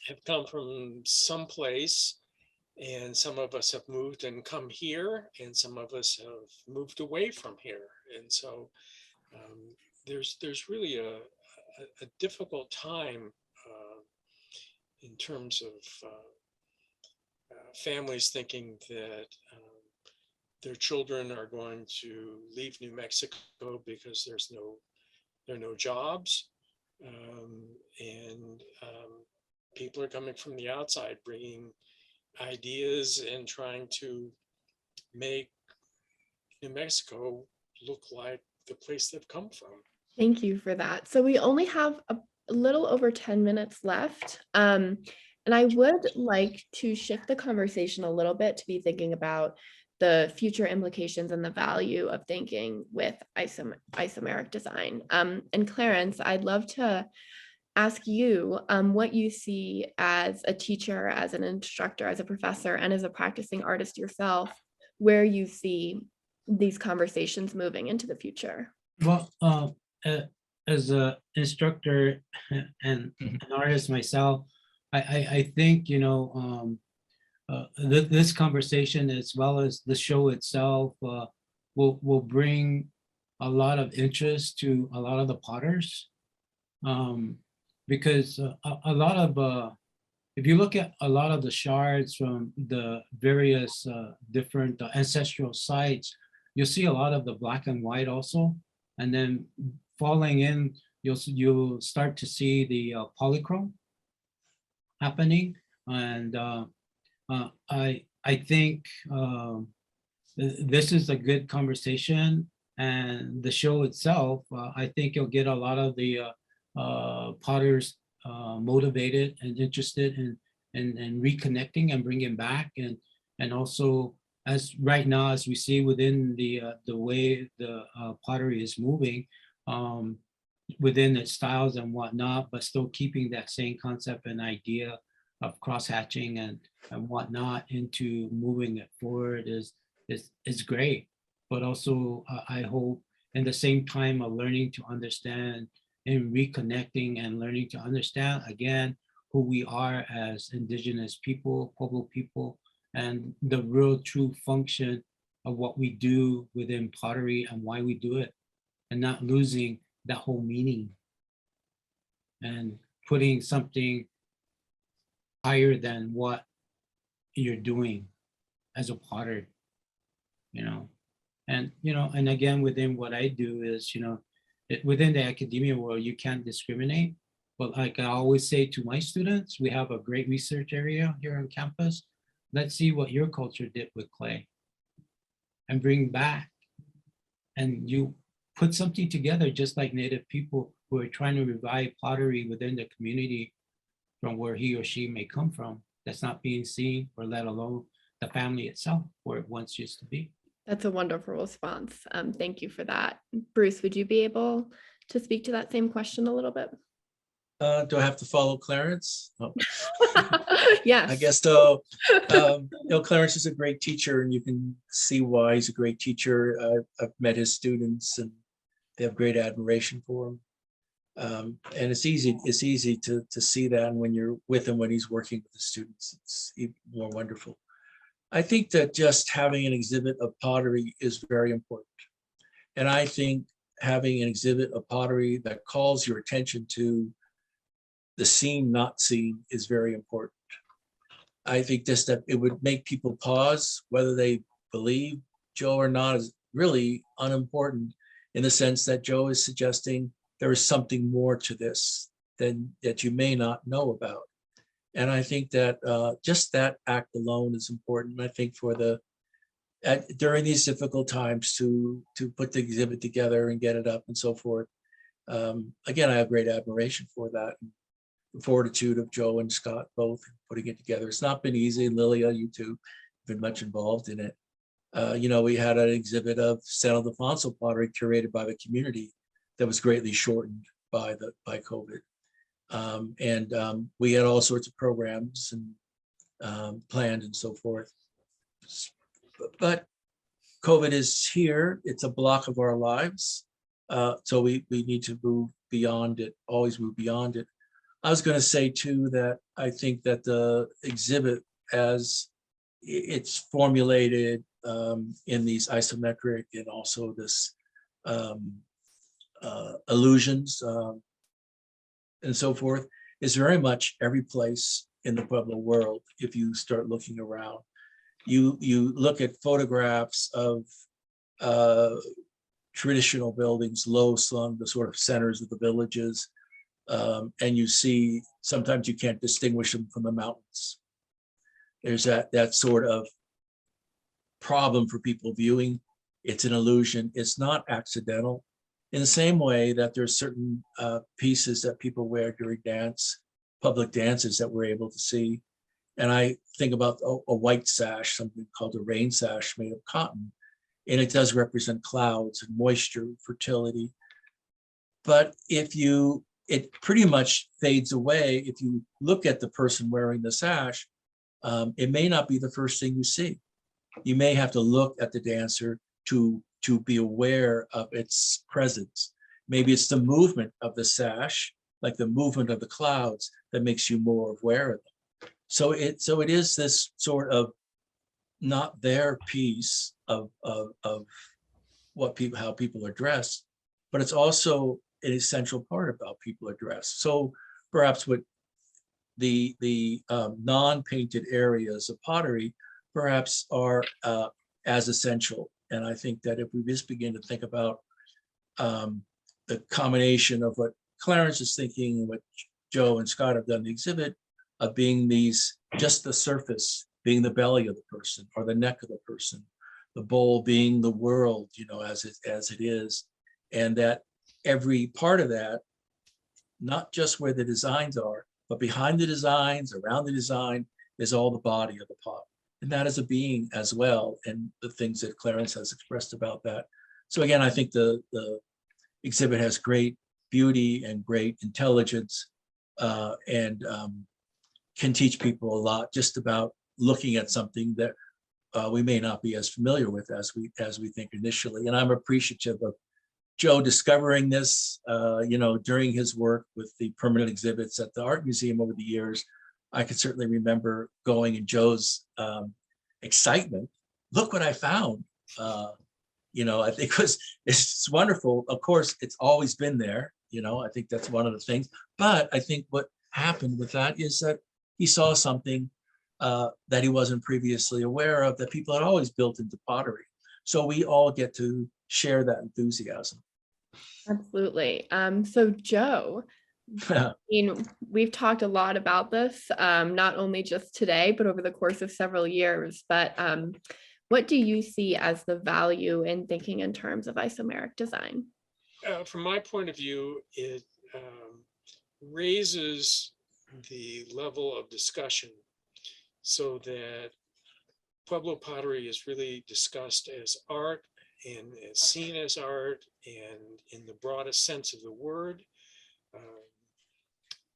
have come from someplace, and some of us have moved and come here, and some of us have moved away from here. And so there's really a difficult time in terms of families thinking that their children are going to leave New Mexico because there are no jobs, and people are coming from the outside bringing ideas and trying to make New Mexico look like the place they've come from. Thank you for that. So we only have a little over 10 minutes left. And I would like to shift the conversation a little bit to be thinking about the future implications and the value of thinking with isomeric design. And Clarence, I'd love to ask you what you see as a teacher, as an instructor, as a professor, and as a practicing artist yourself, where you see these conversations moving into the future. Well, as an instructor and an artist myself, I think, you know, this conversation, as well as the show itself, will bring a lot of interest to a lot of the potters, because a lot of, if you look at a lot of the shards from the various different ancestral sites, you'll see a lot of the black and white also, and then falling in, you'll start to see the polychrome happening. And I think this is a good conversation, and the show itself, I think you'll get a lot of the potters motivated and interested in reconnecting and bringing back, and also, as right now, as we see within the way the pottery is moving, within its styles and whatnot, but still keeping that same concept and idea of cross-hatching and whatnot into moving it forward is great. But also, I hope in the same time of learning to understand and reconnecting and learning to understand again who we are as indigenous people, Pueblo people, and the real true function of what we do within pottery and why we do it, and not losing that whole meaning and putting something higher than what you're doing as a potter. you know. And, you know, and again, within what I do is, you know, within the academia world, you can't discriminate. But like I always say to my students, we have a great research area here on campus. Let's see what your culture did with clay and bring back. And you put something together, just like Native people who are trying to revive pottery within the community from where he or she may come from, that's not being seen, or let alone the family itself, where it once used to be. That's a wonderful response. Thank you for that. Bruce, would you be able to speak to that same question a little bit? Do I have to follow Clarence? Oh. Yes. I guess so. You know, Clarence is a great teacher, and you can see why he's a great teacher. I've met his students, and they have great admiration for him. And it's easy to see that, and when you're with him, when he's working with the students, it's even more wonderful. I think that just having an exhibit of pottery is very important. And I think having an exhibit of pottery that calls your attention to the seen, not seen is very important. I think just that it would make people pause, whether they believe Joe or not is really unimportant, in the sense that Joe is suggesting there is something more to this than that you may not know about. And I think that just that act alone is important. I think for during these difficult times to put the exhibit together and get it up and so forth. Again, I have great admiration for that. The fortitude of Joe and Scott both putting it together. It's not been easy. And Lillia, you too, have been much involved in it. You know, we had an exhibit of San Ildefonso pottery curated by the community that was greatly shortened by COVID. We had all sorts of programs and planned and so forth. But COVID is here. It's a block of our lives. So we need to move beyond it, always move beyond it. I was going to say too that I think that the exhibit, as it's formulated in these isometric and also this illusions and so forth, is very much every place in the Pueblo world. If you start looking around, you look at photographs of traditional buildings, low slung, the sort of centers of the villages, and you see sometimes you can't distinguish them from the mountains. There's that sort of problem for people viewing. It's an illusion. It's not accidental. In the same way that there's certain pieces that people wear during public dances that we're able to see. And I think about a white sash, something called a rain sash made of cotton. And it does represent clouds and moisture, fertility. But it pretty much fades away. If you look at the person wearing the sash, it may not be the first thing you see. You may have to look at the dancer to be aware of its presence. Maybe it's the movement of the sash, like the movement of the clouds, that makes you more aware of them. So it is this sort of not their piece of how people are dressed, but it's also an essential part of how people are dressed. So perhaps what the non-painted areas of pottery perhaps are as essential. And I think that if we just begin to think about the combination of what Clarence is thinking and what Joe and Scott have done in the exhibit, of being just the surface, being the belly of the person or the neck of the person, the bowl being the world, you know, as it is, and that every part of that, not just where the designs are, but behind the designs, around the design, is all the body of the pot. And that is a being as well, and the things that Clarence has expressed about that. So again, I think the exhibit has great beauty and great intelligence, and can teach people a lot just about looking at something that we may not be as familiar with as we think initially. And I'm appreciative of Joe discovering this, you know, during his work with the permanent exhibits at the Art Museum over the years. I could certainly remember going in Joe's excitement. Look what I found. You know, I think it's wonderful. Of course, it's always been there. You know, I think that's one of the things. But I think what happened with that is that he saw something that he wasn't previously aware of, that people had always built into pottery. so we all get to share that enthusiasm. Absolutely. So Joe, I mean, we've talked a lot about this, not only just today, but over the course of several years. But what do you see as the value in thinking in terms of isomeric design? From my point of view, it raises the level of discussion so that Pueblo pottery is really discussed as art and is seen as art and in the broadest sense of the word.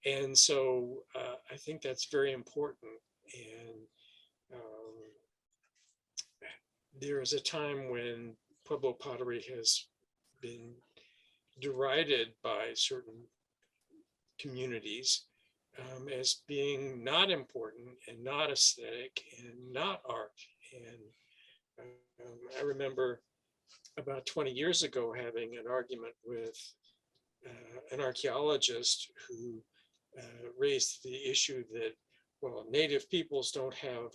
And so I think that's very important. And there is a time when Pueblo pottery has been derided by certain communities as being not important and not aesthetic and not art. And I remember about 20 years ago having an argument with an archaeologist who raised the issue that, well, Native peoples don't have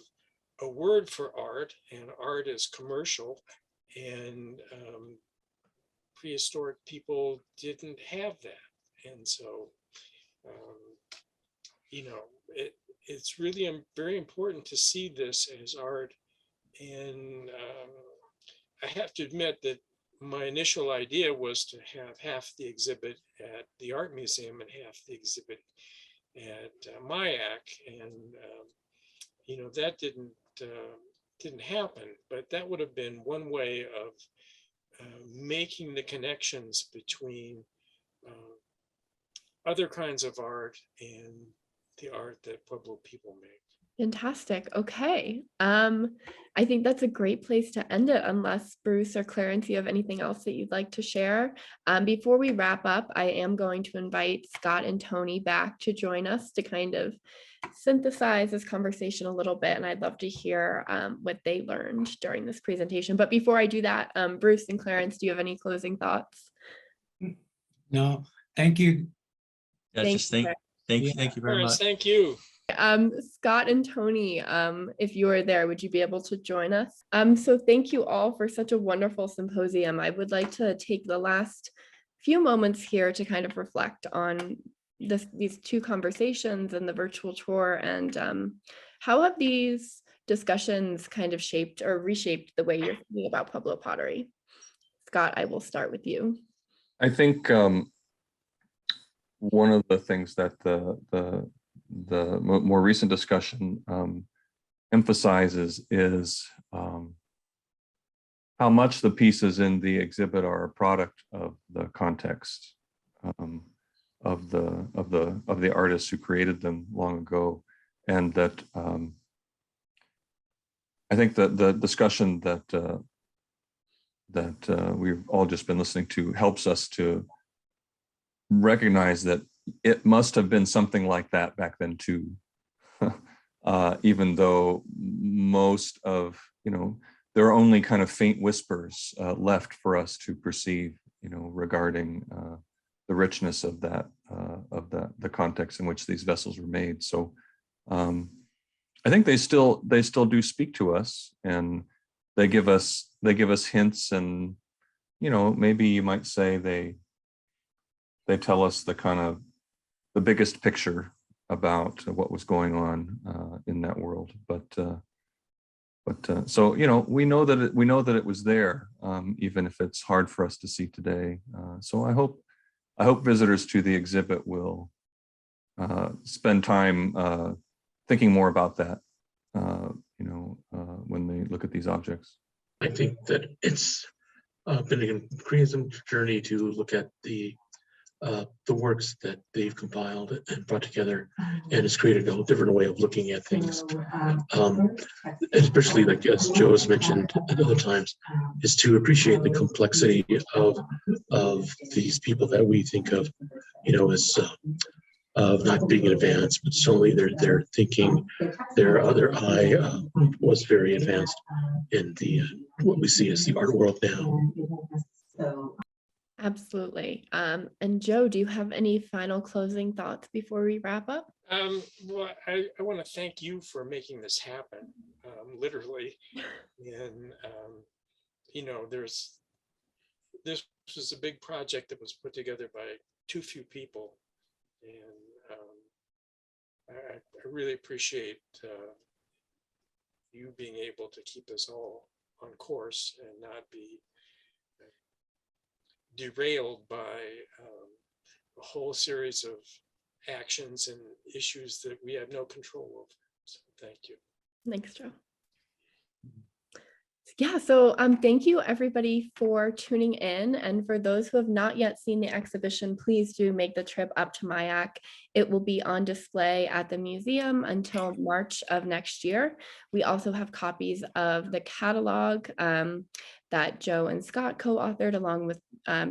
a word for art, and art is commercial, and prehistoric people didn't have that. And so, you know, it's really very important to see this as art. And I have to admit that my initial idea was to have half the exhibit at the art museum and half the exhibit at Mayak, and you know, that didn't happen. But that would have been one way of making the connections between other kinds of art and the art that Pueblo people make. Fantastic. Okay. I think that's a great place to end it, unless Bruce or Clarence, you have anything else that you'd like to share. Before we wrap up, I am going to invite Scott and Tony back to join us to kind of synthesize this conversation a little bit. And I'd love to hear what they learned during this presentation. But before I do that, Bruce and Clarence, do you have any closing thoughts? No, thank you. Yeah, Thank just you. thank you very Clarence, much. thank you. Scott and Tony, if you are there, would you be able to join us? So thank you all for such a wonderful symposium. I would like to take the last few moments here to kind of reflect on these two conversations and the virtual tour, and how have these discussions kind of shaped or reshaped the way you're thinking about Pueblo pottery? Scott, I will start with you. I think one of the things that the more recent discussion emphasizes is how much the pieces in the exhibit are a product of the context of the artists who created them long ago, and that I think that the discussion that we've all just been listening to helps us to recognize that it must have been something like that back then too. Even though most of, there are only kind of faint whispers left for us to perceive, regarding the richness of that, of the context in which these vessels were made. So I think they still do speak to us, and they give us hints, and maybe you might say they tell us the biggest picture about what was going on in that world. But so we know that it was there, even if it's hard for us to see today. So I hope visitors to the exhibit will spend time thinking more about that, when they look at these objects. I think that it's been a creative journey to look at the works that they've compiled and brought together, and it's created a different way of looking at things. Especially, like as Joe has mentioned at other times, is to appreciate the complexity of these people that we think of, as of not being advanced, but certainly their thinking, their other eye was very advanced in the what we see as the art world now. Absolutely. And Joe, do you have any final closing thoughts before we wrap up? Well, I want to thank you for making this happen, literally. And you know, this was a big project that was put together by too few people. And I really appreciate you being able to keep us all on course and not be derailed by a whole series of actions and issues that we have no control over. So thank you. Thanks, Joe. Yeah, so thank you everybody for tuning in. And for those who have not yet seen the exhibition, please do make the trip up to Mayak. It will be on display at the museum until March of next year. We also have copies of the catalog that Joe and Scott co-authored along with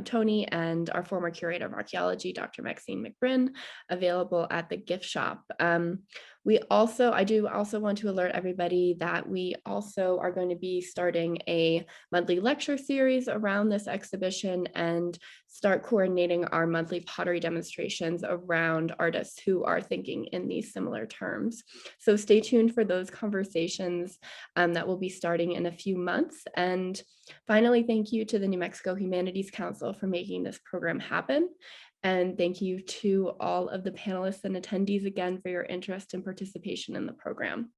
Tony and our former curator of archaeology, Dr. Maxine McBrin, available at the gift shop. I do also want to alert everybody that we also are going to be starting a monthly lecture series around this exhibition and start coordinating our monthly pottery demonstrations around artists who are thinking in these similar terms. So stay tuned for those conversations that will be starting in a few months. And finally, thank you to the New Mexico Humanities Council for making this program happen. And thank you to all of the panelists and attendees again for your interest and participation in the program.